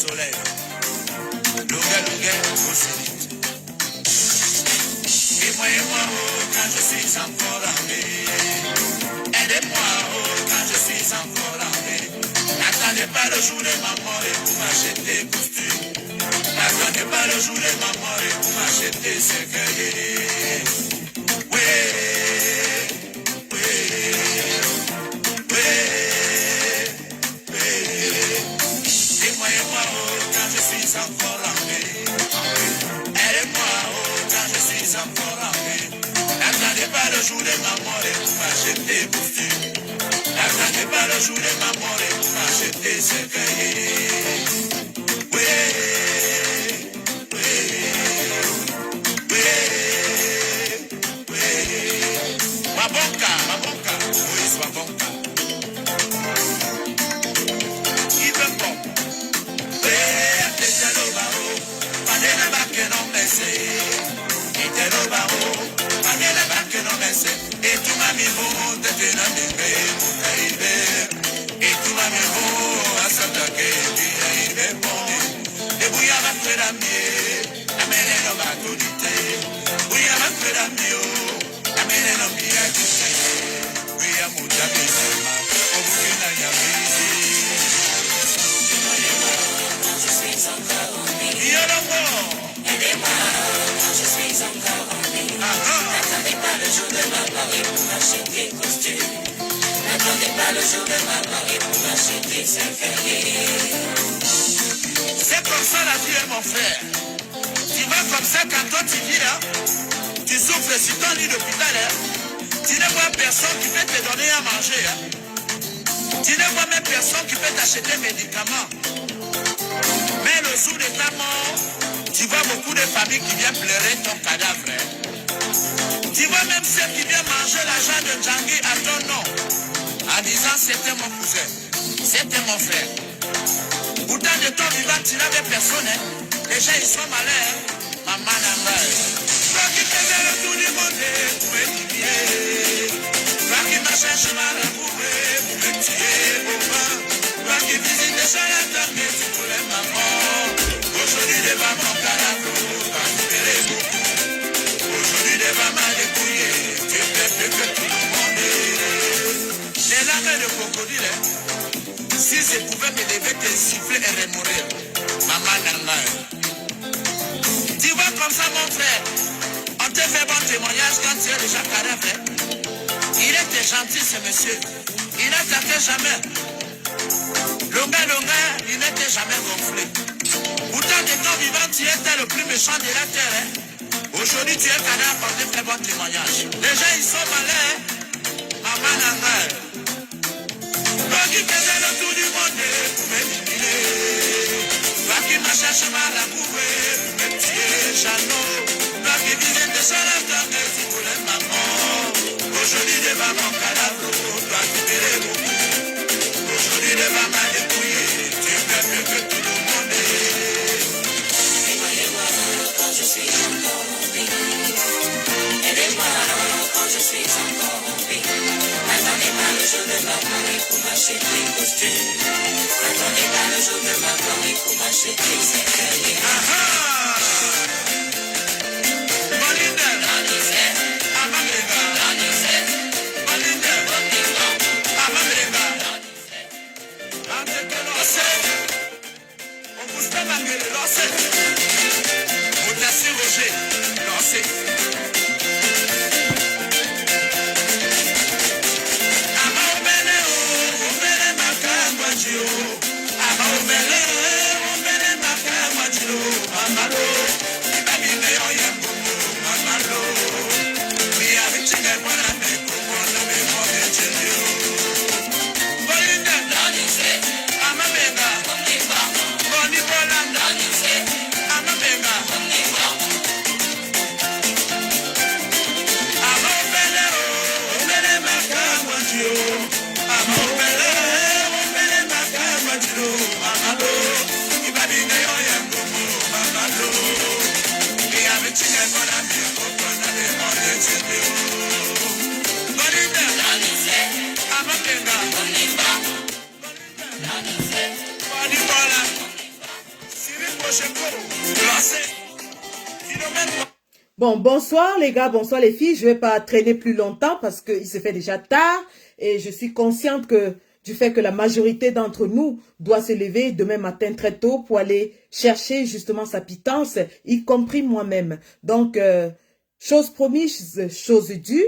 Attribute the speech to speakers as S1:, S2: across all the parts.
S1: soleil. Longuet, Océanite. Et moi, oh, quand je suis encore en vie. Aidez-moi, oh, quand je suis encore en vie. N'attendez pas le jour de ma mort et vous m'achetez costume. N'attendez pas le jour de ma mort et vous m'achetez cercueil. Oui. Encore en vie. Aidez-moi, oh, quand je suis encore en vie. N'attendez pas le jour de ma mort et vous m'achetez costume. N'attendez pas le jour de ma mort et vous m'achetez cercueil. Oui, oui, oui, oui. Ma bonka, oui, soit bonka. Il veut bon. Et tout m'a mis bon, t'es dans mes et tout m'a mis bon, à s'attaquer, il est bon. Et vous y avez fait la mienne, amenez nos bateaux d'été. Vous y avez fait la mienne, amenez nos billets d'été. Oui, à mon tabé, au bout d'une année, je suis encore en vie. Aidez-moi, je suis encore en vie. N'attendez pas le jour de ma mort et vous m'achetez costume. N'attendez pas le jour de ma mort et vous m'achetez cercueil. C'est comme ça la vie est mon frère. Tu vas comme ça quand toi tu vis là. Tu souffres sur ton lit d'hôpital. Tu ne vois personne qui peut te donner à manger. Tu ne vois même personne qui peut t'acheter des médicaments. Mais le jour de ta mort, tu vois beaucoup de familles qui viennent pleurer ton cadavre. Tu vois même ceux qui viennent manger l'argent de Djangui à ton nom, en disant c'était mon cousin, c'était mon frère. Pourtant de ton vivant, tu n'avais personne. Les gens ils sont malins. Maman n'a pas. Toi qui faisais le tour du monde pour étudier. Toi qui m'as cherché mal à bourrer pour me tuer au vent. Toi qui visites les gens à terre que tu voulais ma mort. Aujourd'hui devant mon cadavre, va libérer beaucoup. Aujourd'hui devant ma dépouillée, tu fais plus que tout le monde. Les larmes de crocodile, si je pouvais me lever, te siffler et remourir, maman n'a. Tu vois comme ça mon frère, on te fait bon témoignage quand tu es déjà cadavre. Il était gentil ce monsieur, il n'attaquait jamais. Longa, il n'était jamais gonflé. Pourtant, de ton vivant, tu étais le plus méchant de la terre. Aujourd'hui, tu es cadavre, on te fait bon témoignage. Les gens, ils sont malins. Maman n'a. Toi qui faisais le tour du monde pour m'éliminer. Toi qui m'as cherché mal à couper pour me tuer, Jeannot. Toi qui visais tes soeurs à terre, mais tu voulais ma mort. Aujourd'hui, devant mon cadavre, toi qui paierais beaucoup. Aujourd'hui, devant ma dépouillée, tu fais mieux que tout le monde. Aidez-moi quand je suis encore en vie. Aidez-moi quand je suis encore en vie. N'attendez pas le jour de ma mort et pour m'acheter costume. N'attendez pas le jour de ma mort et pour m'acheter cercueil.
S2: Bon, bonsoir les gars, bonsoir les filles. Je vais pas traîner plus longtemps parce qu'il se fait déjà tard et je suis consciente du fait que la majorité d'entre nous doit se lever demain matin très tôt pour aller chercher justement sa pitance, y compris moi-même. Donc, chose promise, chose due.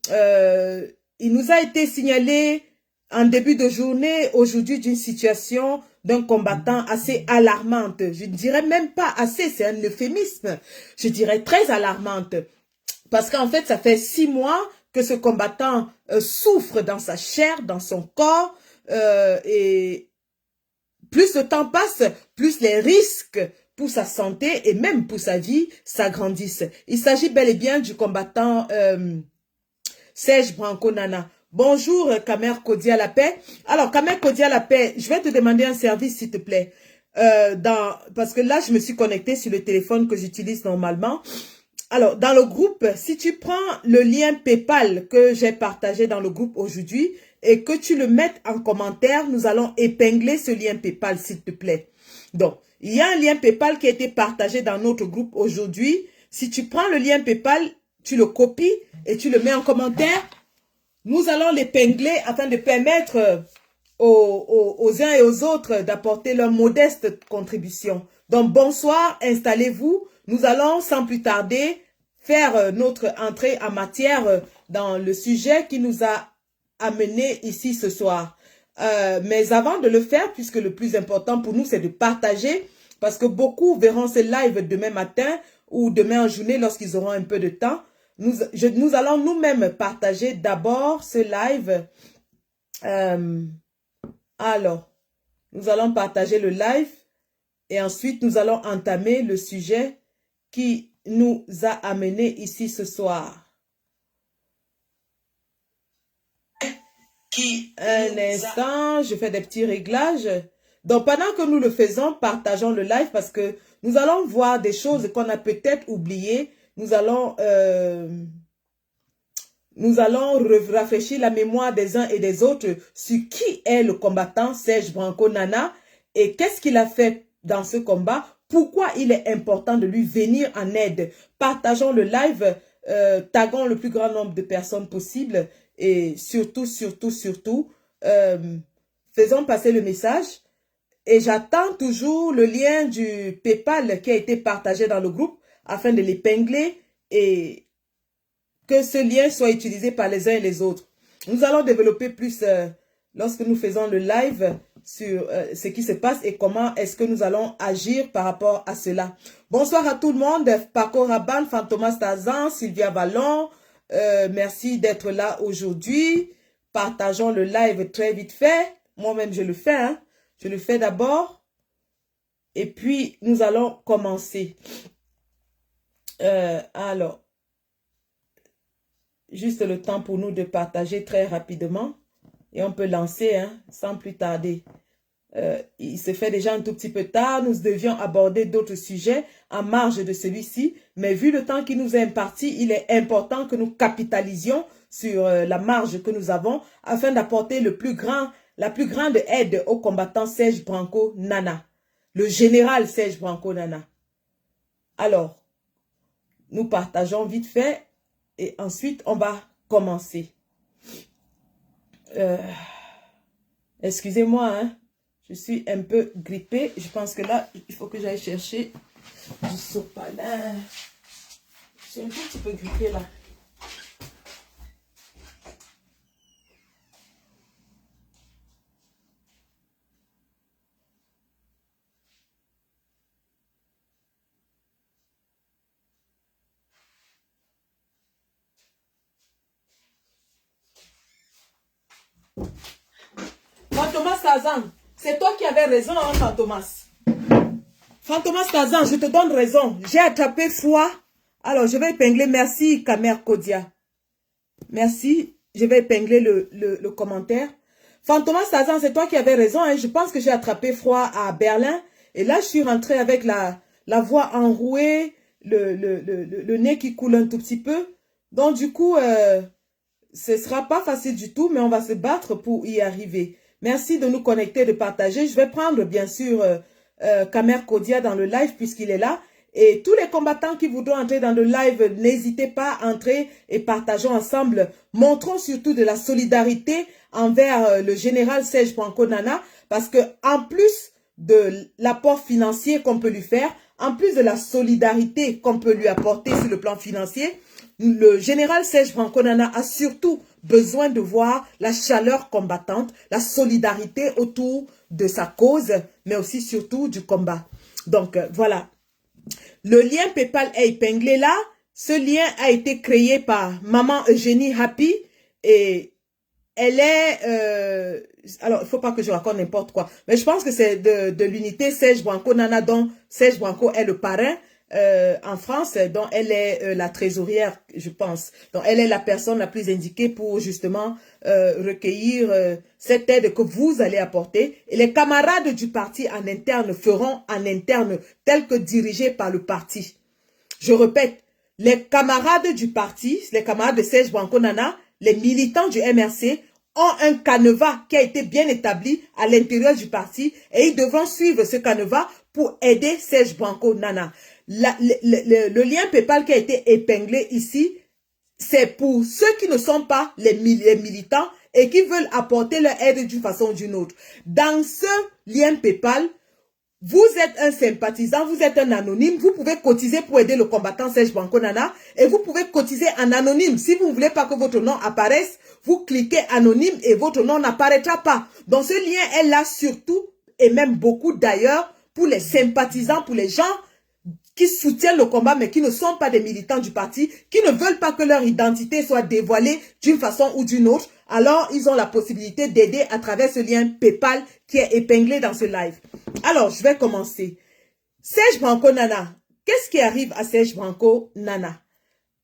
S2: Il nous a été signalé en début de journée aujourd'hui d'une situation d'un combattant assez alarmante. Je ne dirais même pas assez, c'est un euphémisme. Je dirais très alarmante. Parce qu'en fait, ça fait 6 mois que ce combattant souffre dans sa chair, dans son corps. Et plus le temps passe, plus les risques pour sa santé et même pour sa vie s'agrandissent. Il s'agit bel et bien du combattant Serge Branco Nana. Bonjour, Kamer Kodia la paix. Alors, Kamer Kodia la paix, je vais te demander un service, s'il te plaît. Parce que là, je me suis connectée sur le téléphone que j'utilise normalement. Alors, dans le groupe, si tu prends le lien PayPal que j'ai partagé dans le groupe aujourd'hui et que tu le mettes en commentaire, nous allons épingler ce lien PayPal, s'il te plaît. Donc, il y a un lien PayPal qui a été partagé dans notre groupe aujourd'hui. Si tu prends le lien PayPal, tu le copies et tu le mets en commentaire. Nous allons l'épingler afin de permettre aux uns et aux autres d'apporter leur modeste contribution. Donc, bonsoir, installez-vous. Nous allons, sans plus tarder, faire notre entrée en matière dans le sujet qui nous a amenés ici ce soir. Mais avant de le faire, puisque le plus important pour nous, c'est de partager, parce que beaucoup verront ce live demain matin ou demain en journée lorsqu'ils auront un peu de temps. Nous allons nous-mêmes partager d'abord ce live. Alors, nous allons partager le live et ensuite nous allons entamer le sujet qui nous a amenés ici ce soir. Un instant, je fais des petits réglages. Donc, pendant que nous le faisons, partageons le live parce que nous allons voir des choses qu'on a peut-être oubliées. Nous allons rafraîchir la mémoire des uns et des autres sur qui est le combattant Serge Branco Nana et qu'est-ce qu'il a fait dans ce combat, pourquoi il est important de lui venir en aide. Partageons le live, taguons le plus grand nombre de personnes possible et surtout, faisons passer le message. Et j'attends toujours le lien du PayPal qui a été partagé dans le groupe afin de l'épingler et que ce lien soit utilisé par les uns et les autres. Nous allons développer plus lorsque nous faisons le live sur ce qui se passe et comment est-ce que nous allons agir par rapport à cela. Bonsoir à tout le monde. Paco Rabanne, Fantomas Tazan, Sylvia Vallon, merci d'être là aujourd'hui. Partageons le live très vite fait. Moi-même, je le fais. Hein. Je le fais d'abord. Et puis, nous allons commencer. Alors, juste le temps pour nous de partager très rapidement. Et on peut lancer hein, sans plus tarder. Il se fait déjà un tout petit peu tard. Nous devions aborder d'autres sujets en marge de celui-ci. Mais vu le temps qui nous est imparti, il est important que nous capitalisions sur la marge que nous avons afin d'apporter la plus grande aide au combattant Serge Branco Nana. Le général Serge Branco Nana. Alors, nous partageons vite fait et ensuite on va commencer. Excusez-moi, hein, je suis un peu grippée. Je pense que là, il faut que j'aille chercher du sopalin. Je suis un tout petit peu grippée là. Fantomas Kazan, c'est toi qui avais raison, hein, Fantomas. Fantomas Kazan, je te donne raison. J'ai attrapé froid. Alors, je vais épingler. Merci, Kamer Kodia. Merci. Je vais épingler le commentaire. Fantomas Kazan, c'est toi qui avais raison. Hein. Je pense que j'ai attrapé froid à Berlin. Et là, je suis rentrée avec la voix enrouée, le nez qui coule un tout petit peu. Donc, du coup, ce ne sera pas facile du tout, mais on va se battre pour y arriver. Merci de nous connecter, de partager. Je vais prendre, bien sûr, Kamer Kodia dans le live puisqu'il est là. Et tous les combattants qui voudront entrer dans le live, n'hésitez pas à entrer et partageons ensemble. Montrons surtout de la solidarité envers le général Serge Branco Nana parce que en plus de l'apport financier qu'on peut lui faire, en plus de la solidarité qu'on peut lui apporter sur le plan financier, le général Serge Branco Nana a surtout besoin de voir la chaleur combattante, la solidarité autour de sa cause, mais aussi surtout du combat. Donc voilà. Le lien PayPal est épinglé là. Ce lien a été créé par Maman Eugénie Happy et elle est... alors, il ne faut pas que je raconte n'importe quoi. Mais je pense que c'est de l'unité Serge Branco Nana dont Serge Branco est le parrain en France, dont elle est la trésorière, je pense. Donc, elle est la personne la plus indiquée pour justement recueillir cette aide que vous allez apporter. Et les camarades du parti en interne feront en interne tel que dirigé par le parti. Je répète, les camarades du parti, les camarades de Serge Branco Nana, les militants du MRC ont un canevas qui a été bien établi à l'intérieur du parti et ils devront suivre ce canevas pour aider Serge Branco Nana. Le lien PayPal qui a été épinglé ici, c'est pour ceux qui ne sont pas les militants et qui veulent apporter leur aide d'une façon ou d'une autre. Dans ce lien PayPal, vous êtes un sympathisant, vous êtes un anonyme, vous pouvez cotiser pour aider le combattant Serge Branco Nana et vous pouvez cotiser en anonyme. Si vous ne voulez pas que votre nom apparaisse, vous cliquez anonyme et votre nom n'apparaîtra pas. Donc ce lien est là surtout et même beaucoup d'ailleurs pour les sympathisants, pour les gens qui soutiennent le combat mais qui ne sont pas des militants du parti, qui ne veulent pas que leur identité soit dévoilée d'une façon ou d'une autre. Alors, ils ont la possibilité d'aider à travers ce lien PayPal qui est épinglé dans ce live. Alors, je vais commencer. Serge Branco Nana. Qu'est-ce qui arrive à Serge Branco Nana?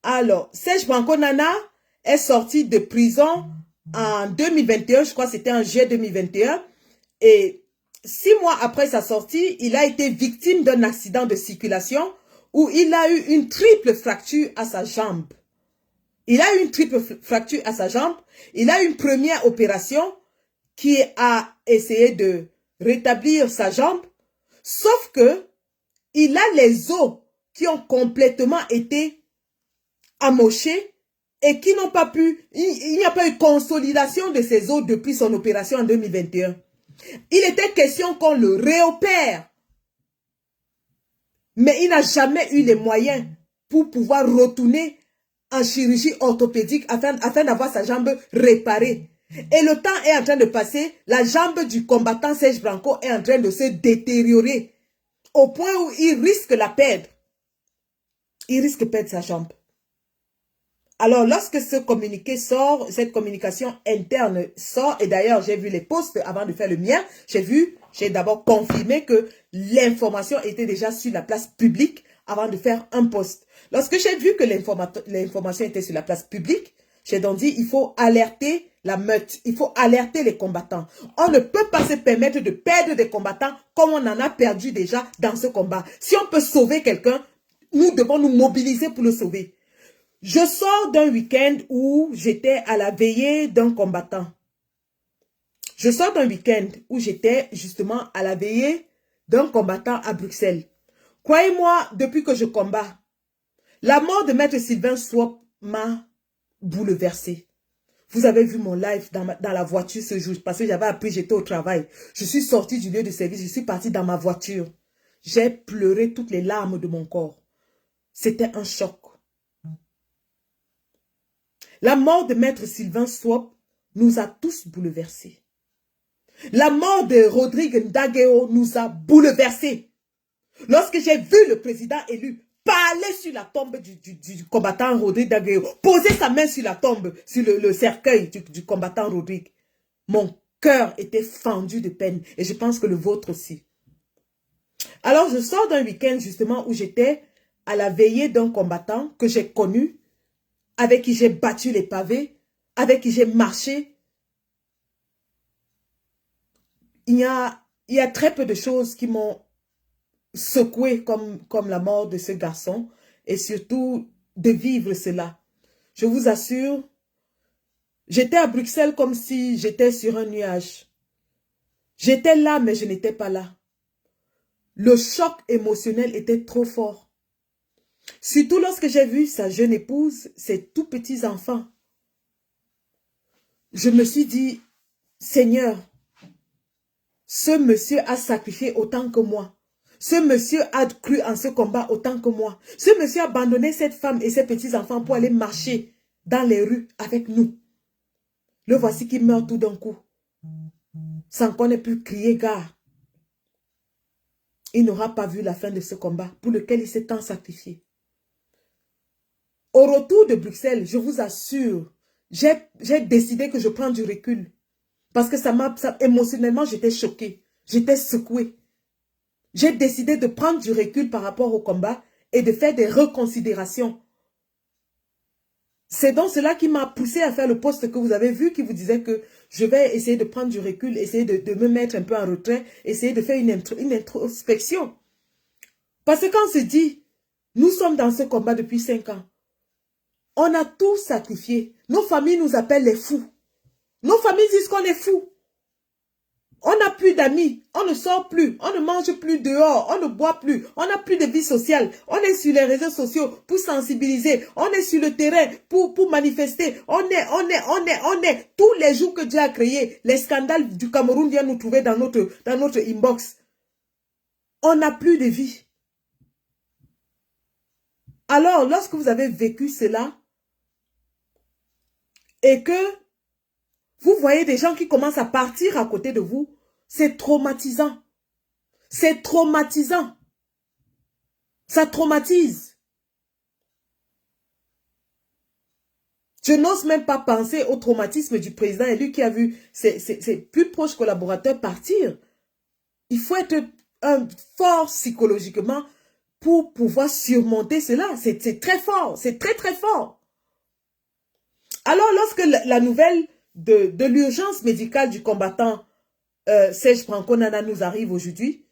S2: Alors, Serge Branco Nana est sorti de prison en 2021. Je crois que c'était en juillet 2021. Et 6 mois après sa sortie, il a été victime d'un accident de circulation où il a eu une triple fracture à sa jambe. Il a eu une triple fracture à sa jambe. Il a eu une première opération qui a essayé de rétablir sa jambe. Sauf que il a les os qui ont complètement été amochés et qui n'ont pas pu... Il n'y a pas eu consolidation de ses os depuis son opération en 2021. Il était question qu'on le réopère. Mais il n'a jamais eu les moyens pour pouvoir retourner en chirurgie orthopédique afin d'avoir sa jambe réparée. Et le temps est en train de passer. La jambe du combattant Serge Branco est en train de se détériorer au point où il risque la perdre. Il risque de perdre sa jambe. Alors, lorsque ce communiqué sort, cette communication interne sort, et d'ailleurs, j'ai vu les posts avant de faire le mien, j'ai d'abord confirmé que l'information était déjà sur la place publique avant de faire un post. Lorsque j'ai vu que l'information était sur la place publique, j'ai donc dit, il faut alerter la meute, il faut alerter les combattants. On ne peut pas se permettre de perdre des combattants comme on en a perdu déjà dans ce combat. Si on peut sauver quelqu'un, nous devons nous mobiliser pour le sauver. Je sors d'un week-end où j'étais à la veillée d'un combattant. Je sors d'un week-end où j'étais justement à la veillée d'un combattant à Bruxelles. Croyez-moi, depuis que je combats, la mort de Maître Sylvain Swap m'a bouleversé. Vous avez vu mon live dans la voiture ce jour, parce que j'avais appris, j'étais au travail. Je suis sortie du lieu de service, je suis partie dans ma voiture. J'ai pleuré toutes les larmes de mon corps. C'était un choc. La mort de Maître Sylvain Swap nous a tous bouleversés. La mort de Rodrigue Ndagueo nous a bouleversés. Lorsque j'ai vu le président élu parler sur la tombe du combattant Rodrigue Ndagueo, poser sa main sur la tombe, sur le cercueil du combattant Rodrigue, mon cœur était fendu de peine et je pense que le vôtre aussi. Alors je sors d'un week-end justement où j'étais à la veillée d'un combattant que j'ai connu, avec qui j'ai battu les pavés, avec qui j'ai marché. Il y a très peu de choses qui m'ont secoué comme la mort de ce garçon et surtout de vivre cela. Je vous assure, j'étais à Bruxelles comme si j'étais sur un nuage. J'étais là mais je n'étais pas là. Le choc émotionnel était trop fort. Surtout lorsque j'ai vu sa jeune épouse, ses tout petits enfants. Je me suis dit, Seigneur, ce monsieur a sacrifié autant que moi. Ce monsieur a cru en ce combat autant que moi. Ce monsieur a abandonné cette femme et ses petits-enfants pour aller marcher dans les rues avec nous. Le voici qui meurt tout d'un coup. Sans qu'on ait pu crier gare. Il n'aura pas vu la fin de ce combat pour lequel il s'est tant sacrifié. Au retour de Bruxelles, je vous assure, j'ai décidé que je prends du recul. Parce que émotionnellement, j'étais choquée. J'étais secouée. J'ai décidé de prendre du recul par rapport au combat et de faire des reconsidérations. C'est donc cela qui m'a poussé à faire le post que vous avez vu, qui vous disait que je vais essayer de prendre du recul, essayer de me mettre un peu en retrait, essayer de faire une introspection. Parce que quand on se dit, nous sommes dans ce combat depuis 5 ans, on a tout sacrifié. Nos familles nous appellent les fous. Nos familles disent qu'on est fous. On n'a plus d'amis, on ne sort plus, on ne mange plus dehors, on ne boit plus, on n'a plus de vie sociale. On est sur les réseaux sociaux pour sensibiliser, on est sur le terrain pour manifester. On est. Tous les jours que Dieu a créé, les scandales du Cameroun viennent nous trouver dans notre inbox. On n'a plus de vie. Alors, lorsque vous avez vécu cela, et que vous voyez des gens qui commencent à partir à côté de vous, c'est traumatisant. C'est traumatisant. Ça traumatise. Je n'ose même pas penser au traumatisme du président et lui qui a vu ses plus proches collaborateurs partir. Il faut être fort psychologiquement pour pouvoir surmonter cela. C'est très fort. C'est très très fort. Alors lorsque la nouvelle de l'urgence médicale du combattant Serge Branco Nana nous arrive aujourd'hui,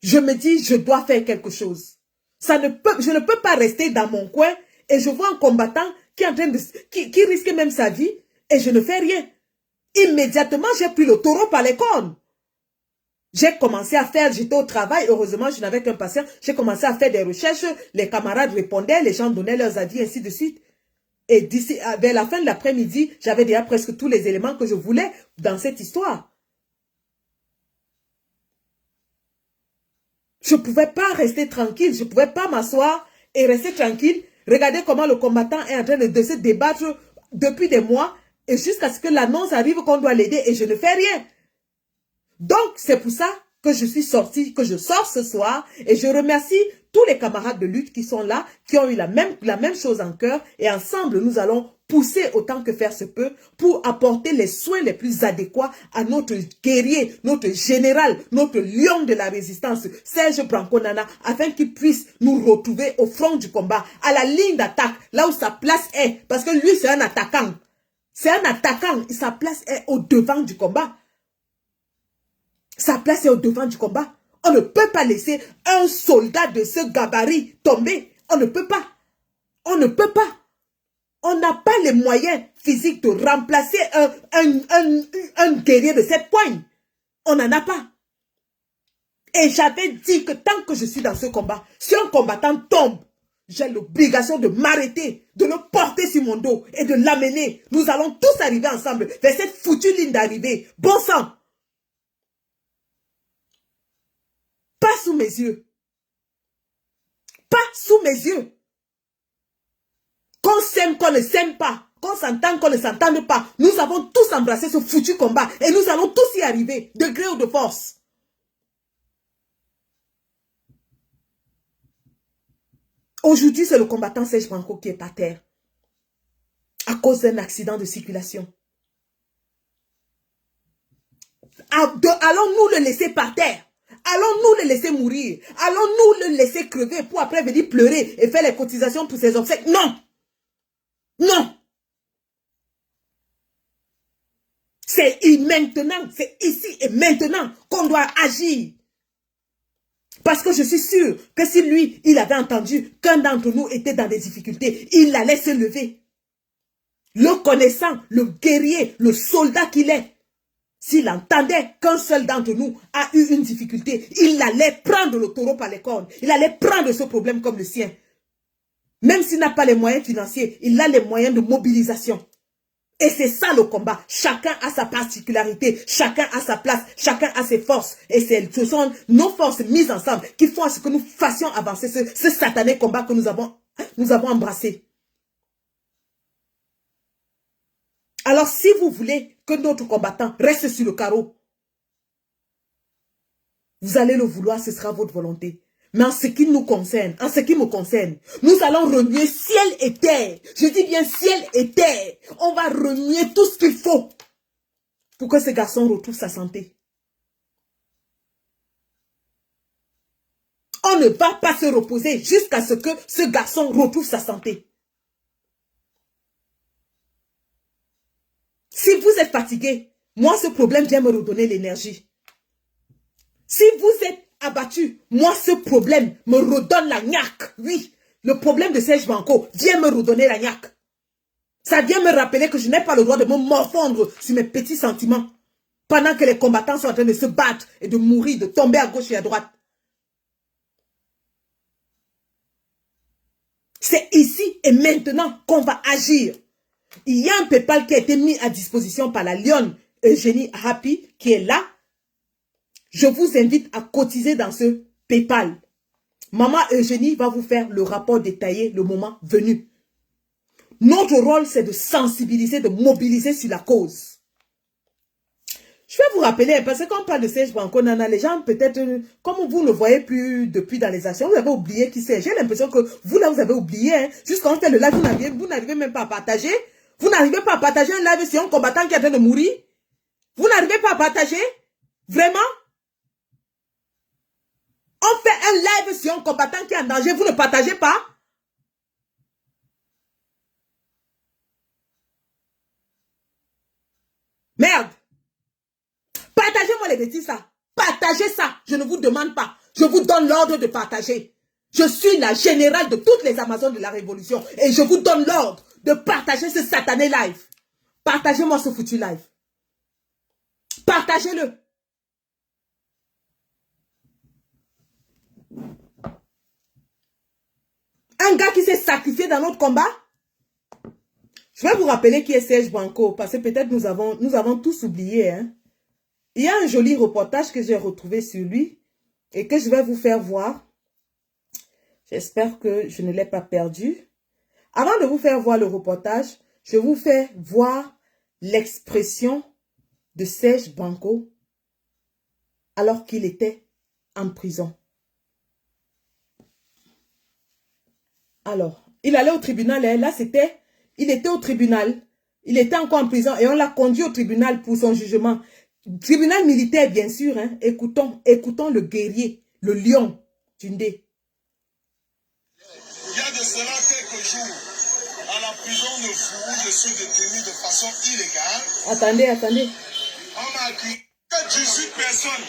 S2: je me dis, je dois faire quelque chose. Je ne peux pas rester dans mon coin et je vois un combattant qui est en train de, qui risque même sa vie et je ne fais rien. Immédiatement, j'ai pris le taureau par les cornes. J'ai commencé à faire, j'étais au travail, heureusement, je n'avais qu'un patient, j'ai commencé à faire des recherches, les camarades répondaient, les gens donnaient leurs avis, ainsi de suite. Et d'ici, vers la fin de l'après-midi, j'avais déjà presque tous les éléments que je voulais dans cette histoire. Je ne pouvais pas rester tranquille, je ne pouvais pas m'asseoir et rester tranquille. Regardez comment le combattant est en train de se débattre depuis des mois et jusqu'à ce que l'annonce arrive qu'on doit l'aider et je ne fais rien. Donc, c'est pour ça que je suis sortie, que je sors ce soir et je remercie tous les camarades de lutte qui sont là, qui ont eu la même chose en cœur et ensemble, nous allons pousser autant que faire se peut pour apporter les soins les plus adéquats à notre guerrier, notre général, notre lion de la résistance, Serge Branco Nana, afin qu'il puisse nous retrouver au front du combat, à la ligne d'attaque, là où sa place est, parce que lui, c'est un attaquant. C'est un attaquant, et sa place est au devant du combat. Sa place est au devant du combat. On ne peut pas laisser un soldat de ce gabarit tomber. On ne peut pas. On ne peut pas. On n'a pas les moyens physiques de remplacer un guerrier de cette poigne. On n'en a pas. Et j'avais dit que tant que je suis dans ce combat, si un combattant tombe, j'ai l'obligation de m'arrêter, de le porter sur mon dos et de l'amener. Nous allons tous arriver ensemble vers cette foutue ligne d'arrivée. Bon sang! Pas sous mes yeux. Pas sous mes yeux. Qu'on s'aime, qu'on ne s'aime pas. Qu'on s'entende, qu'on ne s'entende pas. Nous avons tous embrassé ce foutu combat. Et nous allons tous y arriver. De gré ou de force. Aujourd'hui, c'est le combattant Serge Branco qui est par terre. À cause d'un accident de circulation. Allons-nous le laisser par terre? Allons-nous le laisser mourir? Allons-nous le laisser crever pour après venir pleurer et faire les cotisations pour ses obsèques? Non! Non! C'est maintenant, c'est ici et maintenant qu'on doit agir. Parce que je suis sûre que si lui, il avait entendu qu'un d'entre nous était dans des difficultés, il allait se lever. Le connaissant, le guerrier, le soldat qu'il est. S'il entendait qu'un seul d'entre nous a eu une difficulté, il allait prendre le taureau par les cornes. Il allait prendre ce problème comme le sien. Même s'il n'a pas les moyens financiers, il a les moyens de mobilisation. Et c'est ça le combat. Chacun a sa particularité, chacun a sa place, chacun a ses forces. Et ce sont nos forces mises ensemble qui font à ce que nous fassions avancer ce satané combat que nous avons embrassé. Alors si vous voulez que notre combattant reste sur le carreau, vous allez le vouloir, ce sera votre volonté. Mais en ce qui nous concerne, en ce qui me concerne, nous allons remuer ciel et terre. Je dis bien ciel et terre. On va remuer tout ce qu'il faut pour que ce garçon retrouve sa santé. On ne va pas se reposer jusqu'à ce que ce garçon retrouve sa santé. Si vous êtes fatigué, moi ce problème vient me redonner l'énergie. Si vous êtes abattu, moi ce problème me redonne la niaque. Oui, le problème de Serge Banco vient me redonner la niaque. Ça vient me rappeler que je n'ai pas le droit de me morfondre sur mes petits sentiments. Pendant que les combattants sont en train de se battre et de mourir, de tomber à gauche et à droite. C'est ici et maintenant qu'on va agir. Il y a un PayPal qui a été mis à disposition par la Lionne Eugénie Happy qui est là. Je vous invite à cotiser dans ce PayPal. Maman Eugénie va vous faire le rapport détaillé le moment venu. Notre rôle, c'est de sensibiliser, de mobiliser sur la cause. Je vais vous rappeler, parce que quand on parle de Serge Banco Nana, les gens peut-être, comme vous ne voyez plus depuis dans les actions, vous avez oublié qui c'est. J'ai l'impression que vous là, vous avez oublié. Hein. Jusqu'à on fait le live, vous n'arrivez même pas à partager. Vous n'arrivez pas à partager un live sur un combattant qui est en train de mourir. Vous n'arrivez pas à partager. Vraiment. On fait un live sur un combattant qui est en danger. Vous ne partagez pas. Merde. Partagez-moi les bêtises, ça. Partagez ça. Je ne vous demande pas. Je vous donne l'ordre de partager. Je suis la générale de toutes les Amazones de la Révolution. Et je vous donne l'ordre de partager ce satané live. Partagez-moi ce foutu live. Partagez-le. Un gars qui s'est sacrifié dans notre combat. Je vais vous rappeler qui est Serge Banco. Parce que peut-être nous avons tous oublié. Hein. Il y a un joli reportage que j'ai retrouvé sur lui. Et que je vais vous faire voir. J'espère que je ne l'ai pas perdu. Avant de vous faire voir le reportage, je vous fais voir l'expression de Serge Banco alors qu'il était en prison. Alors, il allait au tribunal, hein, là c'était, il était au tribunal, il était encore en prison et on l'a conduit au tribunal pour son jugement. Tribunal militaire bien sûr, hein. Écoutons le guerrier, le lion, Tundé.
S1: Il y a de cela quelques jours, à la prison de Fou, je suis détenu de façon illégale.
S2: Attendez.
S1: On m'a accusé que 18 personnes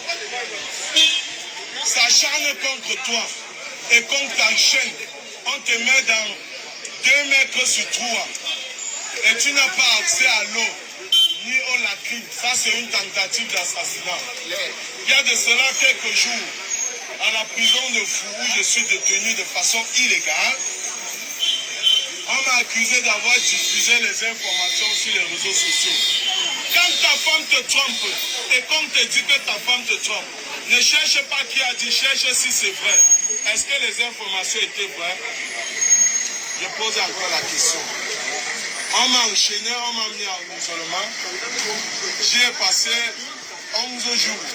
S1: s'acharnent contre toi et qu'on t'enchaîne. On te met dans 2 mètres sur 3 et tu n'as pas accès à l'eau ni au latrine. Ça, c'est une tentative d'assassinat. Il y a de cela quelques jours, à la prison de Fou, je suis détenu de façon illégale. On m'a accusé d'avoir diffusé les informations sur les réseaux sociaux. Quand ta femme te trompe et qu'on te dit que ta femme te trompe, ne cherche pas qui a dit, cherche si c'est vrai. Est-ce que les informations étaient vraies? Je pose encore la question. On m'a enchaîné, on m'a mis en isolement. J'y ai passé 11 jours.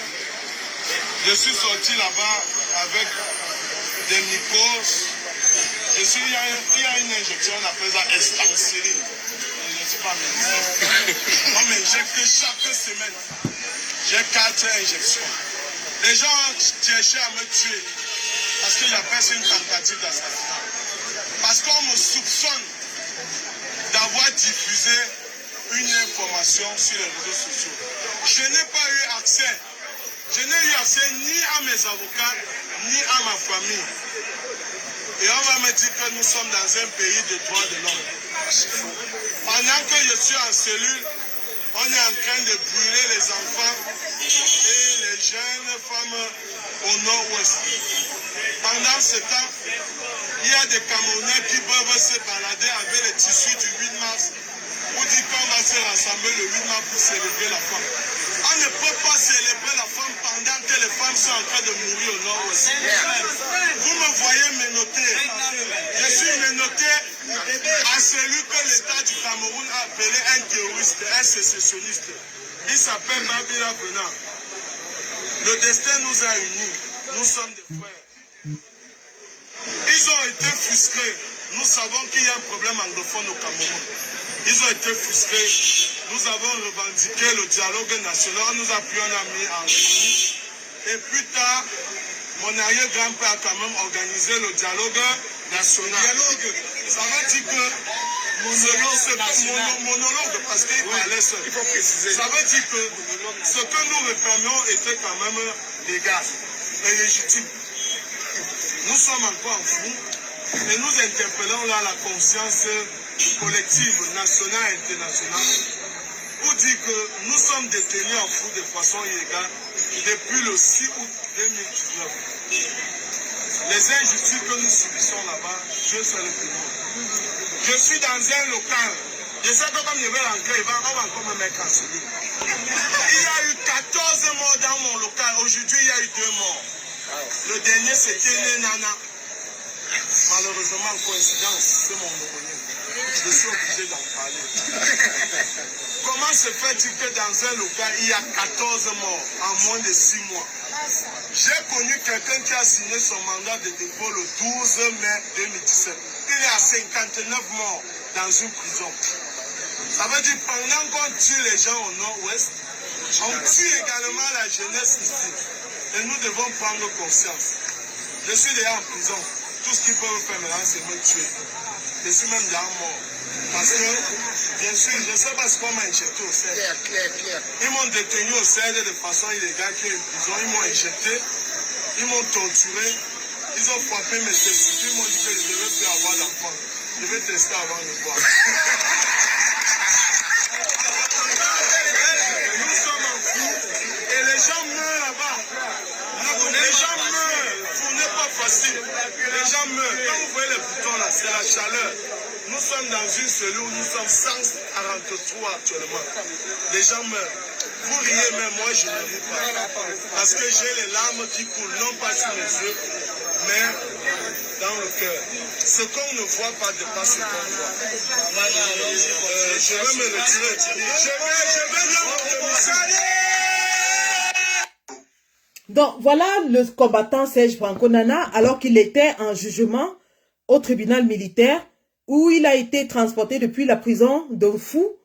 S1: Je suis sorti là-bas avec des mycoses. Et s'il y a une injection, on appelle ça estancéline. Je ne suis pas médecin. On m'injecte chaque semaine. J'ai 4 injections. Les gens cherchaient à me tuer. Parce qu'il appelle ça une tentative d'assassinat. Parce qu'on me soupçonne d'avoir diffusé une information sur les réseaux sociaux. Je n'ai pas eu accès. Je n'ai eu accès ni à mes avocats, ni à ma famille. Et on va me dire que nous sommes dans un pays de droits de l'homme. Pendant que je suis en cellule, On est en train de brûler les enfants et les jeunes femmes au nord-ouest. Pendant ce temps, il y a des Camerounais qui peuvent se balader avec les tissus du 8 mars pour dire qu'on va se rassembler le 8 mars pour célébrer la femme. On ne peut pas célébrer la femme pendant que les femmes sont en train de mourir au nord-ouest. Vous me voyez menotté. Je suis menotté à celui que l'État du Cameroun a appelé un terroriste, un sécessionniste. Il s'appelle Babila Bena. Le destin nous a unis. Nous sommes des frères. Ils ont été frustrés. Nous savons qu'il y a un problème anglophone au Cameroun. Ils ont été frustrés. Nous avons revendiqué le dialogue national. Nous appuyons un ami en Chine. Et plus tard, mon arrière-grand-père a quand même organisé le dialogue national. Ça veut dire que monologue, parce qu'il parlait seul. Il faut préciser. Ça veut dire que ce que nous réclamions était quand même légal et légitime. Nous sommes encore en fou et nous interpellons là la conscience collective, nationale et internationale, pour dire que nous sommes détenus en fou de façon illégale depuis le 6 août 2019. Les injustices que nous subissons là-bas, Dieu seul le témoin. Je suis dans un local. Je sais que comme je vais rentrer, on va encore me mettre en celui. Il y a eu 14 morts dans mon local. Aujourd'hui, il y a eu 2 morts. Le dernier, c'était Nana. Malheureusement, coïncidence, c'est mon homonyme. Je suis obligé d'en parler. Comment se fait-il que dans un local, il y a 14 morts en moins de 6 mois? J'ai connu quelqu'un qui a signé son mandat de dépôt le 12 mai 2017. Il est à 59 morts dans une prison. Ça veut dire pendant qu'on tue les gens au nord-ouest, on tue également la jeunesse ici. Et nous devons prendre conscience. Je suis déjà en prison. Tout ce qu'ils peuvent faire maintenant, c'est me tuer. Je suis même déjà mort. Parce que, bien sûr, je ne sais pas ce qu'on m'a injecté au cercle. Ils m'ont détenu au cercle de façon illégale qui est une prison. Ils m'ont injecté, ils m'ont torturé, ils ont frappé mes testicules, ils m'ont dit que je ne devais plus avoir d'enfant. Je vais tester avant de voir. Nous sommes en fou et les gens meurent là-bas. Les gens meurent. Ce n'est pas facile. Les gens meurent. Quand vous voyez les boutons là, c'est la chaleur. Nous sommes dans une cellule où nous sommes 143 actuellement. Les gens meurent. Vous riez, mais moi je ne ris pas. Parce que j'ai les larmes qui coulent, non pas sur les yeux, mais dans le cœur. Ce qu'on ne voit pas dépasse ce qu'on voit. Je vais me retirer. Je vais dans
S2: Donc voilà le combattant Serge Branco Nana alors qu'il était en jugement au tribunal militaire où il a été transporté depuis la prison de Fou.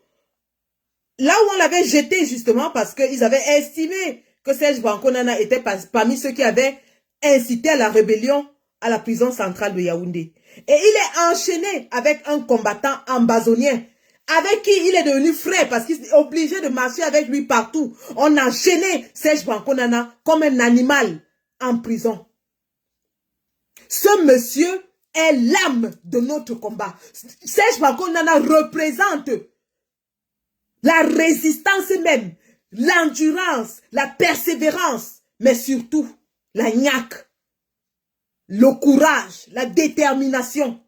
S2: Là où on l'avait jeté justement parce qu'ils avaient estimé que Serge Branco Nana était parmi ceux qui avaient incité à la rébellion à la prison centrale de Yaoundé. Et il est enchaîné avec un combattant ambazonien avec qui il est devenu frère parce qu'il est obligé de marcher avec lui partout. On a gêné Serge Branco Nana comme un animal en prison. Ce monsieur est l'âme de notre combat. Serge Branco Nana représente la résistance même, l'endurance, la persévérance, mais surtout la niaque, le courage, la détermination.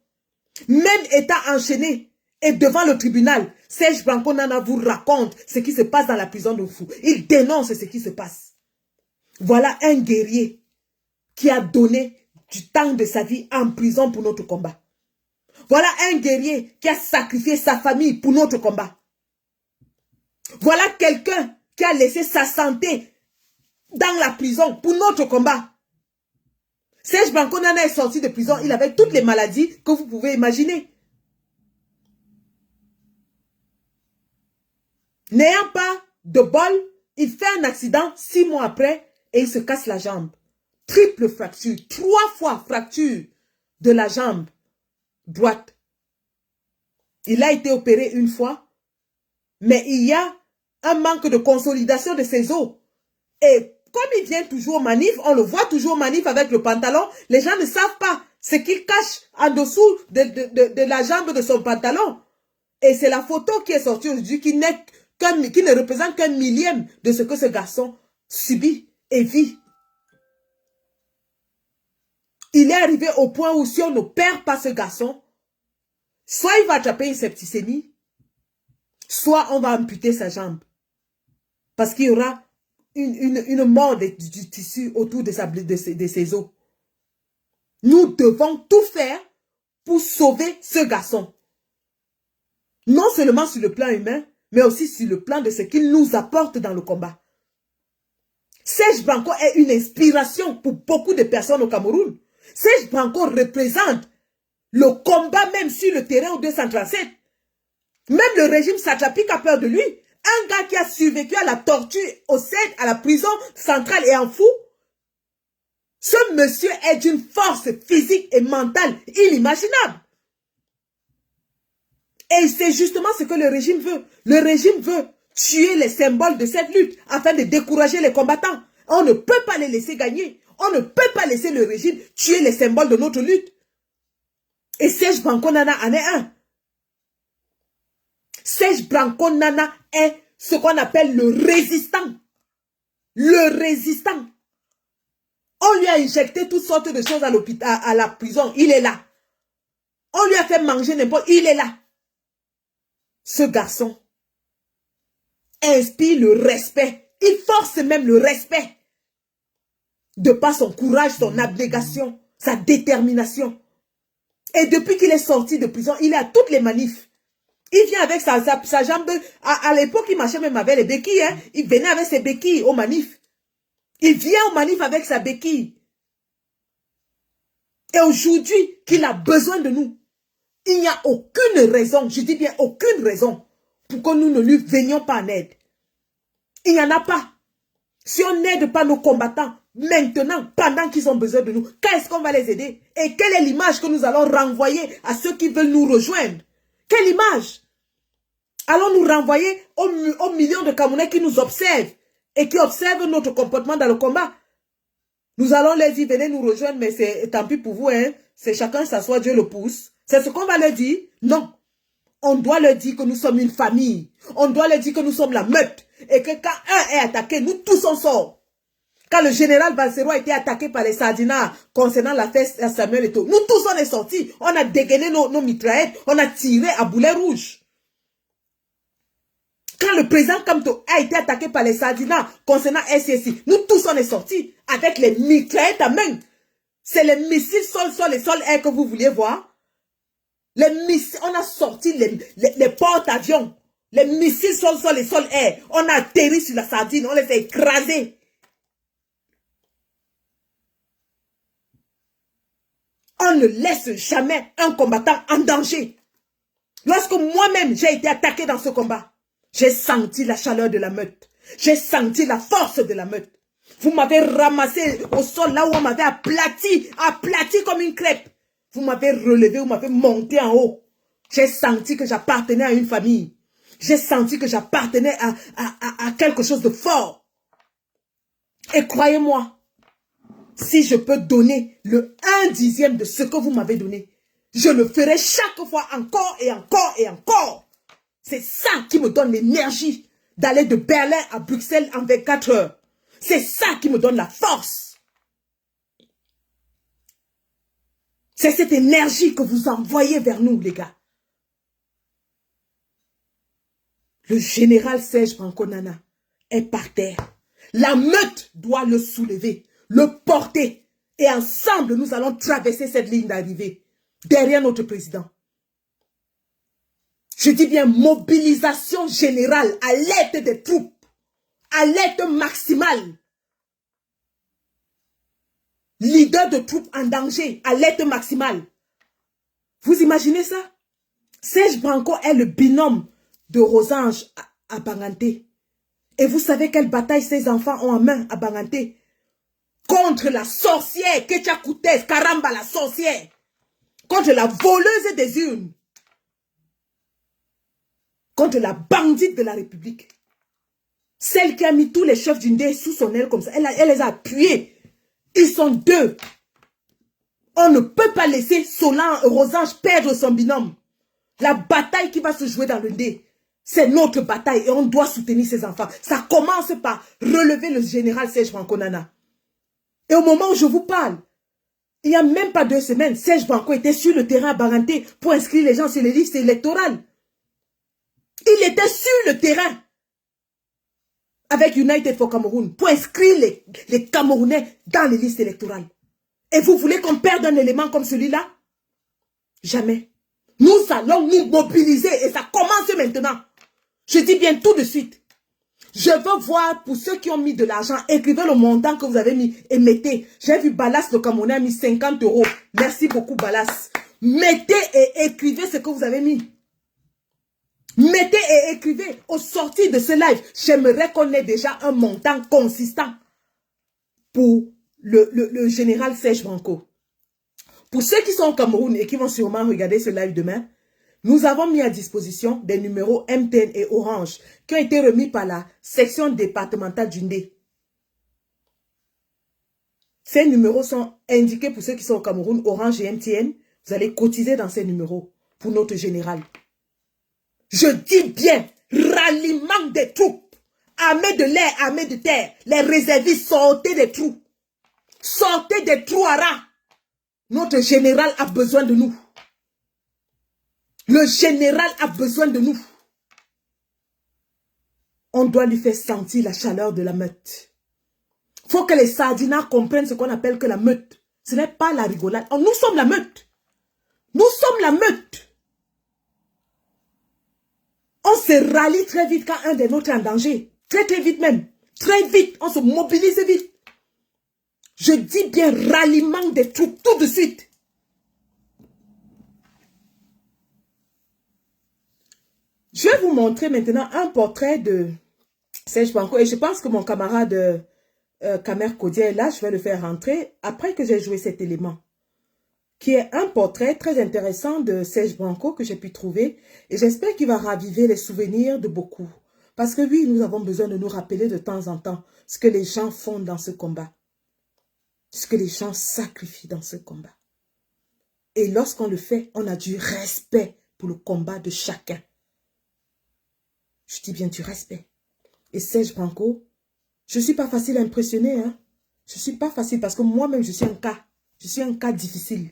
S2: Même étant enchaîné et devant le tribunal, Serge Branco Nana vous raconte ce qui se passe dans la prison de Fou. Il dénonce ce qui se passe. Voilà un guerrier qui a donné du temps de sa vie en prison pour notre combat. Voilà un guerrier qui a sacrifié sa famille pour notre combat. Voilà quelqu'un qui a laissé sa santé dans la prison pour notre combat. Serge Branco Nana est sorti de prison, il avait toutes les maladies que vous pouvez imaginer. N'ayant pas de bol, il fait un accident 6 mois après et il se casse la jambe. Triple fracture, 3 fois fracture de la jambe droite. Il a été opéré 1 fois, mais il y a un manque de consolidation de ses os. Et comme il vient toujours au manif, on le voit toujours au manif avec le pantalon, les gens ne savent pas ce qu'il cache en dessous de la jambe de son pantalon. Et c'est la photo qui est sortie aujourd'hui qui n'est qui ne représente qu'un millième de ce que ce garçon subit et vit. Il est arrivé au point où si on ne perd pas ce garçon, soit il va attraper une septicémie, soit on va amputer sa jambe. Parce qu'il y aura une mort du tissu autour de ses os. Nous devons tout faire pour sauver ce garçon. Non seulement sur le plan humain, mais aussi sur le plan de ce qu'il nous apporte dans le combat. Serge Branco est une inspiration pour beaucoup de personnes au Cameroun. Serge Branco représente le combat même sur le terrain au 237. Même le régime satrapique a peur de lui. Un gars qui a survécu à la torture, au CED, à la prison centrale et en fou. Ce monsieur est d'une force physique et mentale inimaginable. Et c'est justement ce que le régime veut. Le régime veut tuer les symboles de cette lutte afin de décourager les combattants. On ne peut pas les laisser gagner. On ne peut pas laisser le régime tuer les symboles de notre lutte. Et Serge Branco Nana en est un. Serge Branco Nana est ce qu'on appelle le résistant. Le résistant. On lui a injecté toutes sortes de choses à l'hôpital, à la prison. Il est là. On lui a fait manger n'importe. Il est là. Ce garçon inspire le respect. Il force même le respect. De par son courage, son abnégation, sa détermination. Et depuis qu'il est sorti de prison, il est à toutes les manifs. Il vient avec sa jambe. À l'époque, il marchait même avec les béquilles. Hein. Il venait avec ses béquilles aux manifs. Il vient aux manifs avec sa béquille. Et aujourd'hui, qu'il a besoin de nous, il n'y a aucune raison, je dis bien aucune raison, pour que nous ne lui venions pas en aide. Il n'y en a pas. Si on n'aide pas nos combattants, maintenant, pendant qu'ils ont besoin de nous, quand est-ce qu'on va les aider? Et quelle est l'image que nous allons renvoyer à ceux qui veulent nous rejoindre? Quelle image? Allons-nous renvoyer aux millions de Camerounais qui nous observent et qui observent notre comportement dans le combat? Nous allons leur dire, venez nous rejoindre, mais c'est tant pis pour vous, hein. C'est chacun s'assoit, Dieu le pousse. C'est ce qu'on va leur dire? Non. On doit leur dire que nous sommes une famille. On doit leur dire que nous sommes la meute. Et que quand un est attaqué, nous tous on sort. Quand le général Bassero a été attaqué par les Sardinats concernant l'affaire Samuel Eto'o, nous tous on est sortis. On a dégainé nos mitraillettes. On a tiré à boulet rouge. Quand le président Kamto a été attaqué par les Sardinats concernant SCSI, nous tous on est sortis avec les mitraillettes à main. C'est les missiles sol et sol-air que vous vouliez voir. Les missiles, on a sorti les porte-avions. Les missiles sol et sol-air. On a atterri sur la sardine, on les a écrasés. On ne laisse jamais un combattant en danger. Lorsque moi-même j'ai été attaqué dans ce combat, j'ai senti la chaleur de la meute. J'ai senti la force de la meute. Vous m'avez ramassé au sol là où on m'avait aplati comme une crêpe. Vous m'avez relevé, vous m'avez monté en haut. J'ai senti que j'appartenais à une famille. J'ai senti que j'appartenais à quelque chose de fort. Et croyez-moi, si je peux donner le 1/10 de ce que vous m'avez donné, je le ferai chaque fois encore et encore et encore. C'est ça qui me donne l'énergie d'aller de Berlin à Bruxelles en 24 heures. C'est ça qui me donne la force. C'est cette énergie que vous envoyez vers nous, les gars. Le général Serge Branco Nana est par terre. La meute doit le soulever, le porter. Et ensemble, nous allons traverser cette ligne d'arrivée derrière notre président. Je dis bien mobilisation générale à l'aide des troupes. À l'aide maximale. Leader de troupes en danger, à l'aide maximale. Vous imaginez ça? Serge Branco est le binôme de Rosange à Banganté. Et vous savez quelle bataille ces enfants ont en main à Banganté? Contre la sorcière, Ketia Koutès, Karamba la sorcière. Contre la voleuse des urnes. Contre la bandite de la République. Celle qui a mis tous les chefs d'une dé sous son aile comme ça. Elle les a appuyés. Ils sont deux. On ne peut pas laisser Rosange perdre son binôme. La bataille qui va se jouer dans le dé C'est notre bataille et on doit soutenir ces enfants. Ça commence par relever le général Serge Branco Nana. Et au moment où je vous parle, il n'y a même pas 2 semaines, Serge Branco était sur le terrain à Baranté pour inscrire les gens sur les listes électorales. Il était sur le terrain avec United for Cameroun pour inscrire les Camerounais dans les listes électorales. Et vous voulez qu'on perde un élément comme celui-là? Jamais. Nous allons nous mobiliser et ça commence maintenant. Je dis bien tout de suite. Je veux voir pour ceux qui ont mis de l'argent, écrivez le montant que vous avez mis et mettez. J'ai vu Balas le Camerounais a mis 50 €. Merci beaucoup Balas. Mettez et écrivez ce que vous avez mis. Mettez et écrivez au sortir de ce live. J'aimerais qu'on ait déjà un montant consistant pour le général Serge Branco. Pour ceux qui sont au Cameroun et qui vont sûrement regarder ce live demain, nous avons mis à disposition des numéros MTN et Orange qui ont été remis par la section départementale du Ndé. Ces numéros sont indiqués pour ceux qui sont au Cameroun, Orange et MTN. Vous allez cotiser dans ces numéros pour notre général. Je dis bien, ralliement des troupes, armée de l'air, armée de terre, les réservistes, sortez des trous. Sortez des trous à rats. Notre général a besoin de nous. Le général a besoin de nous. On doit lui faire sentir la chaleur de la meute. Il faut que les sardinards comprennent ce qu'on appelle que la meute. Ce n'est pas la rigolade. Nous sommes la meute. Nous sommes la meute. On se rallie très vite quand un des nôtres est en danger. Très très vite même. Très vite. On se mobilise vite. Je dis bien ralliement des troupes tout de suite. Je vais vous montrer maintenant un portrait de Serge Branco. Et je pense que mon camarade Kamer Kodia est là. Je vais le faire rentrer après que j'ai joué cet élément. Qui est un portrait très intéressant de Serge Branco que j'ai pu trouver. Et j'espère qu'il va raviver les souvenirs de beaucoup. Parce que oui, nous avons besoin de nous rappeler de temps en temps ce que les gens font dans ce combat. Ce que les gens sacrifient dans ce combat. Et lorsqu'on le fait, on a du respect pour le combat de chacun. Je dis bien du respect. Et Serge Branco, je ne suis pas facile à impressionner. Hein? Je ne suis pas facile parce que moi-même, je suis un cas. Je suis un cas difficile.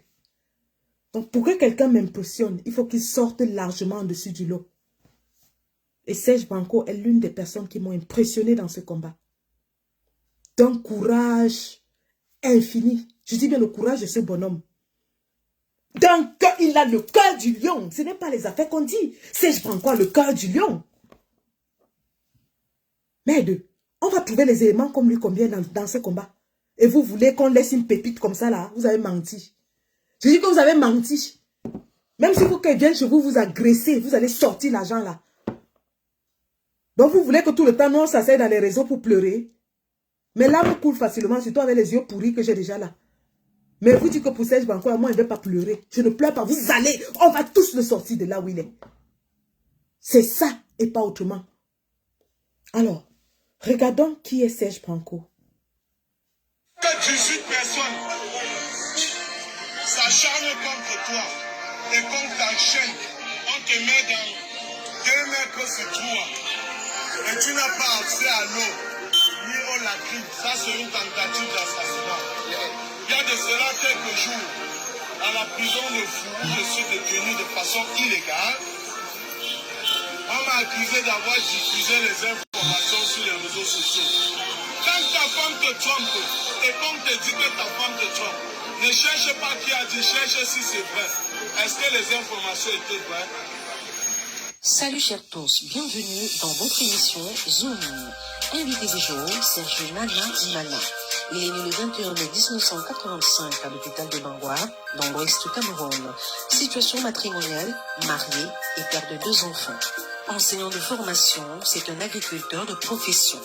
S2: Donc, pour que quelqu'un m'impressionne, il faut qu'il sorte largement en dessus du lot. Et Serge Branco est l'une des personnes qui m'ont impressionné dans ce combat. D'un courage infini. Je dis bien le courage de ce bonhomme. Donc, il a le cœur du lion. Ce n'est pas les affaires qu'on dit. Serge Branco a le cœur du lion. Merde, on va trouver les éléments comme lui combien dans ce combat. Et vous voulez qu'on laisse une pépite comme ça là? Vous avez menti. Je dis que vous avez menti. Même si vous viennent chez vous, vous agressez, vous allez sortir l'argent là. Donc vous voulez que tout le temps, nous on s'asseye dans les réseaux pour pleurer. Mais là, vous coule facilement, surtout avec les yeux pourris que j'ai déjà là. Mais vous dites que pour Serge Branco, moi, je ne vais pas pleurer. Je ne pleure pas. Vous allez, on va tous le sortir de là où il est. C'est ça et pas autrement. Alors, regardons qui est Serge Branco.
S1: 18 personnes s'acharnent contre toi et qu'on t'enchaîne. On te met dans 2 mètres sur toi. Et tu n'as pas accès à l'eau. Ni au lacryme. Ça, c'est une tentative d'assassinat. Il y a de cela quelques jours, à la prison de Fourou, je suis détenu de façon illégale. On m'a accusé d'avoir diffusé les informations sur les réseaux sociaux. Quand ta femme te trompe et qu'on te dit que ta femme te trompe, ne cherche pas qui a dit, cherche si c'est vrai. Est-ce que les informations étaient vraies?
S3: Salut chers tous, bienvenue dans votre émission Zoom. Invité du jour, Serge Nana. Il est né le 21 mai 1985 à l'hôpital de Bangwa, dans l'ouest du Cameroun. Situation matrimoniale, marié et père de 2 enfants. Enseignant de formation, c'est un agriculteur de profession.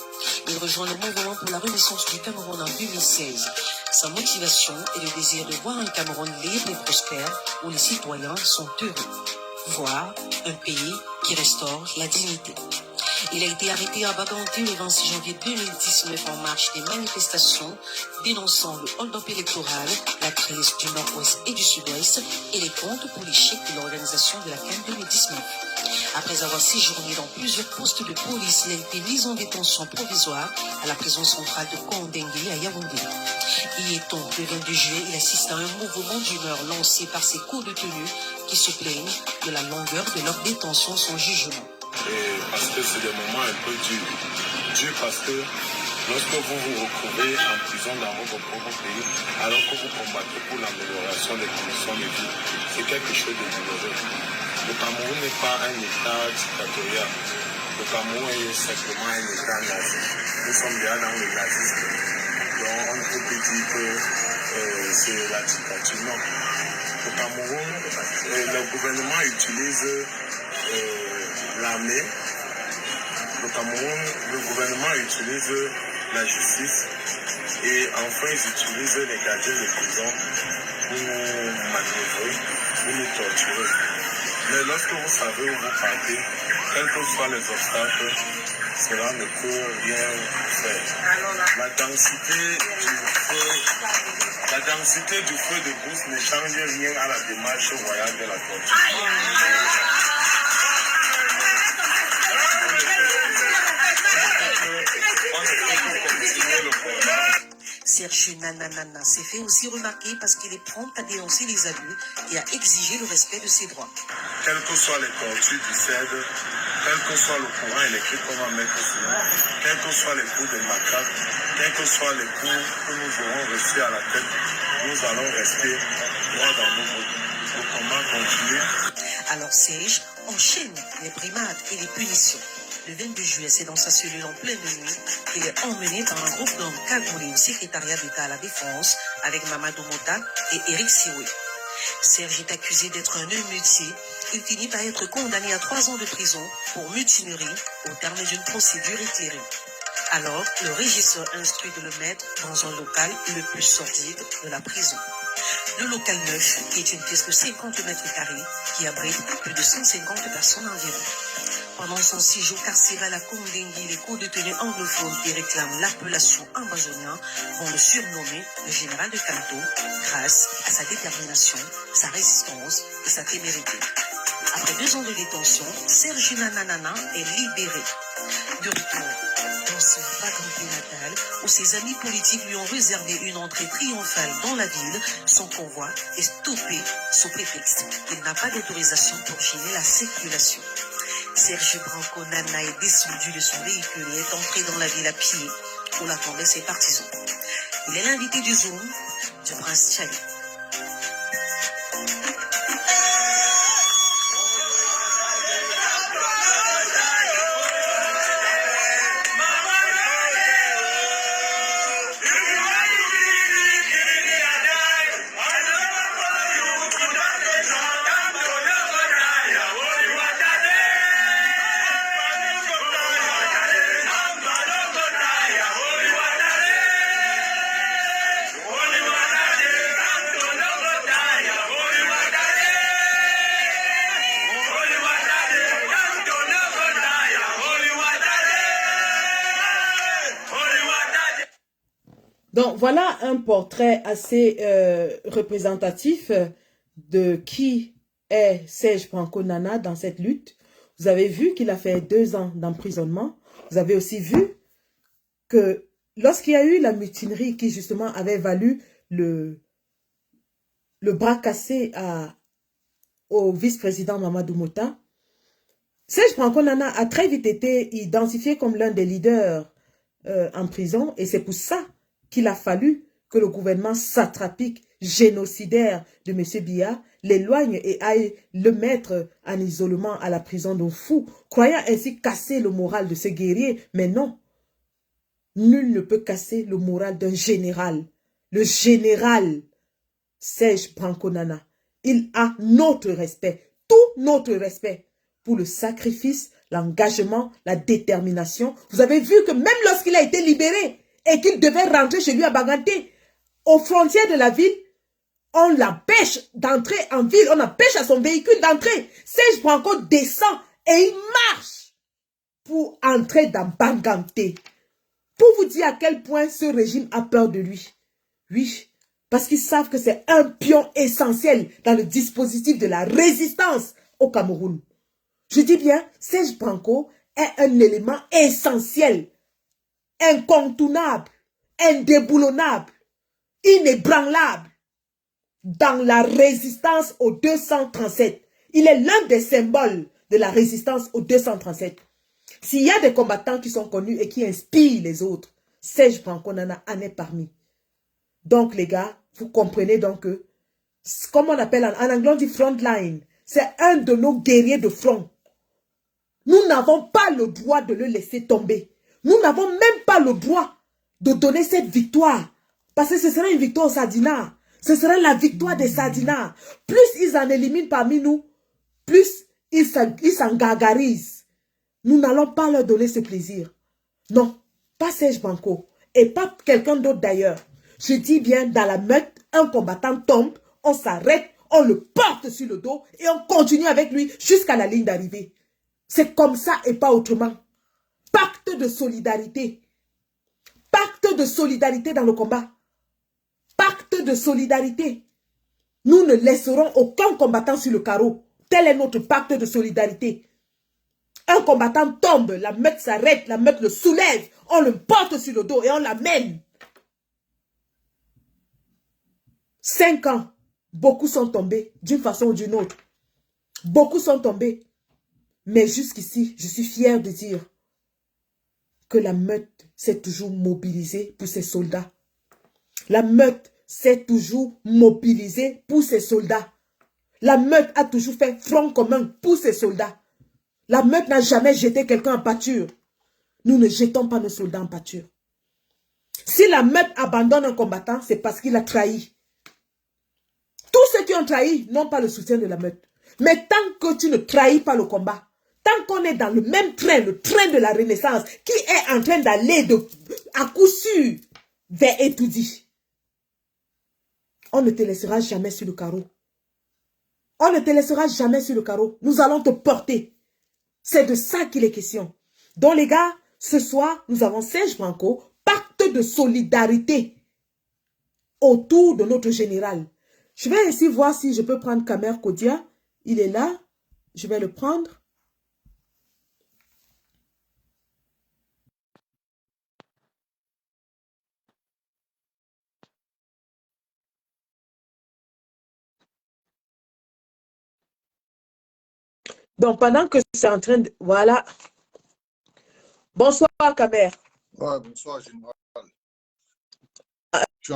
S3: Il rejoint le mouvement pour la renaissance du Cameroun en 2016. Sa motivation est le désir de voir un Cameroun libre et prospère où les citoyens sont heureux. Voir un pays qui restaure la dignité. Il a été arrêté à Baganté le 26 janvier 2019 en marche des manifestations dénonçant le hold-up électoral, la crise du nord-ouest et du sud-ouest et les comptes pour l'échec de l'organisation de la CAN 2019. Après avoir séjourné dans plusieurs postes de police, il a été mis en détention provisoire à la prison centrale de Kondengui à Yaoundé. Hier, le 22 juillet, il assiste à un mouvement d'humeur lancé par ses co-détenus qui se plaignent de la longueur de leur détention sans jugement.
S4: Et parce que c'est des moments un peu durs. Durs parce que lorsque vous vous retrouvez en prison dans votre propre pays, alors que vous combattez pour l'amélioration des conditions de vie, c'est quelque chose de douloureux. Le Cameroun n'est pas un État dictatorial. Le Cameroun est simplement un État nazi. Nous sommes déjà dans le nazisme. Donc on ne peut plus dire que c'est la dictature. Non. Le Cameroun, le gouvernement utilise l'armée. Le gouvernement utilise la justice et enfin ils utilisent les gardiens de prison pour nous manœuvrer, pour nous torturer. Mais lorsque vous savez où vous partez, quels que soient les obstacles, cela ne peut rien faire. La densité du feu de brousse ne change rien à la démarche royale de la torture.
S3: Serge Nananana s'est fait aussi remarquer parce qu'il est prompt à dénoncer les abus et à exiger le respect de ses droits.
S4: Quelles que soient les tortures du CED, quel que soit le courant électrique qu'on va mettre sur nous, quels que soient les coups de matraque, quels que soient les coups que nous aurons reçus à la tête, nous allons rester droit dans nos bottes. Le combat continue.
S3: Alors Serge enchaîne les primates et les punitions. Le 22 juillet, c'est dans sa cellule en pleine nuit qu'il est emmené par un groupe d'hommes cagoulés au secrétariat d'État à la Défense avec Mamadou Mota et Eric Sioué. Serge est accusé d'être un émeutier. Il finit par être condamné à 3 ans de prison pour mutinerie au terme d'une procédure éclairée. Alors, le régisseur instruit de le mettre dans un local le plus sordide de la prison. Le local 9, qui est une pièce de 50 mètres carrés, qui abrite plus de 150 personnes environ. Pendant son séjour carcéral à Kondengui, les co-détenus anglophones qui réclament l'appellation ambazonia vont le surnommer le général de Kanto grâce à sa détermination, sa résistance et sa témérité. Après 2 ans de détention, Serge Nananana est libéré. De retour dans son vacances natal, où ses amis politiques lui ont réservé une entrée triomphale dans la ville, son convoi est stoppé sous prétexte qu'il n'a pas d'autorisation pour gêner la circulation. Serge Branco Nana est descendu de son véhicule et est entré dans la ville à pied où l'attendaient ses partisans. Il est l'invité du Zoom du prince Tchali.
S2: Donc voilà un portrait assez représentatif de qui est Serge Branco Nana dans cette lutte. Vous avez vu qu'il a fait 2 ans d'emprisonnement. Vous avez aussi vu que lorsqu'il y a eu la mutinerie qui justement avait valu le bras cassé au vice-président Mamadou Mota, Serge Branco Nana a très vite été identifié comme l'un des leaders en prison et c'est pour ça qu'il a fallu que le gouvernement satrapique, génocidaire de M. Biya l'éloigne et aille le mettre en isolement à la prison de fou, croyant ainsi casser le moral de ce guerrier. Mais non, nul ne peut casser le moral d'un général. Le général Serge Branco Nana, il a notre respect, tout notre respect pour le sacrifice, l'engagement, la détermination. Vous avez vu que même lorsqu'il a été libéré, et qu'il devait rentrer chez lui à Baganté, aux frontières de la ville, on l'empêche d'entrer en ville, on empêche à son véhicule d'entrer. Serge Branco descend et il marche pour entrer dans Banganté. Pour vous dire à quel point ce régime a peur de lui. Oui, parce qu'ils savent que c'est un pion essentiel dans le dispositif de la résistance au Cameroun. Je dis bien, Serge Branco est un élément essentiel, incontournable, indéboulonnable, inébranlable dans la résistance au 237. Il est l'un des symboles de la résistance au 237. S'il y a des combattants qui sont connus et qui inspirent les autres, Serge Branco en est parmi. Donc les gars, vous comprenez donc que, comme on appelle en anglais, on dit frontline, c'est un de nos guerriers de front. Nous n'avons pas le droit de le laisser tomber. Nous n'avons même pas le droit de donner cette victoire. Parce que ce serait une victoire au Sardinat. Ce serait la victoire des Sardinats. Plus ils en éliminent parmi nous, plus ils s'en gargarisent. Nous n'allons pas leur donner ce plaisir. Non, pas Serge Branco. Et pas quelqu'un d'autre d'ailleurs. Je dis bien, dans la meute, un combattant tombe, on s'arrête, on le porte sur le dos et on continue avec lui jusqu'à la ligne d'arrivée. C'est comme ça et pas autrement. Pacte de solidarité. Pacte de solidarité dans le combat. Pacte de solidarité. Nous ne laisserons aucun combattant sur le carreau. Tel est notre pacte de solidarité. Un combattant tombe, la meute s'arrête, la meute le soulève, on le porte sur le dos et on l'amène. 5 ans, beaucoup sont tombés d'une façon ou d'une autre. Beaucoup sont tombés. Mais jusqu'ici, je suis fier de dire que la meute s'est toujours mobilisée pour ses soldats. La meute s'est toujours mobilisée pour ses soldats. La meute a toujours fait front commun pour ses soldats. La meute n'a jamais jeté quelqu'un en pâture. Nous ne jetons pas nos soldats en pâture. Si la meute abandonne un combattant, c'est parce qu'il a trahi. Tous ceux qui ont trahi n'ont pas le soutien de la meute. Mais tant que tu ne trahis pas le combat, tant qu'on est dans le même train, le train de la Renaissance, qui est en train d'aller à coup sûr vers Etoudi, on ne te laissera jamais sur le carreau. On ne te laissera jamais sur le carreau. Nous allons te porter. C'est de ça qu'il est question. Donc les gars, ce soir, nous avons Serge Branco, pacte de solidarité autour de notre général. Je vais ainsi voir si je peux prendre Kamer Kodia. Il est là. Je vais le prendre. Donc, pendant que c'est en train de... Voilà. Bonsoir, Kamer.
S5: Ouais, bonsoir, général.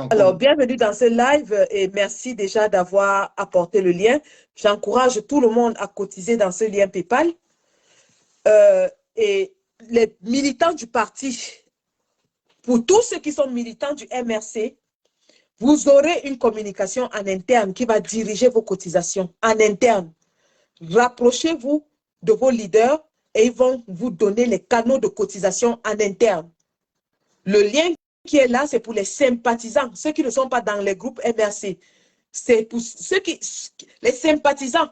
S2: Alors, bienvenue dans ce live et merci déjà d'avoir apporté le lien. J'encourage tout le monde à cotiser dans ce lien PayPal. Et les militants du parti, pour tous ceux qui sont militants du MRC, vous aurez une communication en interne qui va diriger vos cotisations en interne. Rapprochez-vous de vos leaders et ils vont vous donner les canaux de cotisation en interne. Le lien qui est là, c'est pour les sympathisants, ceux qui ne sont pas dans les groupes MRC. C'est pour ceux les sympathisants.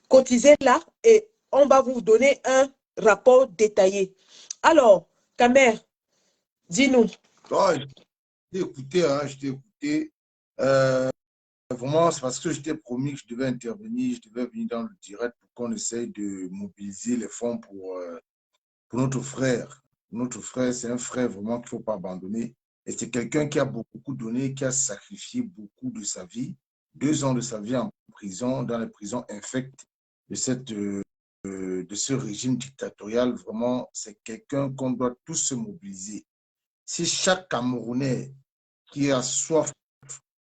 S2: Cotisez là et on va vous donner un rapport détaillé. Alors, Kamer, dis-nous.
S5: Ouais, je t'ai écouté, hein, je t'ai écouté. Vraiment, c'est parce que je t'ai promis que je devais intervenir, je devais venir dans le direct pour qu'on essaye de mobiliser les fonds pour notre frère. Notre frère, c'est un frère vraiment qu'il ne faut pas abandonner. Et c'est quelqu'un qui a beaucoup donné, qui a sacrifié beaucoup de sa vie. 2 ans de sa vie en prison, dans les prisons infectes de ce régime dictatorial. Vraiment, c'est quelqu'un qu'on doit tous se mobiliser. Si chaque Camerounais qui a soif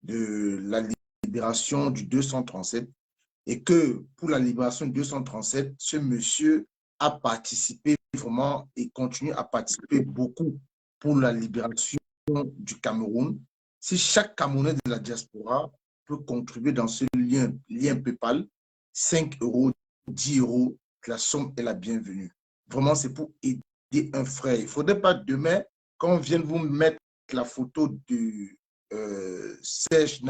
S5: de la libération du 237 et que pour la libération du 237, ce monsieur a participé vraiment et continue à participer beaucoup pour la libération du Cameroun. Si chaque Camerounais de la diaspora peut contribuer dans ce lien PayPal, 5 €, 10 €, la somme est la bienvenue. Vraiment, c'est pour aider un frère. Il ne faudrait pas demain, quand on vienne vous mettre la photo de Serge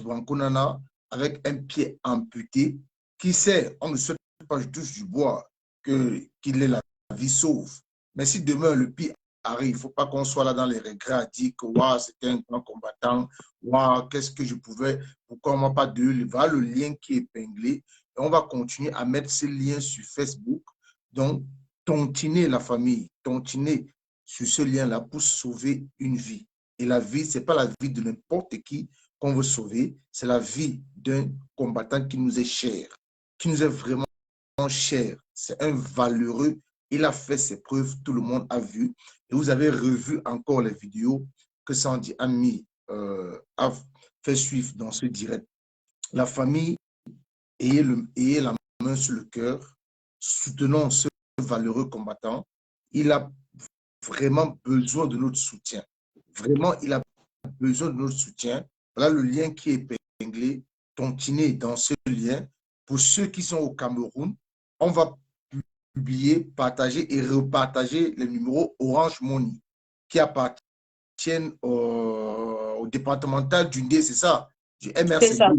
S5: Branco Nana, avec un pied amputé, qui sait, on ne souhaite pas, je touche du bois, qu'il ait la vie sauve. Mais si demain le pire arrive, il ne faut pas qu'on soit là dans les regrets à dire que wow, c'était un grand combattant, wow, qu'est-ce que je pouvais, pourquoi on ne m'a pas donné voilà le lien qui est épinglé. Et on va continuer à mettre ces liens sur Facebook. Donc, tontiner la famille, tontiner sur ce lien-là pour sauver une vie. Et la vie, ce n'est pas la vie de n'importe qui qu'on veut sauver, c'est la vie d'un combattant qui nous est cher, qui nous est vraiment cher. C'est un valeureux. Il a fait ses preuves, tout le monde a vu. Et vous avez revu encore les vidéos que Sandy Ami a fait suivre dans ce direct. La famille, ayez la main sur le cœur, soutenons ce valeureux combattant. Il a vraiment besoin de notre soutien. Vraiment, il a besoin de notre soutien. Voilà le lien qui est épinglé. Continuez dans ce lien. Pour ceux qui sont au Cameroun, on va publier, partager et repartager les numéros Orange Money qui appartiennent au départemental du ND, c'est ça, du MRCD.
S2: Ça.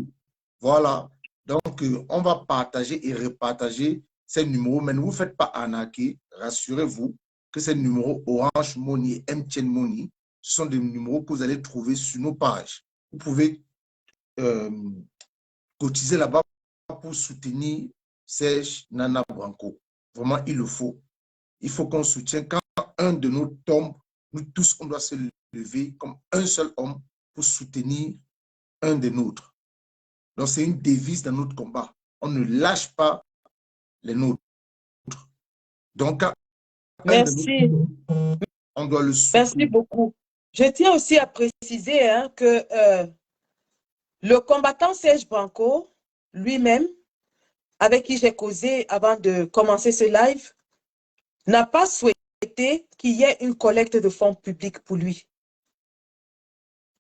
S5: Voilà. Donc, on va partager et repartager ces numéros, mais ne vous faites pas arnaquer. Rassurez-vous que ces numéros Orange Money et MTN Money, ce sont des numéros que vous allez trouver sur nos pages. Vous pouvez cotiser là-bas pour soutenir Serge Nana Branco. Vraiment, il le faut. Il faut qu'on soutienne. Quand un de nous tombe, nous tous, on doit se lever comme un seul homme pour soutenir un des nôtres. Donc, c'est une devise dans notre combat. On ne lâche pas les nôtres. Donc, quand
S2: merci.
S5: On doit le soutenir.
S2: Merci beaucoup. Je tiens aussi à préciser que le combattant Serge Branco, lui-même, avec qui j'ai causé avant de commencer ce live, n'a pas souhaité qu'il y ait une collecte de fonds publics pour lui.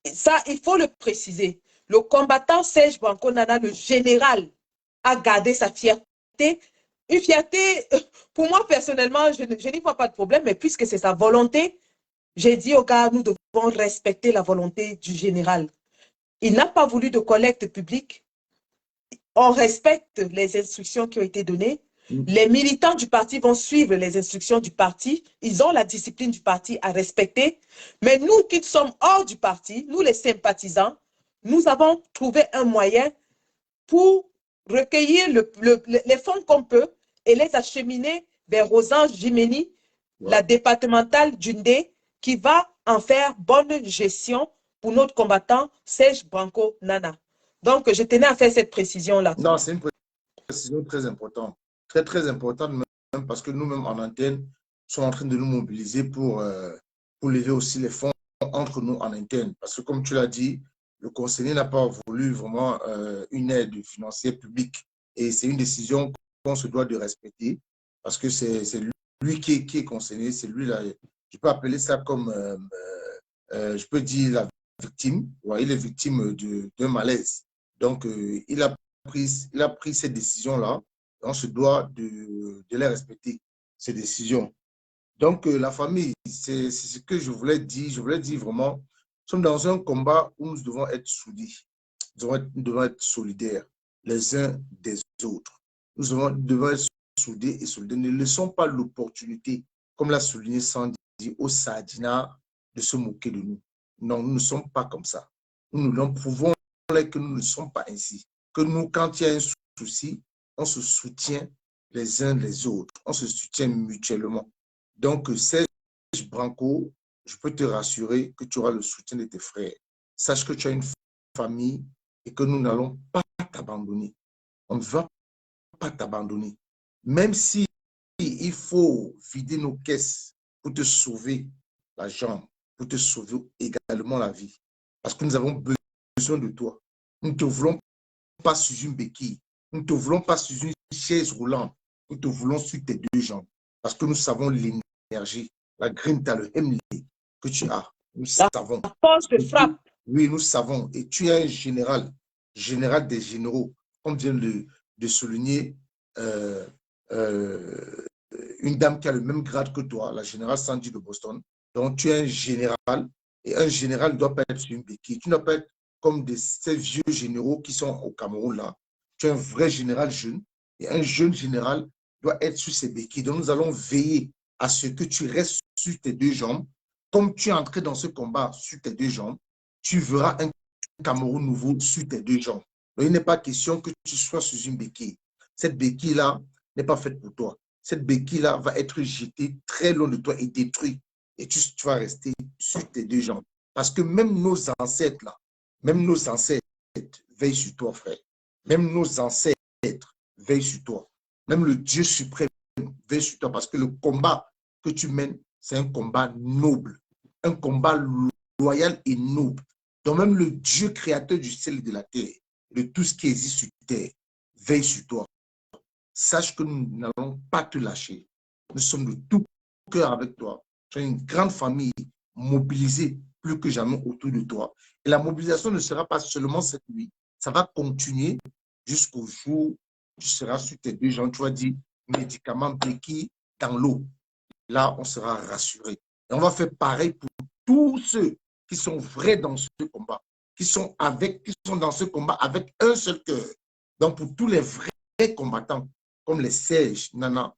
S2: Et ça, il faut le préciser. Le combattant Serge Branco Nana, le général, a gardé sa fierté. Une fierté, pour moi personnellement, je n'y vois pas de problème, mais puisque c'est sa volonté, j'ai dit aux gars, nous devons respecter la volonté du général. Il n'a pas voulu de collecte publique. On respecte les instructions qui ont été données. Les militants du parti vont suivre les instructions du parti. Ils ont la discipline du parti à respecter. Mais nous qui sommes hors du parti, nous les sympathisants, nous avons trouvé un moyen pour recueillir les fonds qu'on peut et les acheminer vers Rosange Jimeni, la départementale d'Undé, qui va en faire bonne gestion pour notre combattant Serge Branco Nana. Donc, je tenais à faire cette précision-là.
S5: Non, c'est une précision très importante. Très, très importante, même parce que nous-mêmes en antenne, sommes en train de nous mobiliser pour lever aussi les fonds entre nous en interne. Parce que comme tu l'as dit, le conseiller n'a pas voulu vraiment une aide financière publique. Et c'est une décision qu'on se doit de respecter parce que c'est lui qui est conseiller, c'est lui là. Je peux appeler ça comme, je peux dire la victime. Ouais, il est victime d'un malaise. Donc, il a pris cette décision-là. On se doit de les respecter, ces décisions. Donc, la famille, c'est ce que je voulais dire. Je voulais dire vraiment, nous sommes dans un combat où nous devons être soudés. Nous devons être solidaires les uns des autres. Nous devons être soudés et solidaires. Ne laissons pas l'opportunité, comme l'a souligné Sandy, aux Sadina de se moquer de nous. Non, nous ne sommes pas comme ça. Nous nous prouvons que nous ne sommes pas ainsi. Que nous, quand il y a un souci, on se soutient les uns les autres. On se soutient mutuellement. Donc, Serge Branco, je peux te rassurer que tu auras le soutien de tes frères. Sache que tu as une famille et que nous n'allons pas t'abandonner. On ne va pas t'abandonner. Même si il faut vider nos caisses pour te sauver la jambe, pour te sauver également la vie. Parce que nous avons besoin de toi. Nous ne te voulons pas sur une béquille. Nous ne te voulons pas sur une chaise roulante. Nous te voulons sur tes deux jambes. Parce que nous savons l'énergie, la grinta, le MLE que tu as. Nous savons.
S2: La force de frappe.
S5: Oui, nous savons. Et tu es un général, général des généraux. Comme vient de souligner une dame qui a le même grade que toi, la générale Sandy de Boston. Donc, tu es un général. Et un général ne doit pas être sur une béquille. Tu ne dois pas être comme ces vieux généraux qui sont au Cameroun là. Tu es un vrai général jeune. Et un jeune général doit être sur ses béquilles. Donc, nous allons veiller à ce que tu restes sur tes deux jambes. Comme tu es entré dans ce combat sur tes deux jambes, tu verras un Cameroun nouveau sur tes deux jambes. Donc, il n'est pas question que tu sois sous une béquille. Cette béquille-là n'est pas faite pour toi. Cette béquille-là va être jetée très loin de toi et détruite. Et tu vas rester sur tes deux jambes. Parce que même nos ancêtres, là, même nos ancêtres veillent sur toi, frère. Même nos ancêtres veillent sur toi. Même le Dieu suprême veille sur toi. Parce que le combat que tu mènes, c'est un combat noble. Un combat loyal et noble. Donc même le Dieu créateur du ciel et de la terre, de tout ce qui existe sur terre, veille sur toi. Sache que nous n'allons pas te lâcher. Nous sommes de tout cœur avec toi. Tu as une grande famille mobilisée plus que jamais autour de toi. Et la mobilisation ne sera pas seulement cette nuit. Ça va continuer jusqu'au jour où tu seras sur tes deux jambes. Tu vas dire médicaments béquilles dans l'eau. Là, on sera rassuré. Et on va faire pareil pour tous ceux qui sont vrais dans ce combat, qui sont dans ce combat avec un seul cœur. Donc, pour tous les vrais combattants, comme les Serge Nana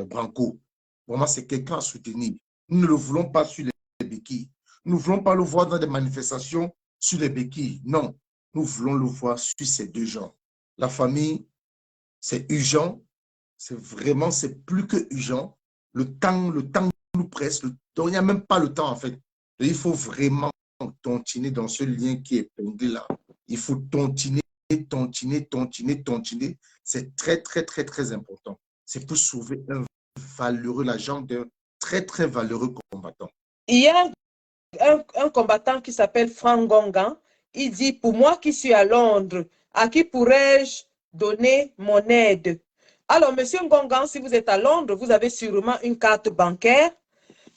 S5: Branco, vraiment, c'est quelqu'un à soutenir. Nous ne le voulons pas sur les béquilles. Nous ne voulons pas le voir dans des manifestations sur les béquilles. Non, nous voulons le voir sur ces deux gens. La famille, c'est urgent. C'est vraiment, c'est plus que urgent. Le temps nous presse. Donc, il n'y a même pas le temps, en fait. Il faut vraiment tontiner dans ce lien qui est épinglé là. Il faut tontiner. C'est très, très, très, très important. C'est pour sauver la jambe d'un très, très valeureux combattant.
S2: Il y a un combattant qui s'appelle Frank Gongan. Il dit, pour moi qui suis à Londres, à qui pourrais-je donner mon aide? Alors, monsieur Gongan, si vous êtes à Londres, vous avez sûrement une carte bancaire.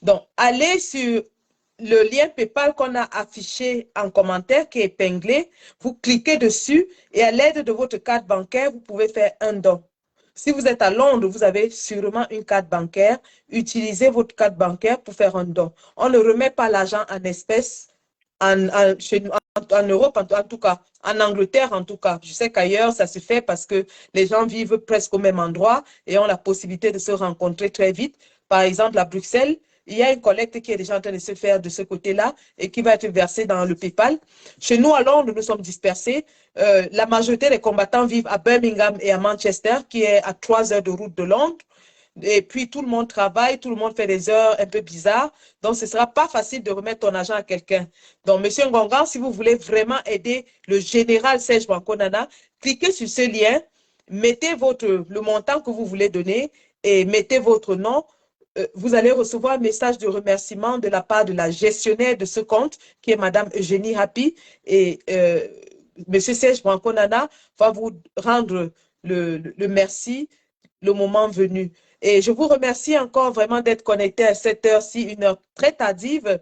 S2: Donc, allez sur le lien PayPal qu'on a affiché en commentaire, qui est épinglé. Vous cliquez dessus et à l'aide de votre carte bancaire, vous pouvez faire un don. Si vous êtes à Londres, vous avez sûrement une carte bancaire. Utilisez votre carte bancaire pour faire un don. On ne remet pas l'argent en espèces chez nous, en Europe, en tout cas, en Angleterre, en tout cas. Je sais qu'ailleurs, ça se fait parce que les gens vivent presque au même endroit et ont la possibilité de se rencontrer très vite. Par exemple, à Bruxelles, il y a une collecte qui est déjà en train de se faire de ce côté-là et qui va être versée dans le PayPal. Chez nous, à Londres, nous sommes dispersés. La majorité des combattants vivent à Birmingham et à Manchester, qui est à 3 heures de route de Londres. Et puis, tout le monde travaille, tout le monde fait des heures un peu bizarres. Donc, ce ne sera pas facile de remettre ton argent à quelqu'un. Donc, monsieur Ngongan, si vous voulez vraiment aider le général Serge Branco Nana, cliquez sur ce lien, mettez le montant que vous voulez donner et mettez votre nom. Vous allez recevoir un message de remerciement de la part de la gestionnaire de ce compte, qui est Madame Eugénie Happy. Et monsieur Serge Branco Nana va vous rendre le merci le moment venu. Et je vous remercie encore vraiment d'être connecté à cette heure-ci, une heure très tardive.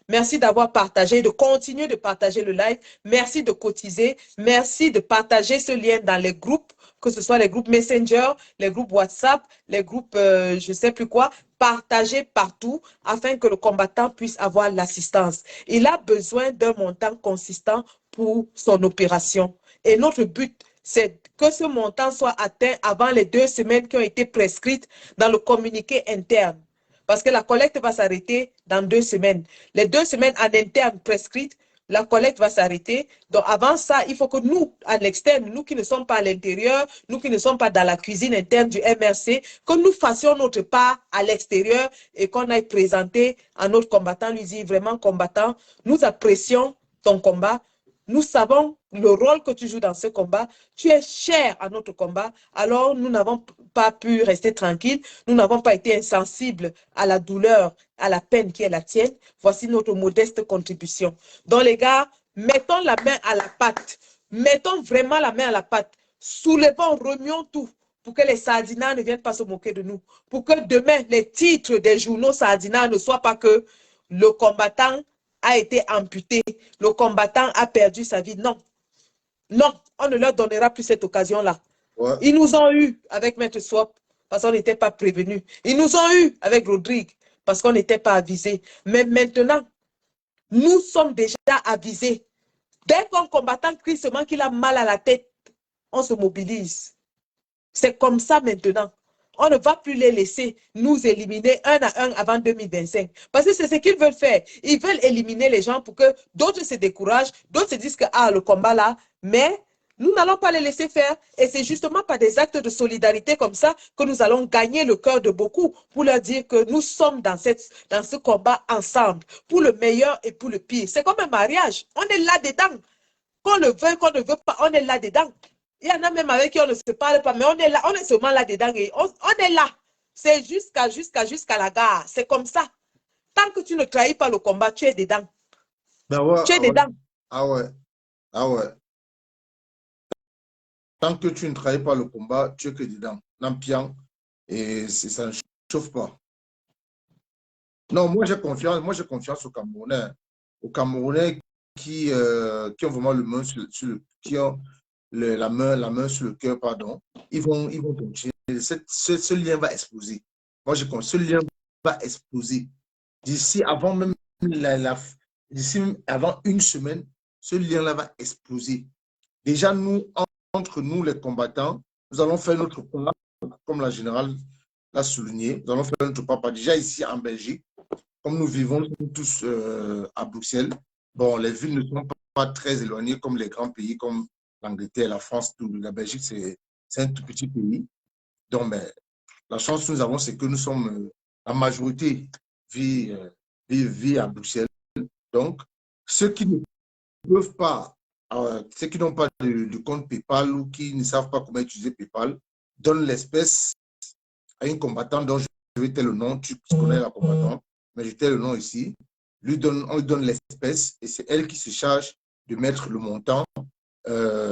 S2: Merci d'avoir partagé, de continuer de partager le live. Merci de cotiser. Merci de partager ce lien dans les groupes, que ce soit les groupes Messenger, les groupes WhatsApp, les groupes je ne sais plus quoi. Partagez partout afin que le combattant puisse avoir l'assistance. Il a besoin d'un montant consistant pour son opération. Et notre but, c'est que ce montant soit atteint avant les 2 semaines qui ont été prescrites dans le communiqué interne. Parce que la collecte va s'arrêter dans 2 semaines. Les 2 semaines en interne prescrites, la collecte va s'arrêter. Donc avant ça, il faut que nous, à l'externe, nous qui ne sommes pas à l'intérieur, nous qui ne sommes pas dans la cuisine interne du MRC, que nous fassions notre part à l'extérieur et qu'on aille présenter à notre combattant, lui dire vraiment combattant, nous apprécions ton combat. Nous savons le rôle que tu joues dans ce combat. Tu es cher à notre combat. Alors, nous n'avons pas pu rester tranquilles. Nous n'avons pas été insensibles à la douleur, à la peine qui est la tienne. Voici notre modeste contribution. Donc, les gars, mettons la main à la pâte. Mettons vraiment la main à la pâte. Soulevons, remuons tout pour que les sardinats ne viennent pas se moquer de nous. Pour que demain, les titres des journaux sardinats ne soient pas que le combattant a été amputé, le combattant a perdu sa vie. Non, non, on ne leur donnera plus cette occasion-là. Ouais. Ils nous ont eu avec Maître Swap parce qu'on n'était pas prévenus. Ils nous ont eu avec Rodrigue parce qu'on n'était pas avisés. Mais maintenant, nous sommes déjà avisés. Dès qu'un combattant crie seulement qu'il a mal à la tête, on se mobilise. C'est comme ça maintenant. on ne va plus les laisser nous éliminer un à un avant 2025. Parce que c'est ce qu'ils veulent faire. Ils veulent éliminer les gens pour que d'autres se découragent, d'autres se disent que le combat là, mais nous n'allons pas les laisser faire. Et c'est justement par des actes de solidarité comme ça que nous allons gagner le cœur de beaucoup pour leur dire que nous sommes dans ce combat ensemble, pour le meilleur et pour le pire. C'est comme un mariage. On est là-dedans. Qu'on le veuille, qu'on ne veut pas, on est là-dedans. Il y en a même avec qui on ne se parle pas, mais on est là, on est seulement là-dedans et on est là. C'est jusqu'à la gare. C'est comme ça. Tant que tu ne trahis pas le combat, tu es dedans.
S5: Ben ouais,
S2: Tu es dedans.
S5: Ah ouais. Ah ouais. Tant que tu ne trahis pas le combat, tu es que dedans. L'ampian, et ça ne chauffe pas. Non, moi j'ai confiance aux Camerounais. Aux Camerounais qui ont vraiment le main qui ont la main sur le cœur, pardon. Ils vont continuer. Ce lien va exploser. Moi, je pense ce lien va exploser. D'ici avant même d'ici avant une semaine, ce lien-là va exploser. Déjà, entre nous, les combattants, nous allons faire notre pas, comme la générale l'a souligné, nous allons faire notre pas. Déjà ici en Belgique, comme nous vivons tous à Bruxelles, bon, les villes ne sont pas très éloignées comme les grands pays, comme l'Angleterre, la France, la Belgique, c'est un tout petit pays. Donc, ben, la chance que nous avons, c'est que nous sommes, la majorité vit à Bruxelles. Donc, ceux qui ne peuvent pas, ceux qui n'ont pas de compte PayPal ou qui ne savent pas comment utiliser PayPal, donnent l'espèce à une combattante dont je vais tel le nom, tu connais la combattante, mais je tais le nom ici. On lui donne l'espèce et c'est elle qui se charge de mettre le montant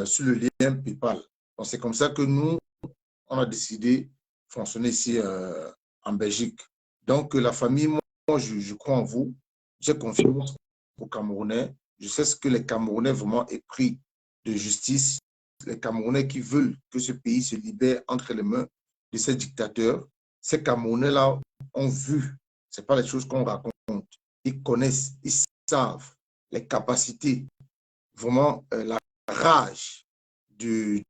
S5: sur le lien PayPal. Donc, c'est comme ça que nous, on a décidé de fonctionner ici en Belgique. Donc, la famille, moi, je crois en vous. J'ai confiance aux Camerounais. Je sais ce que les Camerounais vraiment est pris de justice. Les Camerounais qui veulent que ce pays se libère entre les mains de ces dictateurs. Ces Camerounais-là ont vu, ce n'est pas les choses qu'on raconte. Ils connaissent, ils savent les capacités, vraiment la rage de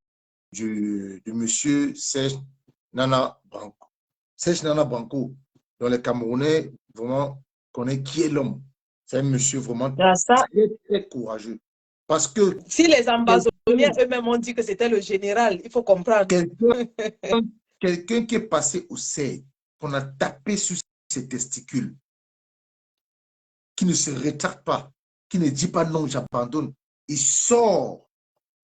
S5: monsieur Serge Nana Branco. Serge Nana Branco, dont les Camerounais vraiment connaissent qui est l'homme. C'est un monsieur vraiment très, très courageux. Parce que
S2: si les ambassadeurs eux-mêmes ont dit que c'était le général, il faut comprendre.
S5: Quelqu'un qui est passé au seuil, qu'on a tapé sur ses testicules, qui ne se rétracte pas, qui ne dit pas non, j'abandonne, il sort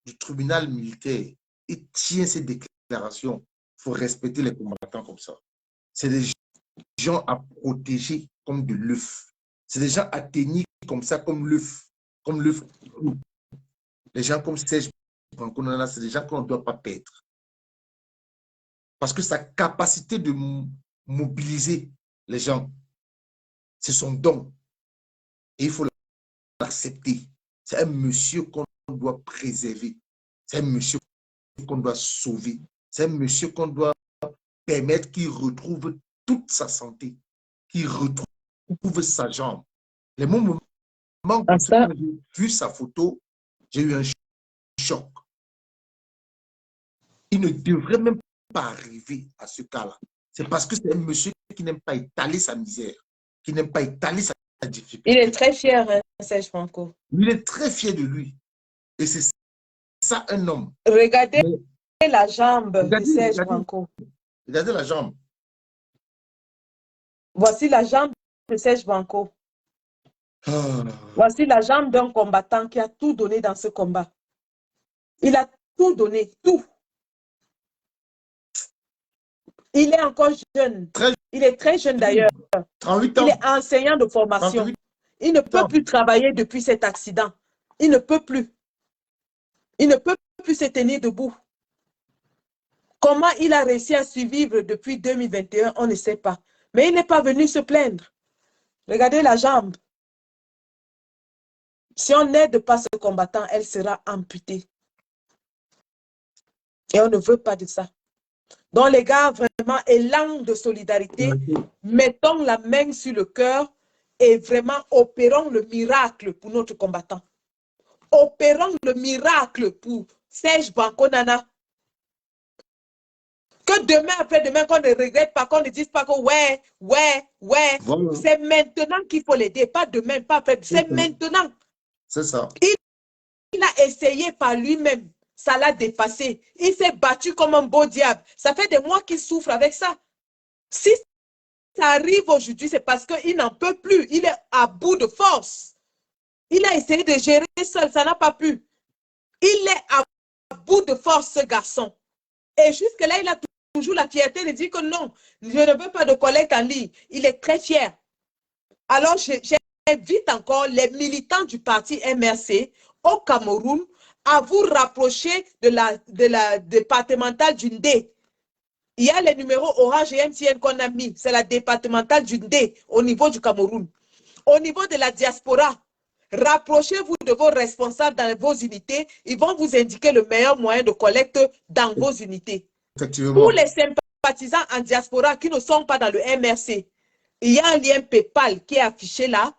S5: du tribunal militaire, il tient ses déclarations. Il faut respecter les combattants comme ça. C'est des gens à protéger comme de l'œuf. C'est des gens à tenir comme ça, comme l'œuf. Comme l'œuf. Les gens comme Serge Branco, c'est des gens qu'on ne doit pas perdre. Parce que sa capacité de mobiliser les gens, c'est son don. Et il faut l'accepter. C'est un monsieur qu'on doit préserver. C'est un monsieur qu'on doit sauver. C'est un monsieur qu'on doit permettre qu'il retrouve toute sa santé, qu'il retrouve sa jambe. Les moments où j'ai vu sa photo, j'ai eu un choc. Il ne devrait même pas arriver à ce cas-là. C'est parce que c'est un monsieur qui n'aime pas étaler sa misère, qui n'aime pas étaler sa difficulté.
S2: Il est très fier, hein, Serge Branco.
S5: Il est très fier de lui. Et c'est ça un homme.
S2: Regardez la jambe de Serge Branco.
S5: Regardez la jambe.
S2: Voici la jambe de Serge Branco. Voici la jambe d'un combattant qui a tout donné dans ce combat. Il a tout donné, tout. Il est encore jeune. Il est très jeune d'ailleurs.
S5: 38 ans.
S2: Il est enseignant de formation. Il ne peut plus travailler depuis cet accident. Il ne peut plus. Il ne peut plus se tenir debout. Comment il a réussi à survivre depuis 2021, on ne sait pas. Mais il n'est pas venu se plaindre. Regardez la jambe. Si on n'aide pas ce combattant, elle sera amputée. Et on ne veut pas de ça. Donc les gars, vraiment, élan de solidarité, mettons la main sur le cœur et vraiment opérons le miracle pour notre combattant. Opérons le miracle pour Serge Branco Nana. Que demain, après-demain, qu'on ne regrette pas, qu'on ne dise pas que ouais.
S5: Voilà.
S2: C'est maintenant qu'il faut l'aider, pas demain, pas après. C'est maintenant.
S5: C'est ça.
S2: Il a essayé par lui-même. Ça l'a dépassé. Il s'est battu comme un beau diable. Ça fait des mois qu'il souffre avec ça. Si ça arrive aujourd'hui, c'est parce qu'il n'en peut plus. Il est à bout de force. Il a essayé de gérer seul, ça n'a pas pu. Il est à bout de force, ce garçon. Et jusque-là, il a toujours la fierté de dire que non, je ne veux pas de collecte en ligne. Il est très fier. Alors, j'invite encore les militants du parti MRC au Cameroun à vous rapprocher de la départementale du Ndé. Il y a les numéros Orange et MTN qu'on a mis. C'est la départementale du Ndé au niveau du Cameroun. Au niveau de la diaspora, rapprochez-vous de vos responsables dans vos unités. Ils vont vous indiquer le meilleur moyen de collecte dans vos unités.
S5: Effectivement.
S2: Pour les sympathisants en diaspora qui ne sont pas dans le MRC, il y a un lien PayPal qui est affiché là.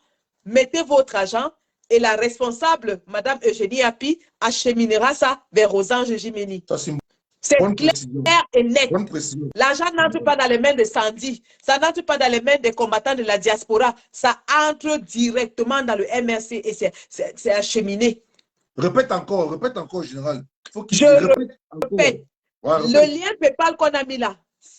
S2: Mettez votre argent et la responsable, Madame Eugénie Api, acheminera ça vers Rosange Jimeni. C'est clair et net. L'argent n'entre pas dans les mains de Sandy. Ça n'entre pas dans les mains des combattants de la diaspora. Ça entre directement dans le MRC et c'est acheminé.
S5: Répète encore, général.
S2: Je répète. Le lien PayPal qu'on a mis là,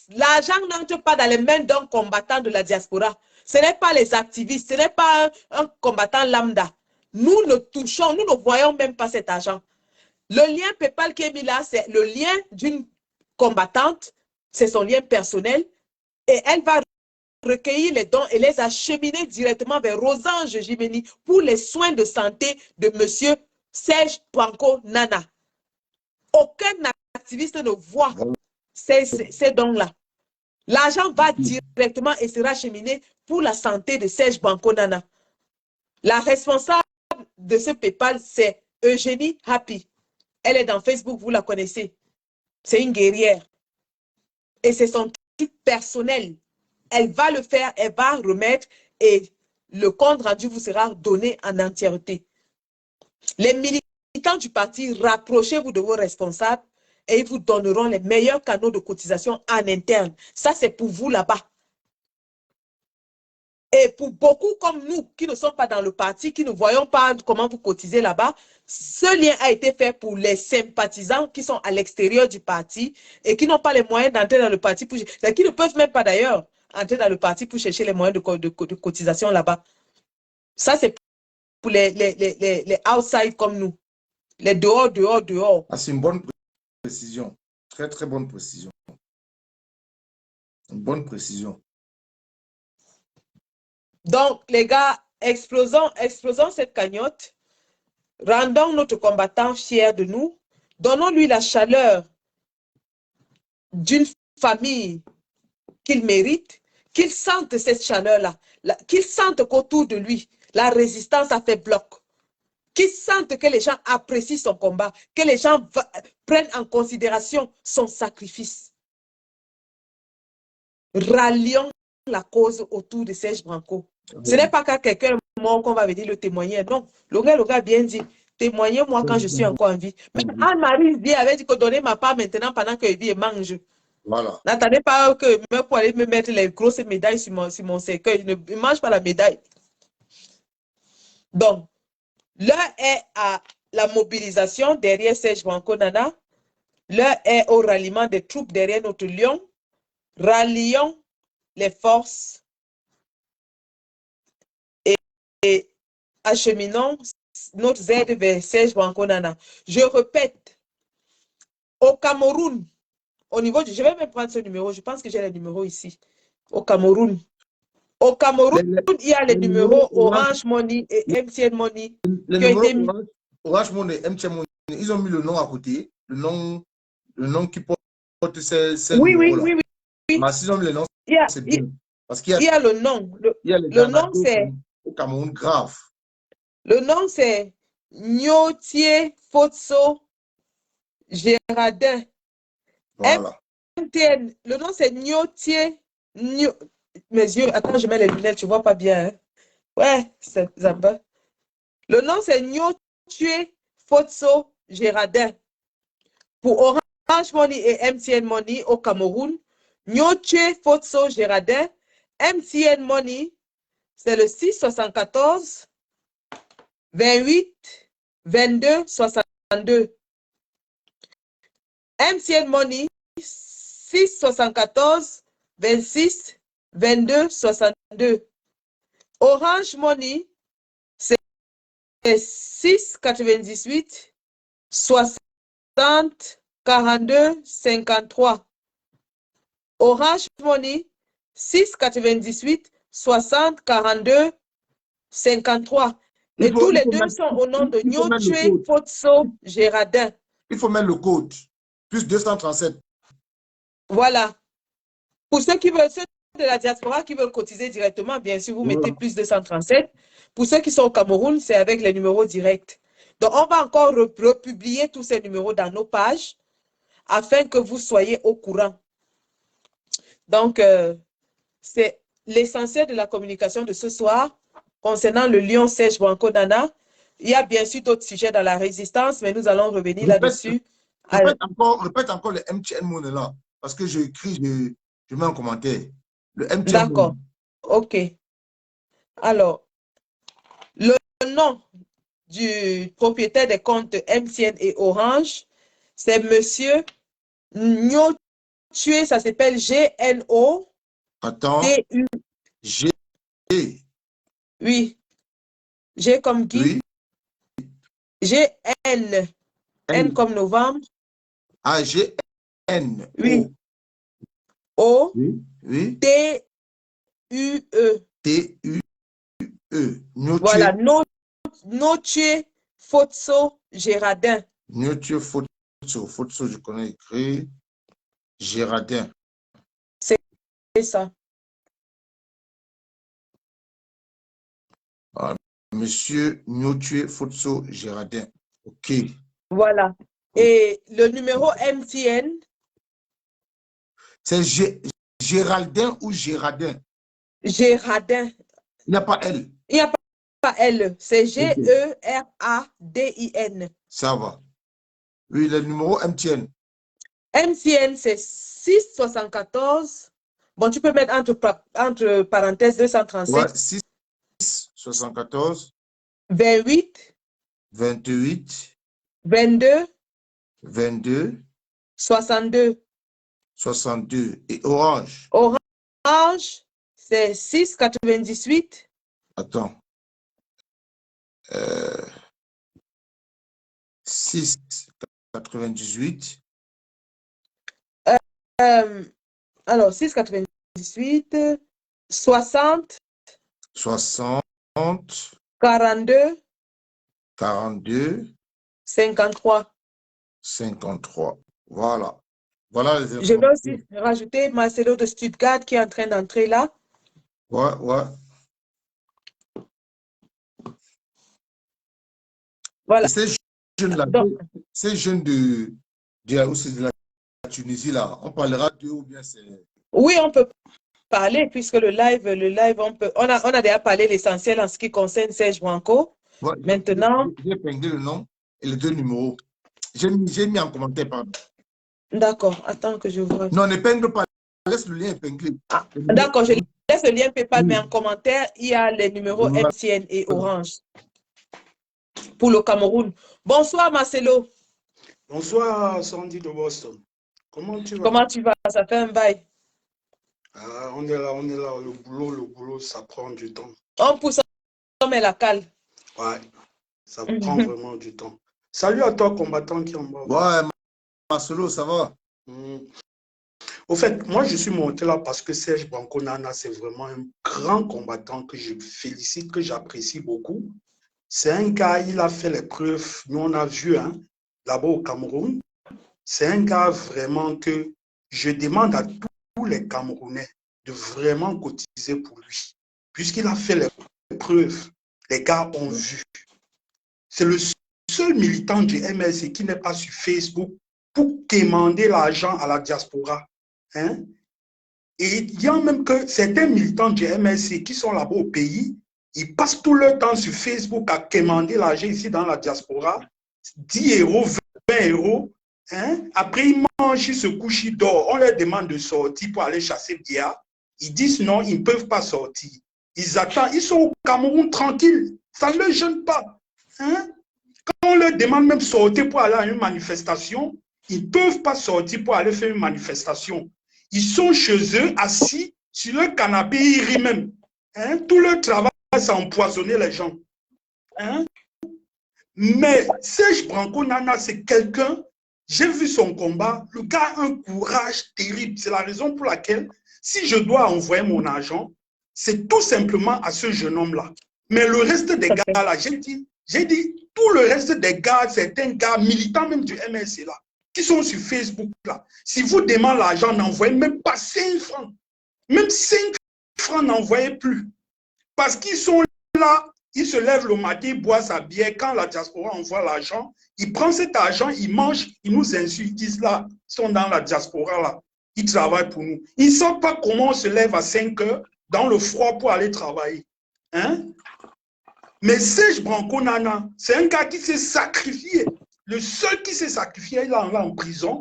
S2: l'argent n'entre pas dans les mains d'un combattant de la diaspora. Ce n'est pas les activistes, ce n'est pas un combattant lambda. Nous ne touchons, nous ne voyons même pas cet argent. Le lien PayPal qui est mis là, c'est le lien d'une combattante, c'est son lien personnel, et elle va recueillir les dons et les acheminer directement vers Rosange Jimeni pour les soins de santé de M. Serge Panko Nana. Aucun activiste ne voit ces dons-là. L'argent va directement et sera acheminé pour la santé de Serge Banco Nana. La responsable de ce PayPal, c'est Eugénie Happy. Elle est dans Facebook, vous la connaissez. C'est une guerrière. Et c'est son truc personnel. Elle va le faire, elle va remettre et le compte rendu vous sera donné en entièreté. Les militants du parti, rapprochez-vous de vos responsables et ils vous donneront les meilleurs canaux de cotisation en interne. Ça, c'est pour vous là-bas. Et pour beaucoup comme nous qui ne sommes pas dans le parti, qui ne voyons pas comment vous cotisez là-bas, ce lien a été fait pour les sympathisants qui sont à l'extérieur du parti et qui n'ont pas les moyens d'entrer dans le parti, qui ne peuvent même pas d'ailleurs entrer dans le parti pour chercher les moyens de cotisation là-bas. Ça, c'est pour les outside comme nous. Les dehors.
S5: Ah, c'est une bonne précision. Très, très bonne précision. Une bonne précision.
S2: Donc, les gars, explosons cette cagnotte. Rendons notre combattant fier de nous. Donnons-lui la chaleur d'une famille qu'il mérite. Qu'il sente cette chaleur-là. Qu'il sente qu'autour de lui, la résistance a fait bloc. Qu'il sente que les gens apprécient son combat. Que les gens prennent en considération son sacrifice. Rallions la cause autour de Serge Branco. Ce n'est pas qu'à quelqu'un mort qu'on va venir le témoigner. Non, le gars a bien dit, témoignez-moi quand je suis encore en vie. Même Anne-Marie dit, avait dit que donnez ma part maintenant pendant que vie et mange.
S5: Voilà.
S2: N'attendez pas que pour aller me mettre les grosses médailles sur mon cercueil. Je ne mange pas la médaille. Donc, l'heure est à la mobilisation derrière Serge Branco Nana. L'heure est au ralliement des troupes derrière notre lion. Rallions les forces et acheminons notre aide vers Serge Branco Nana. Je répète, au Cameroun, au niveau du... Je vais même prendre ce numéro, je pense que j'ai les numéros ici. Au Cameroun. Au Cameroun, il y a les numéros Orange Money et MTN Money.
S5: Les numéros Orange Money et MTN Money, ils ont mis le nom à côté, le nom qui porte ces numéros-là. Oui. Mais s'ils ont mis le nom, c'est bien. Parce qu'il
S2: y a le nom. Le nom, c'est...
S5: Au Cameroun, grave.
S2: Le nom, c'est Nyotier Fotso Gérardin.
S5: Voilà.
S2: MTN, le nom, c'est Nyotier... Mes yeux, attends, je mets les lunettes, tu vois pas bien. Hein? Ouais, c'est Zamba. Le nom, c'est Nyotier Fotso Gérardin. Pour Orange Orange Money et MTN Money au Cameroun. Nyoche Fotso Géradin. MTN Money, c'est le 674 28 22 62. MTN Money, 674 26 22 62. Orange Money, c'est 698 60 42 53. Orange Money, 698 60 42 53. Et tous les deux sont au nom de Nyoche Fotso Géradin.
S5: Il faut mettre le code. Plus 237.
S2: Voilà. Pour ceux qui veulent, ceux de la diaspora qui veulent cotiser directement, bien sûr, vous mettez plus 237. Pour ceux qui sont au Cameroun, c'est avec les numéros directs. Donc, on va encore republier tous ces numéros dans nos pages afin que vous soyez au courant. Donc, c'est l'essentiel de la communication de ce soir concernant le lion Serge Branco Nana. Il y a bien sûr d'autres sujets dans la résistance, mais nous allons revenir là-dessus.
S5: Répète encore le MTN Money là, parce que je mets en commentaire. Le MTN Money.
S2: D'accord. OK. Alors, le nom du propriétaire des comptes MTN et Orange, c'est Monsieur Nyoche, ça s'appelle G-N-O.
S5: Attends.
S2: T-U.
S5: G.
S2: Oui. G comme Guy.
S5: Oui.
S2: G-N. N comme novembre.
S5: Ah, G-N.
S2: Oui. O.
S5: Oui. Oui.
S2: T-U-E.
S5: T-U-E.
S2: Voilà. Nyoche Fotso Géradin.
S5: Nyoche Fotso. Fotso, je connais écrit. Géradin.
S2: C'est ça.
S5: Ah, Monsieur Nyoche Fotso Géradin. OK.
S2: Voilà. Et le numéro MTN.
S5: C'est Géraldin ou Géradin?
S2: Géradin.
S5: Il n'y a pas L.
S2: Il n'y a pas L. C'est G-E-R-A-D-I-N.
S5: Ça va. Oui, le numéro MTN.
S2: MTN, c'est 674. Bon, tu peux mettre entre parenthèses 237.
S5: Ouais, 6 74
S2: 28
S5: 28
S2: 22
S5: 22
S2: 62.
S5: 62. Et Orange.
S2: Orange, c'est 698.
S5: Attends. 6 98.
S2: Alors, 698 60
S5: 60
S2: 42
S5: 42
S2: 53.
S5: 53. Voilà. Voilà les
S2: Je vais
S5: informations.
S2: aussi rajouter Marcelo de Stuttgart qui est en train d'entrer là.
S5: Ouais, ouais.
S2: Voilà.
S5: Et ces jeunes-là, ces jeunes de la Tunisie, là, on parlera d'eux ou bien c'est...
S2: Oui, on peut parler puisque le live, on a déjà parlé l'essentiel en ce qui concerne Serge Branco.
S5: Ouais,
S2: maintenant...
S5: J'ai épinglé le nom et les deux numéros. J'ai mis en commentaire, pardon.
S2: D'accord, attends que je vois.
S5: Non, n'épingle pas. Laisse le lien épinglé.
S2: Ah, d'accord, je laisse le lien PayPal, mais en commentaire, il y a les numéros MTN et Orange pour le Cameroun. Bonsoir, Marcelo.
S6: Bonsoir, Sandy de Boston. Comment tu vas?
S2: Comment tu vas? Ça fait un bail.
S6: On est là. Le boulot, ça prend du temps.
S2: On pousse, on met la cale.
S6: Ouais, ça prend vraiment du temps. Salut à toi, combattant qui est en bas.
S5: Ouais, Marcelo, ça va?
S6: Au fait, moi, je suis monté là parce que Serge Branco Nana, c'est vraiment un grand combattant que je félicite, que j'apprécie beaucoup. C'est un gars, il a fait les preuves. Nous, on a vu là-bas au Cameroun. C'est un gars vraiment que je demande à tous les Camerounais de vraiment cotiser pour lui. Puisqu'il a fait les preuves, les gars ont vu. C'est le seul militant du MLC qui n'est pas sur Facebook pour demander l'argent à la diaspora. Hein? Et il y a même que certains militants du MLC qui sont là-bas au pays, ils passent tout leur temps sur Facebook à demander l'argent ici dans la diaspora, 10 €, 20 €. Hein? Après, ils mangent, ils se couchent, ils dorment. On leur demande de sortir pour aller chasser Bia. Ils disent non, ils ne peuvent pas sortir. Ils attendent, ils sont au Cameroun tranquilles. Ça ne les gêne pas. Hein? Quand on leur demande même de sortir pour aller à une manifestation, ils ne peuvent pas sortir pour aller faire une manifestation. Ils sont chez eux, assis sur leur canapé, ils rient même. Hein? Tout leur travail, c'est empoisonner les gens. Hein? Mais Serge Branco Nana, c'est quelqu'un, j'ai vu son combat, le gars a un courage terrible. C'est la raison pour laquelle, si je dois envoyer mon argent, c'est tout simplement à ce jeune homme-là. Mais le reste des gars-là, j'ai dit, tout le reste des gars, certains gars militants même du MSC là, qui sont sur Facebook là, si vous demandez l'argent, n'envoyez même pas 5 francs. Même 5 francs, n'envoyez plus. Parce qu'ils sont là, ils se lèvent le matin, ils boivent sa bière. Quand la diaspora envoie l'argent, ils prennent cet argent, ils mangent, ils nous insultent, ils disent là, ils sont dans la diaspora là, ils travaillent pour nous. Ils ne savent pas comment on se lève à 5 heures dans le froid pour aller travailler. Hein? Mais Serge Branco Nana, c'est un gars qui s'est sacrifié. Le seul qui s'est sacrifié, il est allé en prison.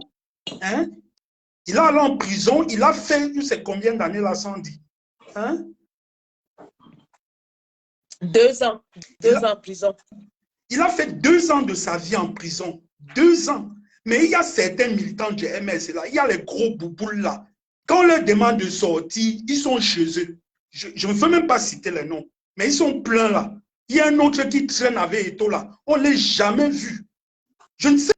S6: Hein? Il est allé en prison, il a fait, je sais combien d'années là, sans dire. Hein?
S2: 2 ans. 2 ans en prison.
S6: Il a fait 2 ans de sa vie en prison. 2 ans. Mais il y a certains militants du MS là, il y a les gros bouboules là. Quand on leur demande de sortir, ils sont chez eux. Je ne veux même pas citer les noms, mais ils sont pleins là. Il y a un autre qui traîne avec Eto là. On ne l'a jamais vu. Je ne sais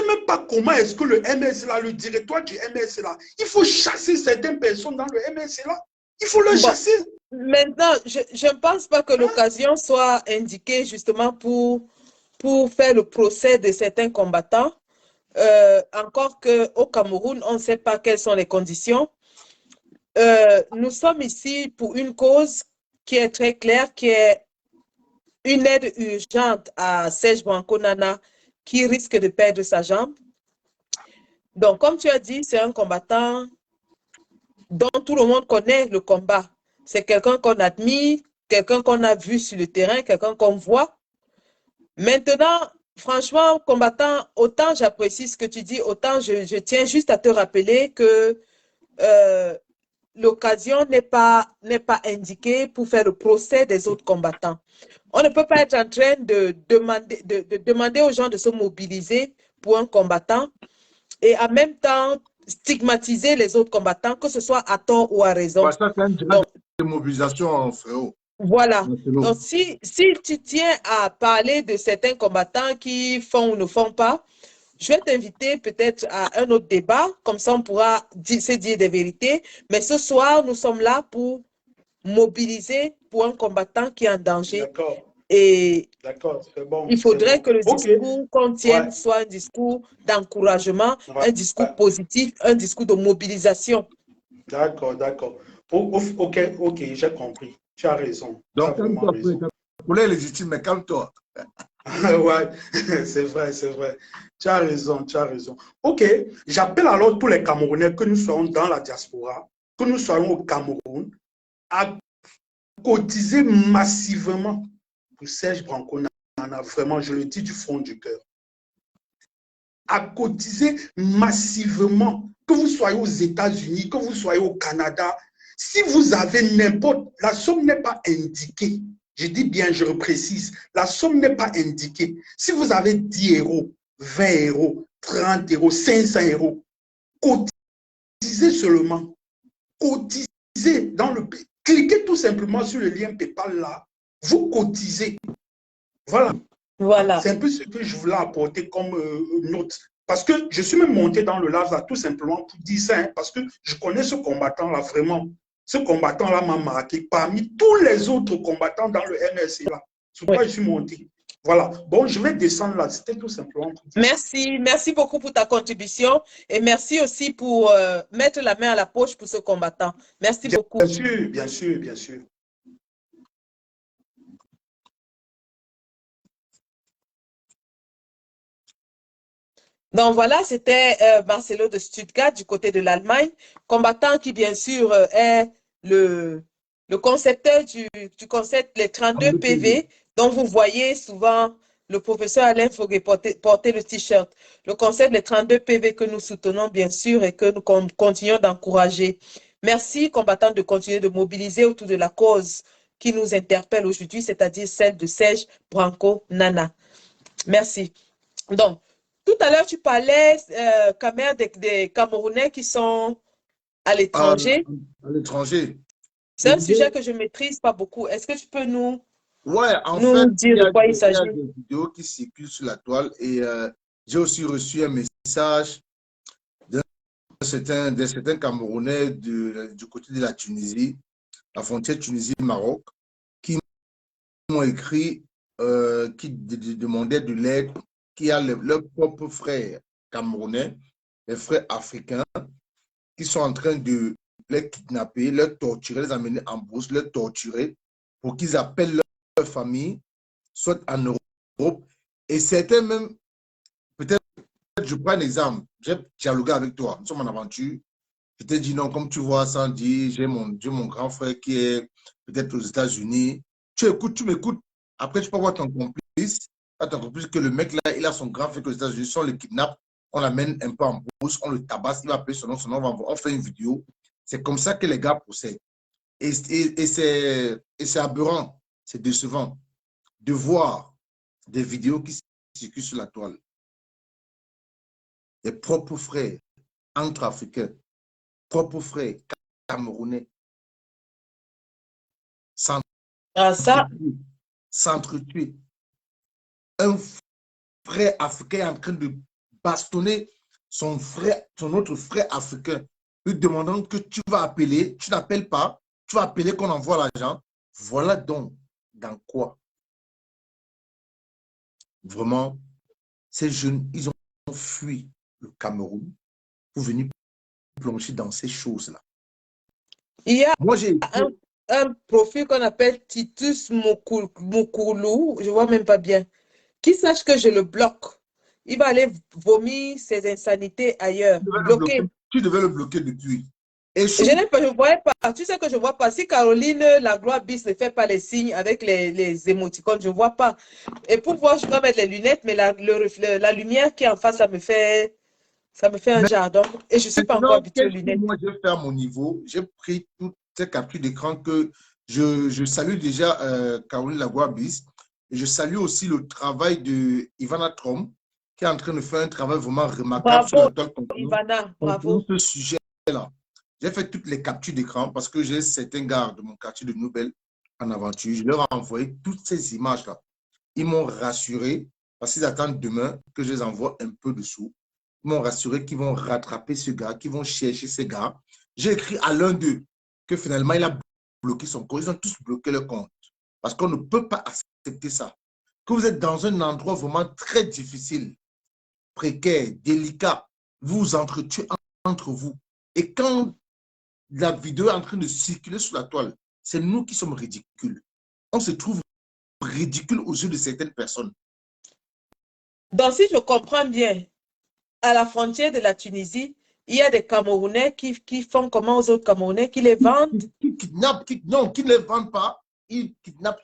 S6: même pas comment est-ce que le MS là, le directoire du MS là, il faut chasser certaines personnes dans le MS là. Il faut le chasser.
S2: Maintenant, je ne pense pas que l'occasion soit indiquée justement pour faire le procès de certains combattants. Encore qu'au Cameroun, on ne sait pas quelles sont les conditions. Nous sommes ici pour une cause qui est très claire, qui est une aide urgente à Serge Branco Nana qui risque de perdre sa jambe. Donc, comme tu as dit, c'est un combattant dont tout le monde connaît le combat. C'est quelqu'un qu'on admire, quelqu'un qu'on a vu sur le terrain, quelqu'un qu'on voit. Maintenant, franchement, combattant, autant j'apprécie ce que tu dis, autant je tiens juste à te rappeler que l'occasion n'est pas indiquée pour faire le procès des autres combattants. On ne peut pas être en train de demander aux gens de se mobiliser pour un combattant et en même temps stigmatiser les autres combattants, que ce soit à tort ou à raison.
S5: Ouais, ça, c'est un direct de mobilisation, frérot.
S2: Voilà. Donc, si tu tiens à parler de certains combattants qui font ou ne font pas, je vais t'inviter peut-être à un autre débat, comme ça on pourra se dire des vérités. Mais ce soir, nous sommes là pour mobiliser pour un combattant qui est en danger.
S6: D'accord.
S2: Et
S6: c'est bon.
S2: Il faudrait que le discours qu'on tienne
S6: Ouais.
S2: soit un discours d'encouragement, un discours positif, un discours de mobilisation.
S6: D'accord. Ok, j'ai compris. Tu as raison.
S5: Donc, pour les légitimes, mais calme-toi.
S6: Ouais, c'est vrai. Tu as raison. Ok, j'appelle alors tous les Camerounais, que nous soyons dans la diaspora, que nous soyons au Cameroun, à cotiser massivement pour Serge Branco Nana. Vraiment, je le dis du fond du cœur. À cotiser massivement, que vous soyez aux États-Unis, que vous soyez au Canada. Si vous avez n'importe, la somme n'est pas indiquée. Je dis bien, je reprécise, la somme n'est pas indiquée. Si vous avez 10 €, 20 €, 30 €, 500 €, cotisez seulement. Cotisez dans le pays. Cliquez tout simplement sur le lien PayPal là. Vous cotisez. Voilà. C'est un peu ce que je voulais apporter comme note. Parce que je suis même monté dans le live là tout simplement pour dire ça. Hein, parce que je connais ce combattant là vraiment. Ce combattant là m'a marqué parmi tous les autres combattants dans le MRC là. C'est pourquoi je suis monté. Voilà. Bon, je vais descendre là. C'était tout simplement pour dire
S2: Merci beaucoup pour ta contribution. Et merci aussi pour mettre la main à la poche pour ce combattant. Merci beaucoup.
S6: Bien sûr.
S2: Donc voilà, c'était Marcelo de Stuttgart du côté de l'Allemagne, combattant qui bien sûr est le concepteur du concept les 32 PV, dont vous voyez souvent le professeur Alain Foguet portait le t-shirt. Le concept des 32 PV que nous soutenons bien sûr et que nous continuons d'encourager. Merci, combattants, de continuer de mobiliser autour de la cause qui nous interpelle aujourd'hui, c'est-à-dire celle de Serge Branco Nana. Merci. Donc, tout à l'heure, tu parlais, Kamer, des Camerounais qui sont à l'étranger.
S5: À l'étranger.
S2: C'est un sujet que je ne maîtrise pas beaucoup. Est-ce que tu peux nous
S5: dire
S2: de quoi il s'agit?
S5: Il y a des vidéos qui circulent sur la toile et j'ai aussi reçu un message d'un certain Camerounais du côté de la Tunisie, la frontière Tunisie-Maroc, qui m'ont écrit, qui demandaient de l'aide, qui a leurs propres frères camerounais, les frères africains, qui sont en train de les kidnapper, les torturer, les amener en brousse, les torturer pour qu'ils appellent leur famille, soit en Europe. Et certains même, peut-être, je prends un exemple, j'ai dialogué avec toi, nous sommes en aventure, je t'ai dit non, comme tu vois, Sandy, j'ai mon grand frère qui est peut-être aux États-Unis. Tu écoutes, tu m'écoutes. Après, tu peux voir ton complice que le mec là, il a son grand frère aux États-Unis, si on le kidnappe, on l'amène un peu en brousse, on le tabasse, il va appeler son nom, on fait une vidéo. C'est comme ça que les gars procèdent. Et c'est aberrant, c'est décevant de voir des vidéos qui circulent sur la toile. Les propres frères entre Africains, propres frères camerounais, s'entretuer. Un frère africain est en train de bastonner son autre frère africain, lui demandant que tu vas appeler, tu n'appelles pas, tu vas appeler qu'on envoie l'argent. Voilà donc dans quoi vraiment ces jeunes, ils ont fui le Cameroun pour venir plonger dans ces choses-là.
S2: Il y a un profil qu'on appelle Titus Moukoulou, je ne vois même pas bien, qui sache que je le bloque. Il va aller vomir ses insanités ailleurs.
S5: Tu devais le bloquer depuis. Et
S2: je ne voyais pas. Tu sais que je ne vois pas. Si Caroline, la gloire bis, ne fait pas les signes avec les émoticônes, je ne vois pas. Et pour voir, je dois mettre les lunettes, mais la lumière qui est en face, ça me fait un jardin. Et je ne suis pas encore habituée aux lunettes.
S5: Moi, je vais faire mon niveau. J'ai pris toutes ces captures d'écran que je salue déjà Caroline Lagouabis. Et je salue aussi le travail de Ivana Trom, qui est en train de faire un travail vraiment remarquable
S2: sur Ivana, bravo.
S5: Ce sujet-là. J'ai fait toutes les captures d'écran parce que j'ai certains gars de mon quartier de Nouvelle en aventure. Je leur ai envoyé toutes ces images-là. Ils m'ont rassuré parce qu'ils attendent demain que je les envoie un peu dessous. Ils m'ont rassuré qu'ils vont rattraper ce gars, qu'ils vont chercher ce gars. J'ai écrit à l'un d'eux que finalement, il a bloqué son compte. Ils ont tous bloqué leur compte. Parce qu'on ne peut pas accepter ça. Que vous êtes dans un endroit vraiment très difficile, précaire, délicat, vous vous entretuez entre vous. Et quand la vidéo est en train de circuler sur la toile, c'est nous qui sommes ridicules. On se trouve ridicule aux yeux de certaines personnes.
S2: Donc, si je comprends bien, à la frontière de la Tunisie, il y a des Camerounais qui font comment aux autres Camerounais, qui les vendent?
S5: Qui kidnappent, non, qui ne les vendent pas, ils kidnappent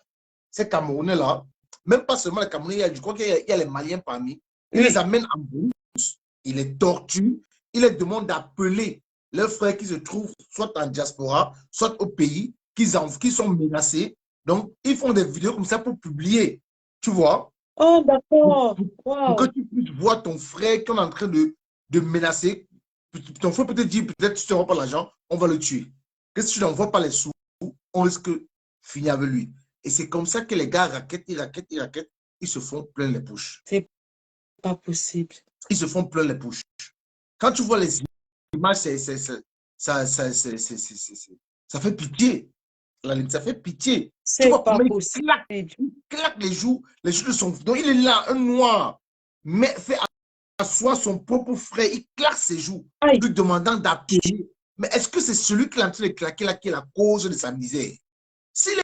S5: ces Camerounais-là. Même pas seulement les Camerounais, je crois qu'il y a les Maliens parmi. Ils les amènent en brousse, ils les torturent, ils les demandent d'appeler leurs frères qui se trouvent soit en diaspora, soit au pays, qui sont menacés. Donc, ils font des vidéos comme ça pour publier, tu vois.
S2: Oh, d'accord.
S5: Pour que tu puisses voir ton frère qui est en train de menacer. Ton frère peut te dire, peut-être tu ne n'envoies pas l'argent, on va le tuer. Que si tu n'envoies pas les sous, on risque de finir avec lui. Et c'est comme ça que les gars raquettent, ils se font plein les poches.
S2: C'est pas possible.
S5: Ils se font plein les poches. Quand tu vois les images, ça fait pitié. Ça fait pitié.
S2: C'est pas possible.
S5: Il claque les joues de son... Donc, il est là, un noir, mais fait asseoir son propre frère. Il claque ses joues, lui demandant d'appuyer. Mais est-ce que c'est celui qui est en train de claquer là qui est la cause de sa misère? S'il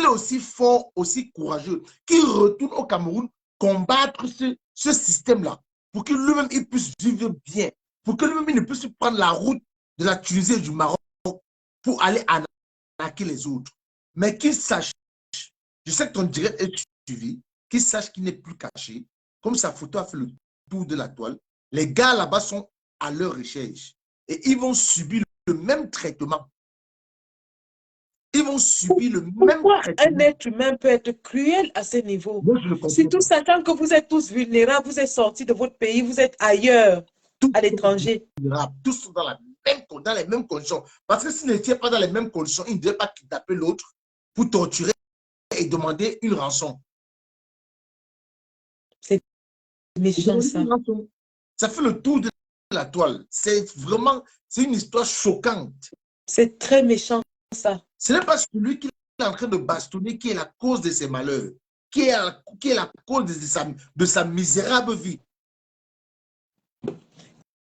S5: est aussi fort, aussi courageux, qu'il retourne au Cameroun combattre ce système-là pour que lui-même il puisse vivre bien, pour que lui-même il ne puisse prendre la route de la Tunisie et du Maroc pour aller attaquer les autres. Mais qu'il sache, je sais que ton direct est suivi, qu'il sache qu'il n'est plus caché. Comme sa photo a fait le tour de la toile, les gars là-bas sont à leur recherche. Et ils vont subir le même traitement. Ils vont subir le même
S2: Pourquoi un
S5: traitement.
S2: être humain peut être cruel à ce niveau?
S5: Moi, je le comprends
S2: Surtout
S5: pas.
S2: sachant que vous êtes tous vulnérables, vous êtes sortis de votre pays, vous êtes ailleurs, à l'étranger.
S5: Tous sont dans les mêmes conditions. Parce que s'ils n'étaient pas dans les mêmes conditions, ils ne devaient pas kidnapper l'autre pour torturer et demander une rançon.
S2: C'est méchant, ça.
S5: Ça fait le tour de la toile. C'est vraiment, c'est une histoire choquante.
S2: C'est très méchant, ça.
S5: Ce n'est pas celui qui est en train de bastonner qui est la cause de ses malheurs, qui est la cause de sa misérable vie.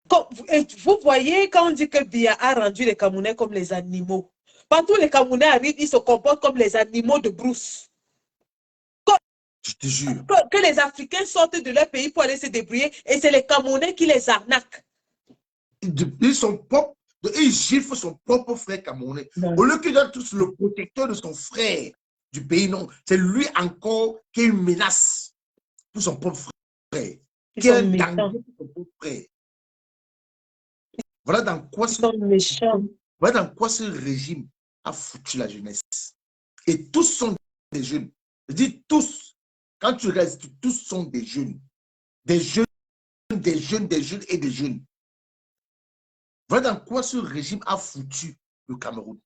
S2: Vous voyez, quand on dit que Biya a rendu les Camerounais comme les animaux, partout les Camerounais arrivent, ils se comportent comme les animaux de brousse.
S5: Je te jure.
S2: Que les Africains sortent de leur pays pour aller se débrouiller et c'est les Camerounais qui les arnaquent.
S5: Il gifle son propre frère camerounais. Au lieu qu'il donne tous le protecteur de son frère du pays, non. C'est lui encore qui est une menace pour son propre frère. Qui est un danger pour son propre frère. Voilà dans quoi ce régime a foutu la jeunesse. Et tous sont des jeunes. Je dis tous. Quand tu restes, tous sont des jeunes. Des jeunes et des jeunes. Voilà dans quoi ce régime a foutu le Cameroun.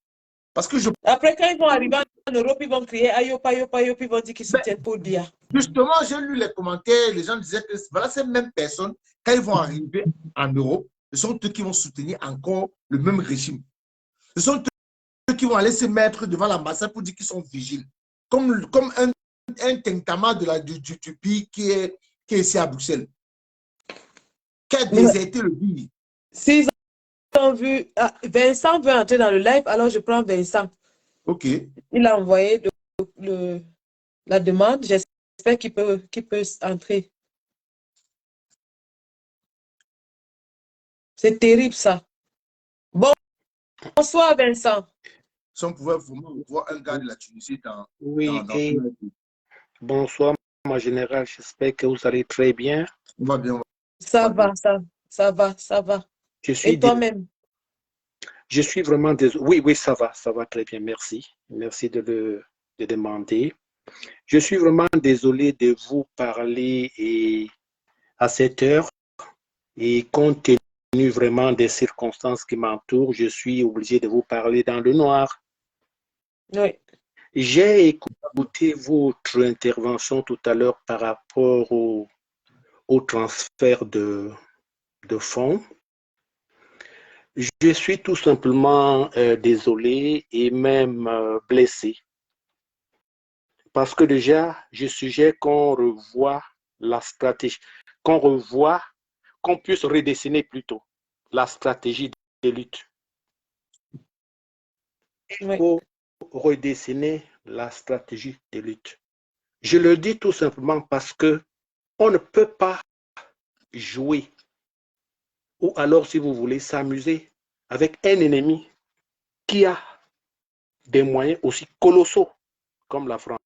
S5: Parce que
S2: Après, quand ils vont arriver en Europe, ils vont crier Ayop, Ayop, Ayop, ils vont dire qu'ils soutiennent Paul Biya.
S5: Justement, j'ai lu les commentaires, les gens disaient que voilà, ces mêmes personnes, quand ils vont arriver en Europe, ce sont eux qui vont soutenir encore le même régime. Ce sont eux qui vont aller se mettre devant l'ambassade pour dire qu'ils sont vigiles. Comme un tentama du pays qui est ici à Bruxelles. Qui a déserté le pays.
S2: S'ils ont vu, Vincent veut entrer dans le live, alors je prends Vincent.
S5: Ok.
S2: Il a envoyé la demande. J'espère qu'il peut entrer. C'est terrible, ça. Bonsoir, Vincent.
S5: Si on pouvait vraiment voir un gars de la Tunisie dans
S7: bonsoir, ma générale. J'espère que vous allez très bien.
S5: On va bien.
S2: Ça va. Et toi-même?
S7: Je suis vraiment désolé. Oui, ça va très bien. Merci. Merci de demander. Je suis vraiment désolé de vous parler à cette heure et compte tenu vraiment des circonstances qui m'entourent, je suis obligé de vous parler dans le noir.
S2: Oui.
S7: J'ai écouté votre intervention tout à l'heure par rapport au transfert de fonds. Je suis tout simplement désolé et même blessé. Parce que déjà, je suggère qu'on revoie la stratégie, qu'on puisse redessiner plutôt la stratégie de lutte. Il faut redessiner la stratégie de lutte. Je le dis tout simplement parce que on ne peut pas jouer ou alors, si vous voulez, s'amuser avec un ennemi qui a des moyens aussi colossaux comme la France.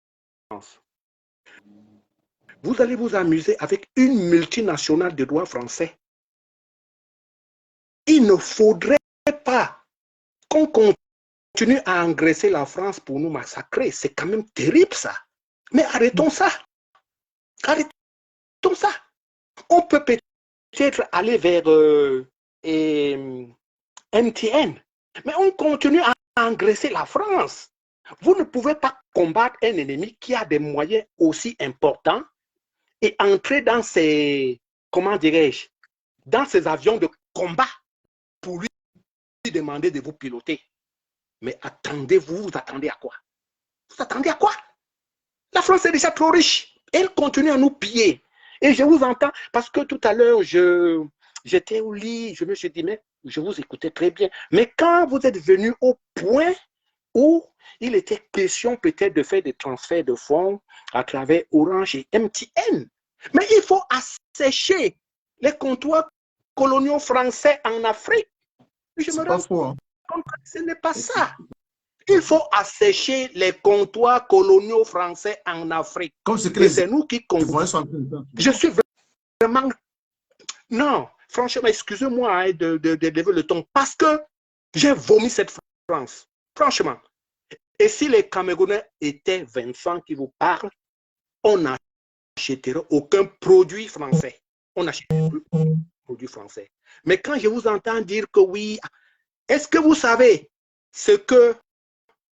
S7: Vous allez vous amuser avec une multinationale de droit français. Il ne faudrait pas qu'on continue à engraisser la France pour nous massacrer. C'est quand même terrible ça. Mais arrêtons ça. Arrêtons ça. On peut peut-être aller vers MTN, mais on continue à engraisser la France. Vous ne pouvez pas combattre un ennemi qui a des moyens aussi importants et entrer dans ces, comment dirais-je, dans ces avions de combat pour lui demander de vous piloter. Mais attendez-vous, vous attendez à quoi? Vous attendez à quoi? La France est déjà trop riche. Elle continue à nous piller. Et je vous entends, parce que tout à l'heure, j'étais au lit, je me suis dit, mais je vous écoutais très bien. Mais quand vous êtes venu au point où il était question peut-être de faire des transferts de fonds à travers Orange et MTN, mais il faut assécher les comptoirs coloniaux français en Afrique. Je me rends compte que ce n'est pas ça. Il faut assécher les comptoirs coloniaux français en Afrique.
S5: Comme ce que
S7: Et
S5: les
S7: c'est nous qui
S5: Ivoiriens sont en train de faire.
S7: Je suis vraiment... Non, franchement, excusez-moi hein, de lever le ton parce que j'ai vomi cette France. Franchement. Et si les Camerounais étaient Vincent qui vous parle, on n'achèterait aucun produit français. On n'achèterait plus aucun produit français. Mais quand je vous entends dire que oui, est-ce que vous savez ce que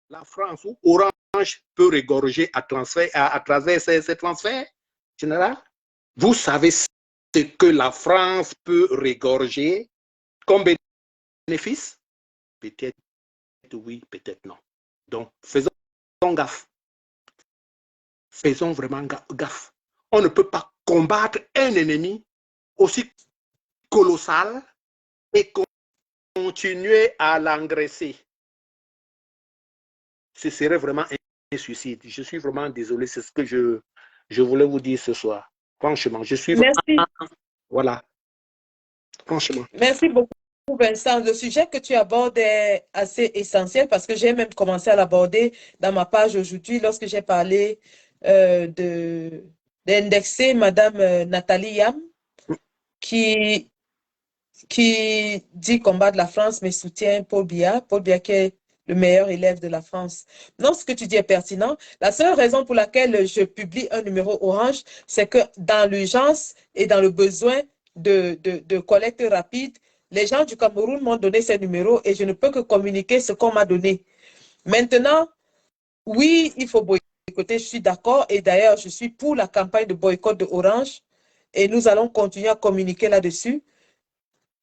S7: la France ou Orange peut régorger à travers ces transferts, général? Vous savez ce que la France peut régorger comme bénéfice? Peut-être oui, peut-être non. Donc, faisons gaffe. Faisons vraiment gaffe. On ne peut pas combattre un ennemi aussi colossal et continuer à l'engraisser. Ce serait vraiment un suicide. Je suis vraiment désolé, c'est ce que je voulais vous dire ce soir. Franchement, je suis vraiment...
S2: Merci.
S7: Voilà. Franchement.
S2: Merci beaucoup, Vincent. Le sujet que tu abordes est assez essentiel parce que j'ai même commencé à l'aborder dans ma page aujourd'hui lorsque j'ai parlé d'indexer Madame Nathalie Yam qui dit combattre la France mais soutient Paul Biya qui est le meilleur élève de la France. Non, ce que tu dis est pertinent. La seule raison pour laquelle je publie un numéro orange, c'est que dans l'urgence et dans le besoin de collecte rapide, les gens du Cameroun m'ont donné ces numéros et je ne peux que communiquer ce qu'on m'a donné. Maintenant, oui, il faut boycotter, je suis d'accord. Et d'ailleurs, je suis pour la campagne de boycott de Orange et nous allons continuer à communiquer là-dessus.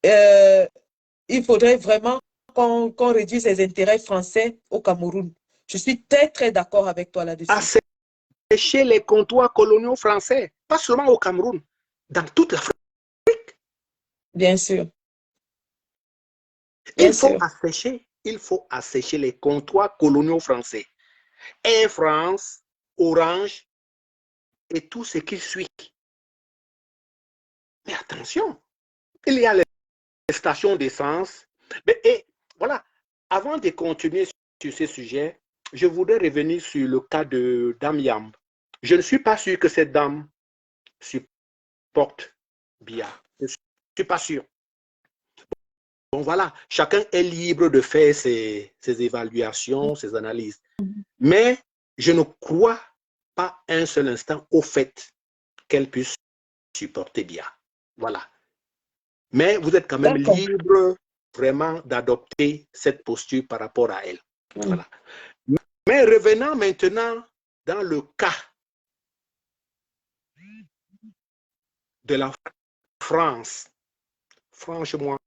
S2: Il faudrait vraiment qu'on réduise les intérêts français au Cameroun. Je suis très, très d'accord avec toi là-dessus.
S7: Assécher les comptoirs coloniaux français, pas seulement au Cameroun, dans toute l'Afrique.
S2: Bien sûr.
S7: Il faut assécher les comptoirs coloniaux français. Air France, Orange et tout ce qui suit. Mais attention, il y a les stations d'essence. Et voilà, avant de continuer sur ce sujet, je voudrais revenir sur le cas de Dame Yam. Je ne suis pas sûr que cette dame supporte Biya. Je ne suis pas sûr. Bon, voilà, chacun est libre de faire ses évaluations, ses analyses. Mais je ne crois pas un seul instant au fait qu'elle puisse supporter Biya. Voilà. Mais vous êtes quand même libre vraiment d'adopter cette posture par rapport à elle. Voilà. Mais revenons maintenant dans le cas de la France. Franchement,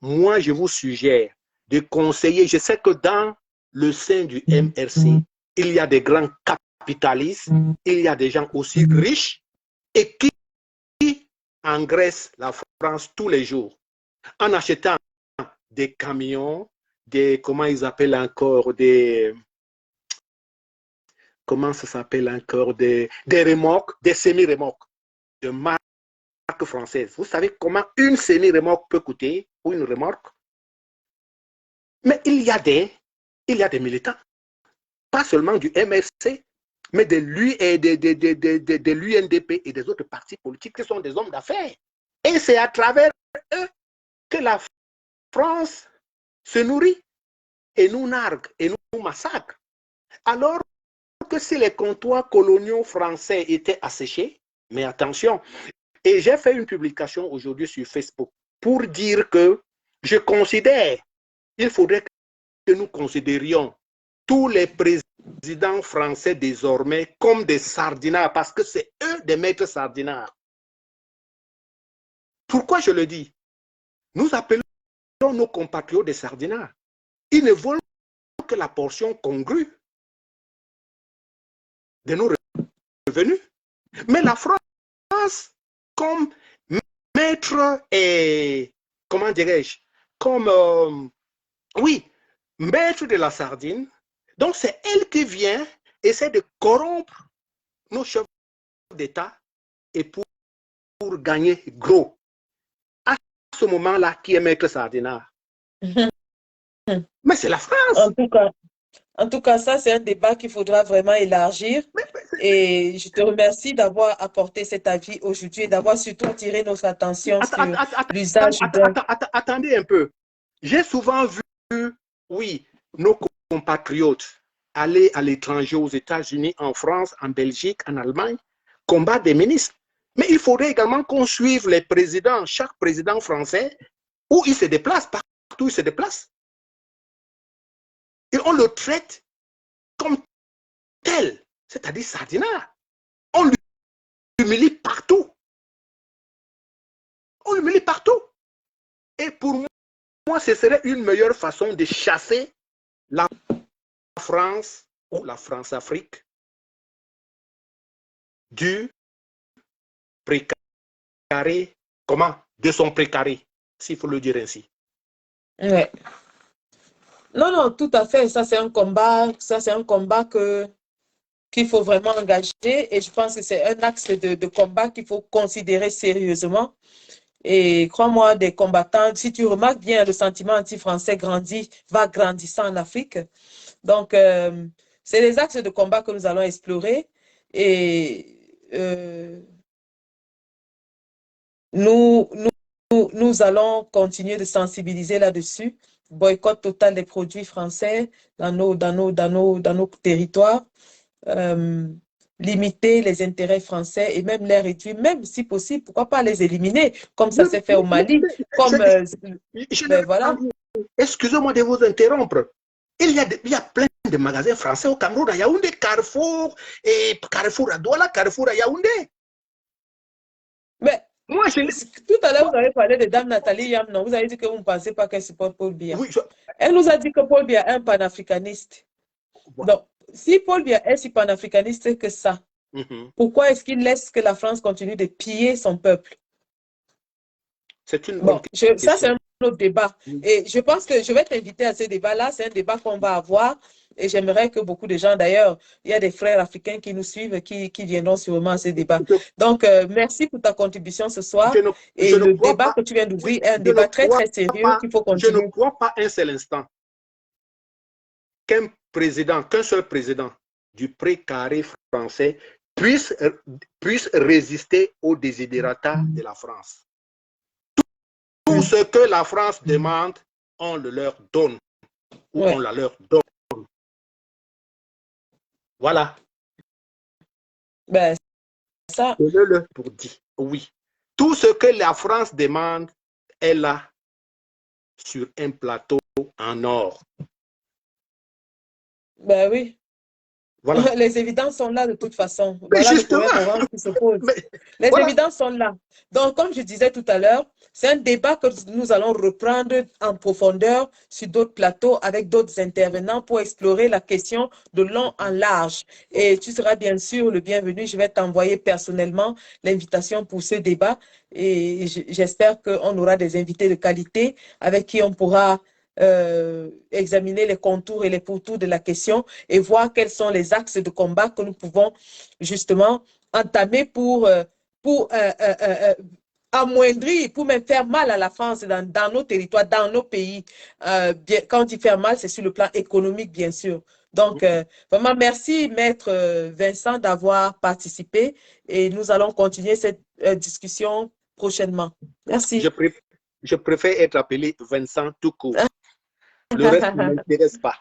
S7: moi, je vous suggère de conseiller. Je sais que dans le sein du MRC, il y a des grands capitalistes, il y a des gens aussi riches et qui engraissent la France tous les jours en achetant des camions, comment ils appellent encore, comment ça s'appelle encore, des remorques, des semi-remorques de marque française. Vous savez comment une semi-remorque peut coûter ou une remorque? Mais il y a des militants, pas seulement du MRC, mais de l'UNDP et des autres partis politiques qui sont des hommes d'affaires. Et c'est à travers eux que la France se nourrit et nous nargue et nous massacre. Alors que si les comptoirs coloniaux français étaient asséchés, mais attention, et j'ai fait une publication aujourd'hui sur Facebook pour dire que je considère, il faudrait que nous considérions tous les présidents français désormais comme des sardinards parce que c'est eux des maîtres sardinards. Pourquoi je le dis? Nous appelons nos compatriotes des sardinards. Ils ne veulent que la portion congrue de nos revenus. Mais la France, comme maître et, comment dirais-je, comme, oui, maître de la sardine, donc c'est elle qui vient essayer de corrompre nos chefs d'État et pour gagner gros. À ce moment-là, qui est maître sardinard? Mais c'est la France.
S2: En tout cas, ça, c'est un débat qu'il faudra vraiment élargir. Et je te remercie d'avoir apporté cet avis aujourd'hui et d'avoir surtout attiré notre attention sur l'usage de...
S7: Attendez un peu. J'ai souvent vu, oui, nos compatriotes aller à l'étranger, aux États-Unis, en France, en Belgique, en Allemagne, combattre des ministres. Mais il faudrait également qu'on suive les présidents, chaque président français, où il se déplace, partout où il se déplace. Et on le traite comme tel, c'est-à-dire sardinard. On l'humilie partout. On l'humilie partout. Et pour moi, ce serait une meilleure façon de chasser la France ou la France-Afrique du précaré, comment? De son précaré, s'il faut le dire ainsi.
S2: Ouais. Non, non, tout à fait. Ça, c'est un combat qu'il faut vraiment engager et je pense que c'est un axe de combat qu'il faut considérer sérieusement. Et crois-moi, des combattants, si tu remarques bien, le sentiment anti-français va grandissant en Afrique. Donc, c'est les axes de combat que nous allons explorer et nous allons continuer de sensibiliser là-dessus. Boycott total des produits français dans nos territoires. Limiter les intérêts français et même les réduire, même si possible, pourquoi pas les éliminer, comme ça s'est fait au Mali. Voilà.
S7: Excusez-moi de vous interrompre. Il y a plein de magasins français au Cameroun, à Yaoundé, Carrefour, et Carrefour à Douala, Carrefour à Yaoundé.
S2: Mais moi, tout à l'heure, vous avez parlé de Dame Nathalie Yamnon. Vous avez dit que vous ne pensez pas qu'elle supporte Paul Biya. Oui, elle nous a dit que Paul Biya est un panafricaniste. Voilà. Donc, si Paul Biya est si panafricaniste que ça, pourquoi est-ce qu'il laisse que la France continue de piller son peuple?
S7: C'est une bonne question.
S2: Ça, c'est un autre débat. Et je pense que je vais t'inviter à ce débat-là. C'est un débat qu'on va avoir. Et j'aimerais que beaucoup de gens, d'ailleurs, il y a des frères africains qui nous suivent, qui viendront sûrement à ce débat. Donc, merci pour ta contribution ce soir. Et le débat que tu viens d'ouvrir est un débat très, très sérieux qu'il faut continuer.
S7: Je ne crois pas un seul instant qu'un seul président du précaré français puisse résister aux desiderata de la France. Tout ce que la France demande, on le leur donne. Ou on la leur donne. Voilà.
S2: Ben, ça.
S7: Pour dire, oui. Tout ce que la France demande est là, sur un plateau en or.
S2: Ben oui. Voilà. Les évidences sont là de toute façon. Voilà le problème qui se pose. Les évidences sont là. Donc, comme je disais tout à l'heure, c'est un débat que nous allons reprendre en profondeur sur d'autres plateaux avec d'autres intervenants pour explorer la question de long en large. Et tu seras bien sûr le bienvenu. Je vais t'envoyer personnellement l'invitation pour ce débat. Et j'espère qu'on aura des invités de qualité avec qui on pourra examiner les contours et les pourtours de la question et voir quels sont les axes de combat que nous pouvons justement entamer pour amoindrir, pour même faire mal à la France dans nos territoires, dans nos pays. Quand il fait mal, c'est sur le plan économique, bien sûr. Donc, vraiment, merci, Maître Vincent, d'avoir participé et nous allons continuer cette discussion prochainement. Merci.
S7: Je préfère être appelé Vincent tout court. Le reste ne m'intéresse pas.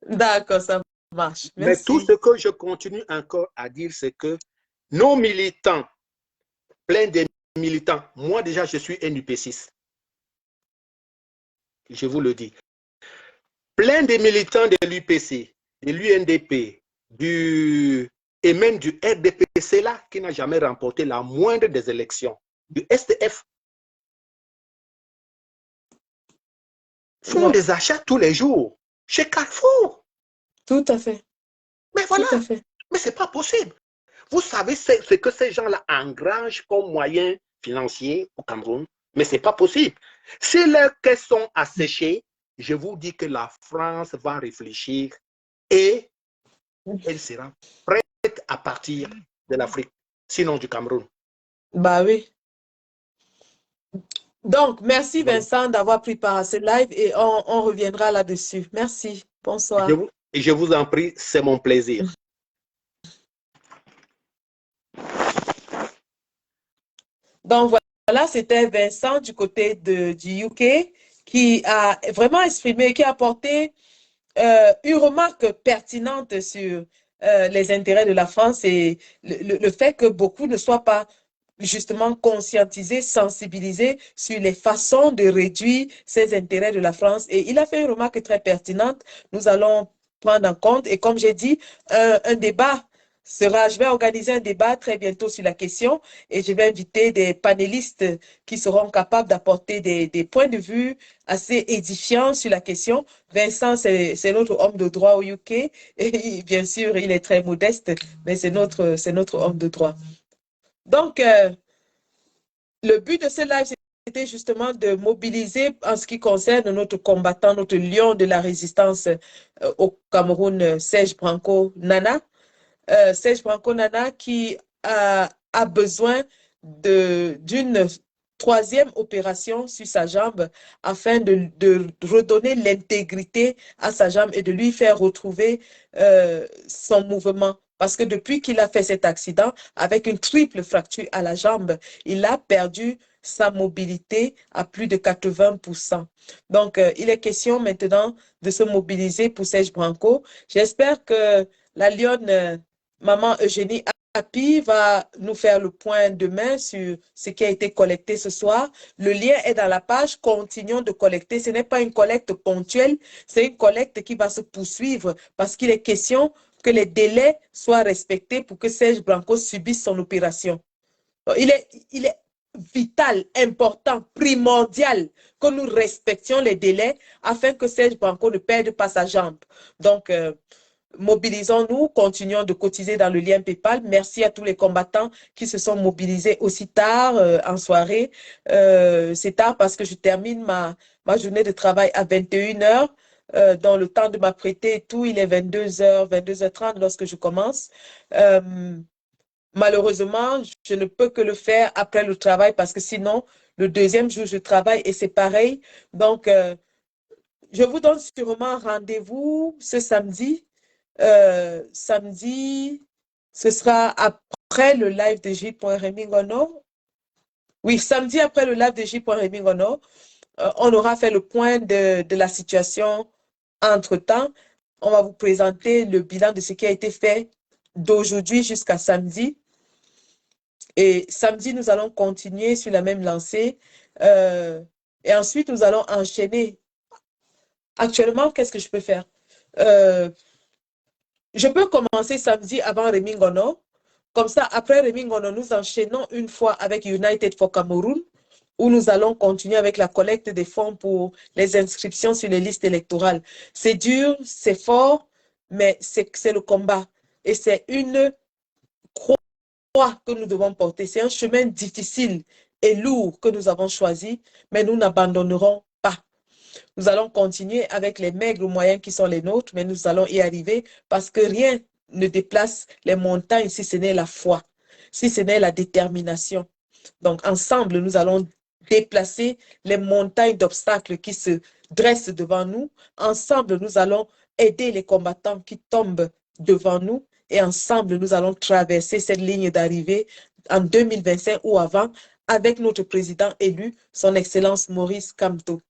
S2: D'accord, ça marche. Merci.
S7: Mais tout ce que je continue encore à dire, c'est que nos militants, plein de militants, moi déjà je suis un UP6. Je vous le dis. Plein de militants de l'UPC, de l'UNDP, et même du RDPC là, qui n'a jamais remporté la moindre des élections, du STF, font des achats tous les jours chez Carrefour.
S2: Tout à fait.
S7: Mais voilà. Tout à fait. Mais ce n'est pas possible. Vous savez ce que ces gens-là engrangent comme moyen financier au Cameroun, mais ce n'est pas possible. Si leurs caisses sont asséchées, je vous dis que la France va réfléchir et elle sera prête à partir de l'Afrique, sinon du Cameroun.
S2: Bah oui. Donc, merci
S7: Voilà.
S2: Vincent d'avoir pris part à ce live et on reviendra là-dessus. Merci.
S7: Je
S2: Bonsoir.
S7: je vous en prie, c'est mon plaisir.
S2: Donc, voilà, c'était Vincent du côté du UK qui a vraiment exprimé, qui a apporté une remarque pertinente sur les intérêts de la France et le fait que beaucoup ne soient pas justement conscientisés, sensibilisés sur les façons de réduire ces intérêts de la France. Et il a fait une remarque très pertinente. Nous allons prendre en compte. Et comme j'ai dit, un débat je vais organiser un débat très bientôt sur la question et je vais inviter des panélistes qui seront capables d'apporter des points de vue assez édifiants sur la question. Vincent, c'est notre homme de droit au UK et bien sûr, il est très modeste, mais c'est notre homme de droit. Donc, le but de ce live, c'était justement de mobiliser en ce qui concerne notre combattant, notre lion de la résistance au Cameroun, Serge Branco Nana. Serge Branco Nana qui a besoin d'une troisième opération sur sa jambe afin de redonner l'intégrité à sa jambe et de lui faire retrouver son mouvement. Parce que depuis qu'il a fait cet accident, avec une triple fracture à la jambe, il a perdu sa mobilité à plus de 80%. Donc, il est question maintenant de se mobiliser pour Serge Branco. J'espère que la lionne Maman Eugénie Api va nous faire le point demain sur ce qui a été collecté ce soir. Le lien est dans la page. Continuons de collecter. Ce n'est pas une collecte ponctuelle, c'est une collecte qui va se poursuivre parce qu'il est question que les délais soient respectés pour que Serge Branco subisse son opération. Il est vital, important, primordial que nous respections les délais afin que Serge Branco ne perde pas sa jambe. Donc, mobilisons-nous, continuons de cotiser dans le lien PayPal. Merci à tous les combattants qui se sont mobilisés aussi tard en soirée. C'est tard parce que je termine ma journée de travail à 21h. Dans le temps de m'apprêter et tout, il est 22h, 22h30 lorsque je commence. Malheureusement, je ne peux que le faire après le travail parce que sinon, le deuxième jour, je travaille et c'est pareil. Donc, je vous donne sûrement rendez-vous ce samedi. Samedi, ce sera après le live de J.Rémi Ngono. Oui, samedi après le live de J.Rémi Ngono, on aura fait le point de la situation entre-temps. On va vous présenter le bilan de ce qui a été fait d'aujourd'hui jusqu'à samedi. Et samedi, nous allons continuer sur la même lancée. Et ensuite, nous allons enchaîner. Actuellement, qu'est-ce que je peux faire? Je peux commencer samedi avant Rémi Ngono. Comme ça, après Rémi Ngono, nous enchaînons une fois avec United for Cameroun, où nous allons continuer avec la collecte des fonds pour les inscriptions sur les listes électorales. C'est dur, c'est fort, mais c'est le combat. Et c'est une croix que nous devons porter. C'est un chemin difficile et lourd que nous avons choisi, mais nous n'abandonnerons pas. Nous allons continuer avec les maigres moyens qui sont les nôtres, mais nous allons y arriver parce que rien ne déplace les montagnes si ce n'est la foi, si ce n'est la détermination. Donc, ensemble, nous allons déplacer les montagnes d'obstacles qui se dressent devant nous. Ensemble, nous allons aider les combattants qui tombent devant nous et ensemble, nous allons traverser cette ligne d'arrivée en 2025 ou avant avec notre président élu, son Excellence Maurice Kamto.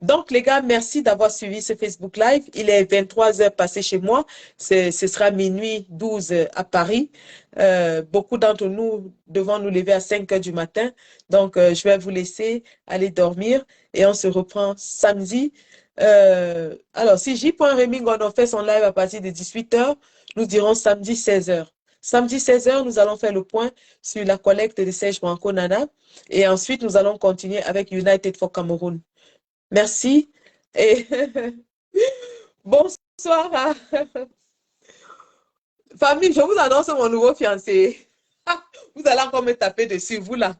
S2: Donc, les gars, merci d'avoir suivi ce Facebook Live. Il est 23h passé chez moi. Ce sera minuit 12 à Paris. Beaucoup d'entre nous devons nous lever à 5h du matin. Donc, je vais vous laisser aller dormir et on se reprend samedi. Alors, si J.Rémi Ngono fait son live à partir de 18h, nous dirons samedi 16h. Samedi 16h, nous allons faire le point sur la collecte de Serge Branco Nana. Et ensuite, nous allons continuer avec United for Cameroun. Merci et bonsoir. Famille, je vous annonce mon nouveau fiancé. Vous allez encore me taper dessus, vous là.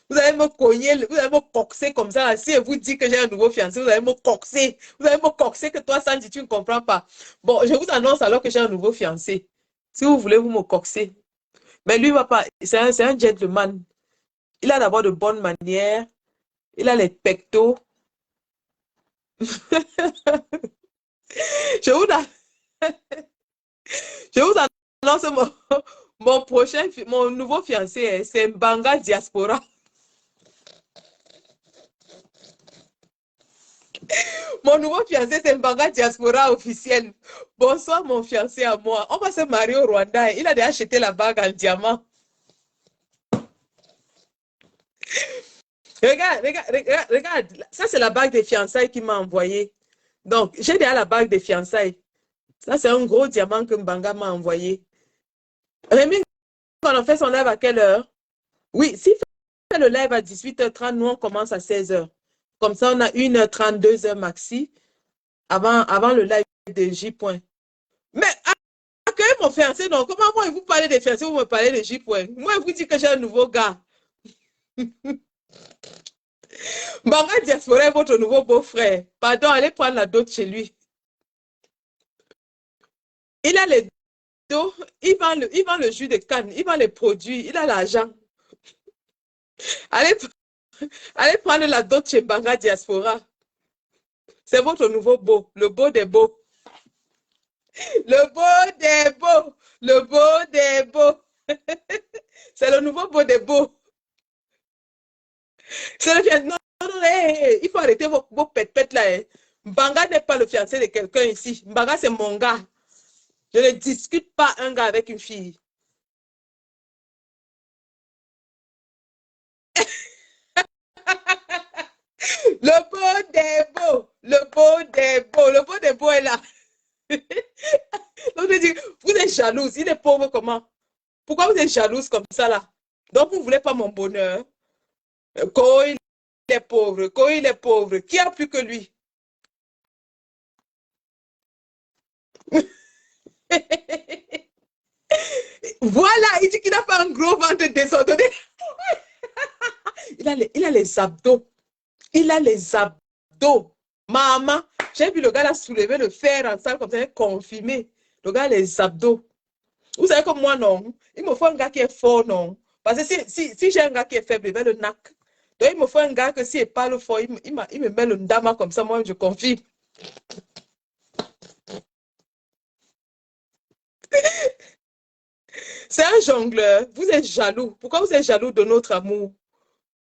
S2: Vous allez me cogner, vous allez me coxer comme ça. Si je vous dis que j'ai un nouveau fiancé, vous allez me coxer. Vous allez me coxer que toi, Sandy, tu ne comprends pas. Bon, je vous annonce alors que j'ai un nouveau fiancé. Si vous voulez, vous me coxer. Mais lui, va pas. C'est un gentleman. Il a d'abord de bonnes manières. Il a les pectos. Je vous, je vous annonce mon nouveau fiancé, c'est Mbanga Diaspora. Mon nouveau fiancé, c'est Mbanga Diaspora officiel. Bonsoir, mon fiancé à moi. On va se marier au Rwanda. Il a déjà acheté la bague en diamant. Regarde. Ça, c'est la bague des fiançailles qu'il m'a envoyée. Donc, j'ai déjà la bague des fiançailles. Ça, c'est un gros diamant que Mbanga m'a envoyé. Rémi, quand on fait son live à quelle heure? Oui, s'il fait le live à 18h30, nous, on commence à 16h. Comme ça, on a 1h30, 2h maxi avant le live de J. Mais accueillez mon fiancé, donc comment moi, vous parlez des fiancés, vous me parlez de J. Moi, je vous dis que j'ai un nouveau gars. Mbanga Diaspora est votre nouveau beau-frère. Pardon, allez prendre la dot chez lui. Il a les dos, il vend le jus de canne, il vend les produits, il a l'argent. Allez prendre la dot chez Mbanga Diaspora. C'est votre nouveau beau, le beau des beaux. Le beau des beaux, le beau des beaux. C'est le nouveau beau des beaux. C'est le fiancé. Non, hey, il faut arrêter vos pètes là. Mbanga n'est pas le fiancé de quelqu'un ici. Mbanga, c'est mon gars. Je ne discute pas un gars avec une fille. Le beau des beaux, le beau des beaux, le beau des beaux est là. Donc, je dis, vous êtes jalouse. Il est pauvre comment? Pourquoi vous êtes jalouse comme ça là? Donc, vous ne voulez pas mon bonheur. Quand il est pauvre, quand il est pauvre, qui a plus que lui? Voilà, il dit qu'il n'a pas un gros ventre désordonné. Il a les abdos. Il a les abdos. Maman, j'ai vu le gars là soulever le fer en salle comme ça, confirmé. Le gars a les abdos. Vous savez comme moi, non. Il me faut un gars qui est fort, non. Parce que si j'ai un gars qui est faible, il va le nac. Donc, il me faut un gars que s'il parle fort, il me met le ndama comme ça, moi, je confie. C'est un jongleur. Vous êtes jaloux. Pourquoi vous êtes jaloux de notre amour?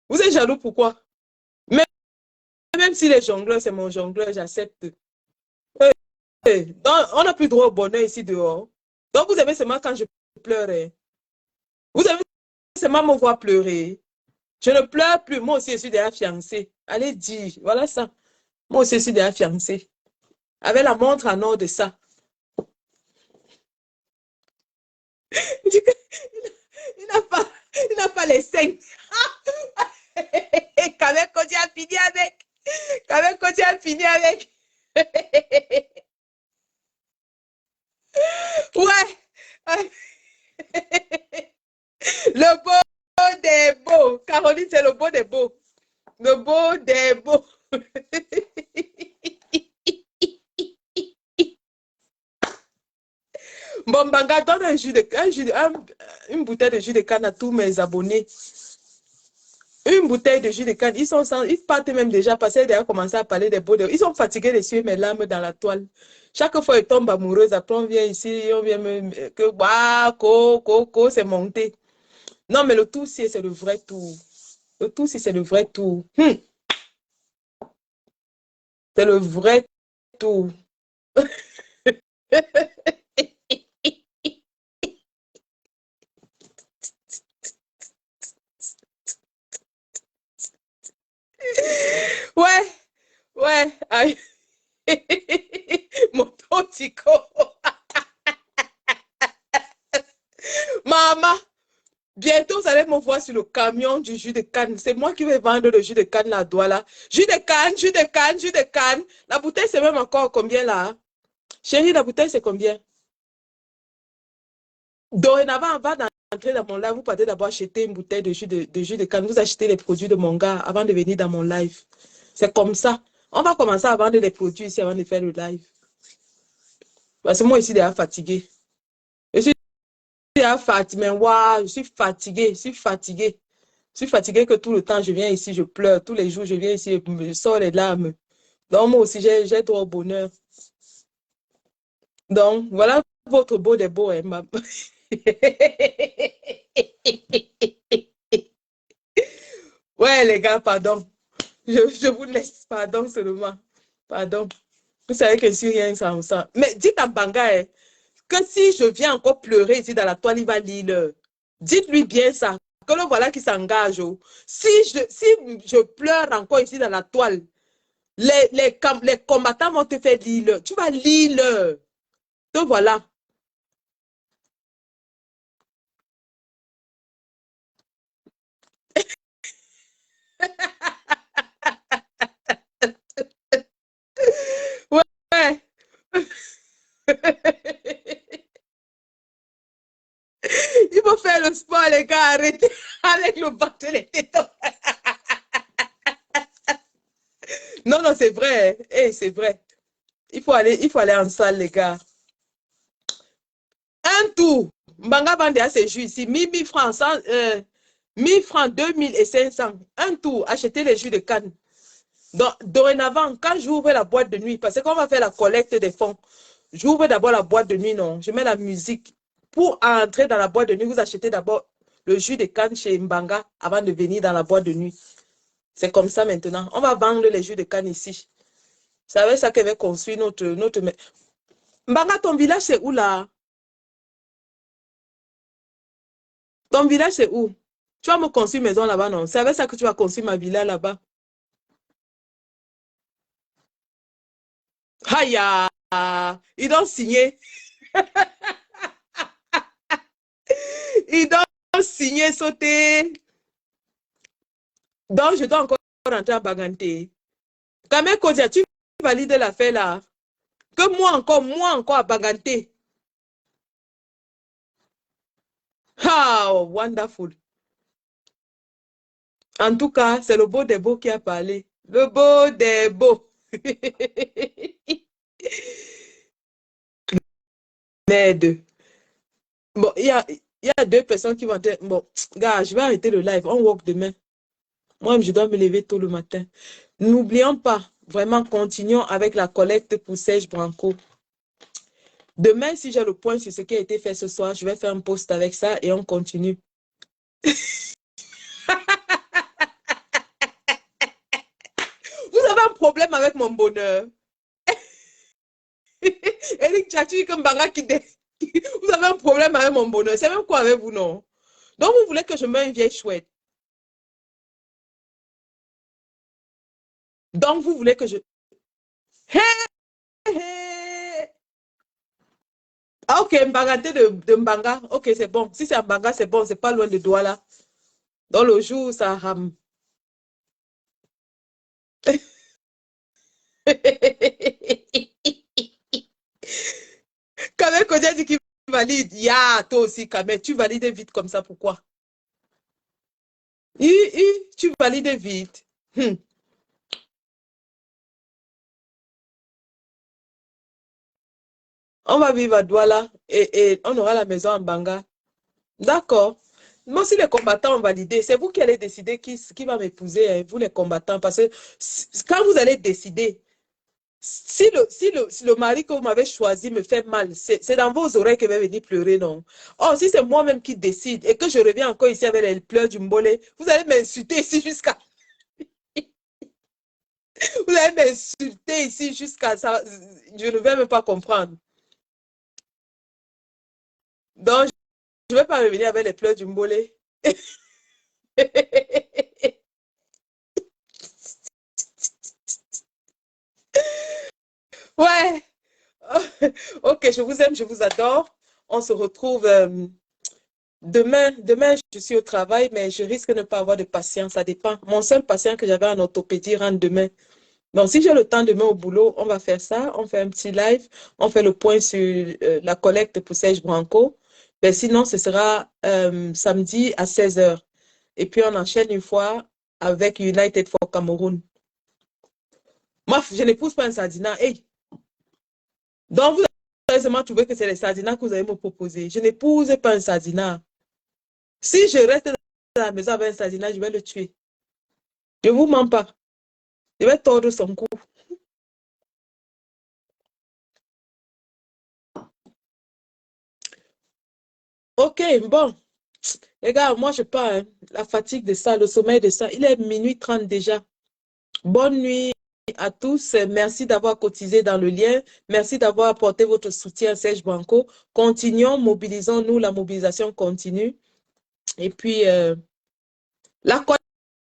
S2: Vous êtes jaloux pourquoi? Même si les jongleurs, c'est mon jongleur, j'accepte. Donc, on n'a plus droit au bonheur ici dehors. Donc, vous aimez seulement quand je pleure. Vous aimez seulement me voir pleurer. Je ne pleure plus. Moi aussi, je suis déjà fiancée. Allez dire, voilà ça. Moi aussi, je suis déjà fiancée. Avec la montre en or de ça. Il n'a pas les seins. Quand même, quand tu as fini avec. Quand même, quand tu as fini avec. Ouais. Le beau des beaux. Caroline, c'est le beau des beaux. Le beau des beaux. Bon, Mbanga, donne une bouteille de jus de canne à tous mes abonnés. Une bouteille de jus de canne. Ils partent même déjà parce qu'ils ont commencé à parler des beaux. Ils sont fatigués de suivre mes larmes dans la toile. Chaque fois, ils tombent amoureux. Après, on vient ici, on vient me... Que, bah, c'est monté. Non, mais le tout, c'est le vrai tout. Le tout, c'est le vrai tout. C'est le vrai tout. Ouais. Aïe. Mon tontico. Maman, bientôt, vous allez me voir sur le camion du jus de canne. C'est moi qui vais vendre le jus de canne là, là. Jus de canne, jus de canne, jus de canne. La bouteille, c'est même encore combien là? Chérie, la bouteille, c'est combien? Dorénavant, avant d'entrer dans mon live, vous partez d'abord acheter une bouteille de jus de canne. Vous achetez les produits de mon gars avant de venir dans mon live. C'est comme ça. On va commencer à vendre les produits ici avant de faire le live. Parce que moi, ici, je suis déjà fatiguée. Je suis déjà fatiguée. Mais waouh, je suis fatiguée. Je suis fatiguée que tout le temps, je viens ici, je pleure. Tous les jours, je viens ici, je sors les larmes. Donc, moi aussi, j'ai droit au bonheur. Donc, voilà votre beau des beaux. Hein, ouais, les gars, pardon. Je vous laisse, pardon seulement. Pardon. Vous savez que je suis rien sans ça. Mais dites à Banga hein, que si je viens encore pleurer ici dans la toile, il va lire. Dites-lui bien ça. Que le voilà qui s'engage. Oh. Si je pleure encore ici dans la toile, les combattants vont te faire lire. Tu vas lire. Donc voilà. Ouais. Il faut faire le sport, les gars. Arrêtez avec le ventre les tétons. Non, non, c'est vrai. Hey, c'est vrai. Il faut aller en salle, les gars. Un tour. Mbanga Bande a ses jus ici. 1000 francs, 1000 francs, 2500. Un tour. Achetez les jus de canne. Donc, dorénavant, quand j'ouvre la boîte de nuit, parce qu'on va faire la collecte des fonds, j'ouvre d'abord la boîte de nuit, non. Je mets la musique. Pour entrer dans la boîte de nuit, vous achetez d'abord le jus de canne chez Mbanga avant de venir dans la boîte de nuit. C'est comme ça maintenant. On va vendre les jus de canne ici. C'est avec ça qu'elle va construire notre... Mbanga, ton village, c'est où là? Ton village, c'est où? Tu vas me construire une maison là-bas, non? C'est avec ça que tu vas construire ma villa là-bas. Aïe, ils doivent signer. Ils doivent signer, sauter. Donc, je dois encore rentrer à Baganté. Quand même, Kodia, tu valides l'affaire là. Que moi encore à Baganté. Ah, oh, wonderful. En tout cas, c'est le beau des beaux qui a parlé. Le beau des beaux. Merde. Bon, il y a deux personnes qui vont dire, bon, gars, je vais arrêter le live. On work demain. Moi, je dois me lever tôt le matin. N'oublions pas, vraiment, continuons avec la collecte pour Serge Branco. Demain, si j'ai le point sur ce qui a été fait ce soir, je vais faire un post avec ça et on continue. Vous avez un problème avec mon bonheur. Eric Tchati, comme Banga qui vous avez un problème avec mon bonheur. C'est même quoi avec vous, non? Donc, vous voulez que je mette une vieille chouette. Donc, vous voulez que je... Hey, hey. Ah, ok, Mbanganté de Mbanga. Ok, c'est bon. Si c'est Mbanga, c'est bon. C'est pas loin de Douala. Dans le jour, ça rame. Quand même, Kodia dit qu'il valide. Ya, toi aussi, quand même. Tu valides vite comme ça. Pourquoi? Tu valides vite. On va vivre à Douala et on aura la maison en Banga. D'accord. Moi aussi, les combattants ont validé. C'est vous qui allez décider qui va m'épouser, hein, vous les combattants. Parce que quand vous allez décider, si le mari que vous m'avez choisi me fait mal, c'est dans vos oreilles que va venir pleurer, non? Oh, si c'est moi-même qui décide et que je reviens encore ici avec les pleurs du mbolé, vous allez m'insulter ici jusqu'à... Vous allez m'insulter ici jusqu'à ça. Je ne vais même pas comprendre. Donc, je ne vais pas revenir avec les pleurs du mbolé. Ouais. Ok, je vous aime, je vous adore. On se retrouve demain. Demain, je suis au travail, mais je risque de ne pas avoir de patient. Ça dépend. Mon seul patient que j'avais en orthopédie rentre demain. Donc, si j'ai le temps demain au boulot, on va faire ça. On fait un petit live. On fait le point sur la collecte pour Serge Branco. Mais sinon, ce sera samedi à 16 h. Et puis, on enchaîne une fois avec United for Cameroun. Moi, je n'épouse pas un sardinat. Hey. Donc, vous avez seulement trouvé que c'est les sardinats que vous allez me proposer. Je n'épouse pas un sardinat. Si je reste dans la maison avec un sardinage, je vais le tuer. Je ne vous mens pas. Je vais tordre son cou. Ok, bon. Les gars, moi je pars. Hein. La fatigue de ça, le sommeil de ça. Il est minuit 30 déjà. Bonne nuit à tous. Merci d'avoir cotisé dans le lien. Merci d'avoir apporté votre soutien à Serge Banco. Continuons, mobilisons-nous. La mobilisation continue. Et puis, la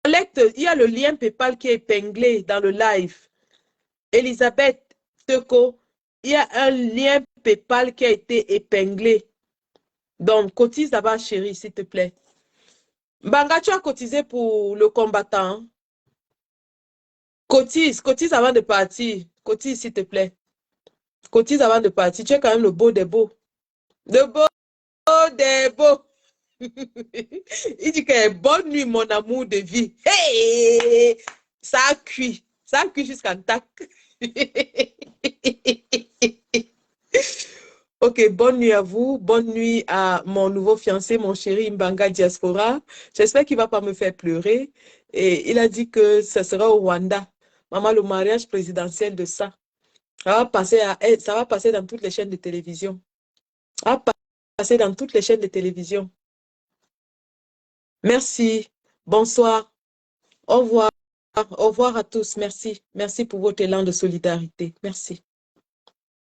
S2: collecte, il y a le lien PayPal qui est épinglé dans le live. Elisabeth Teko, il y a un lien PayPal qui a été épinglé. Donc, cotise d'abord, chérie, s'il te plaît. Banga, tu as cotisé pour le combattant. Cotise avant de partir. Cotise, s'il te plaît. Cotise avant de partir. Tu es quand même le beau des beaux. Le beau des beaux. Il dit que bonne nuit, mon amour de vie. Hey! Ça a cuit. Ça a cuit jusqu'en tac. Ok, bonne nuit à vous. Bonne nuit à mon nouveau fiancé, mon chéri Mbanga Diaspora. J'espère qu'il ne va pas me faire pleurer. Et il a dit que ça sera au Rwanda. Maman, le mariage présidentiel de ça. Ça va passer dans toutes les chaînes de télévision. Ça va passer dans toutes les chaînes de télévision. Merci. Bonsoir. Au revoir. Au revoir à tous. Merci. Merci pour votre élan de solidarité. Merci.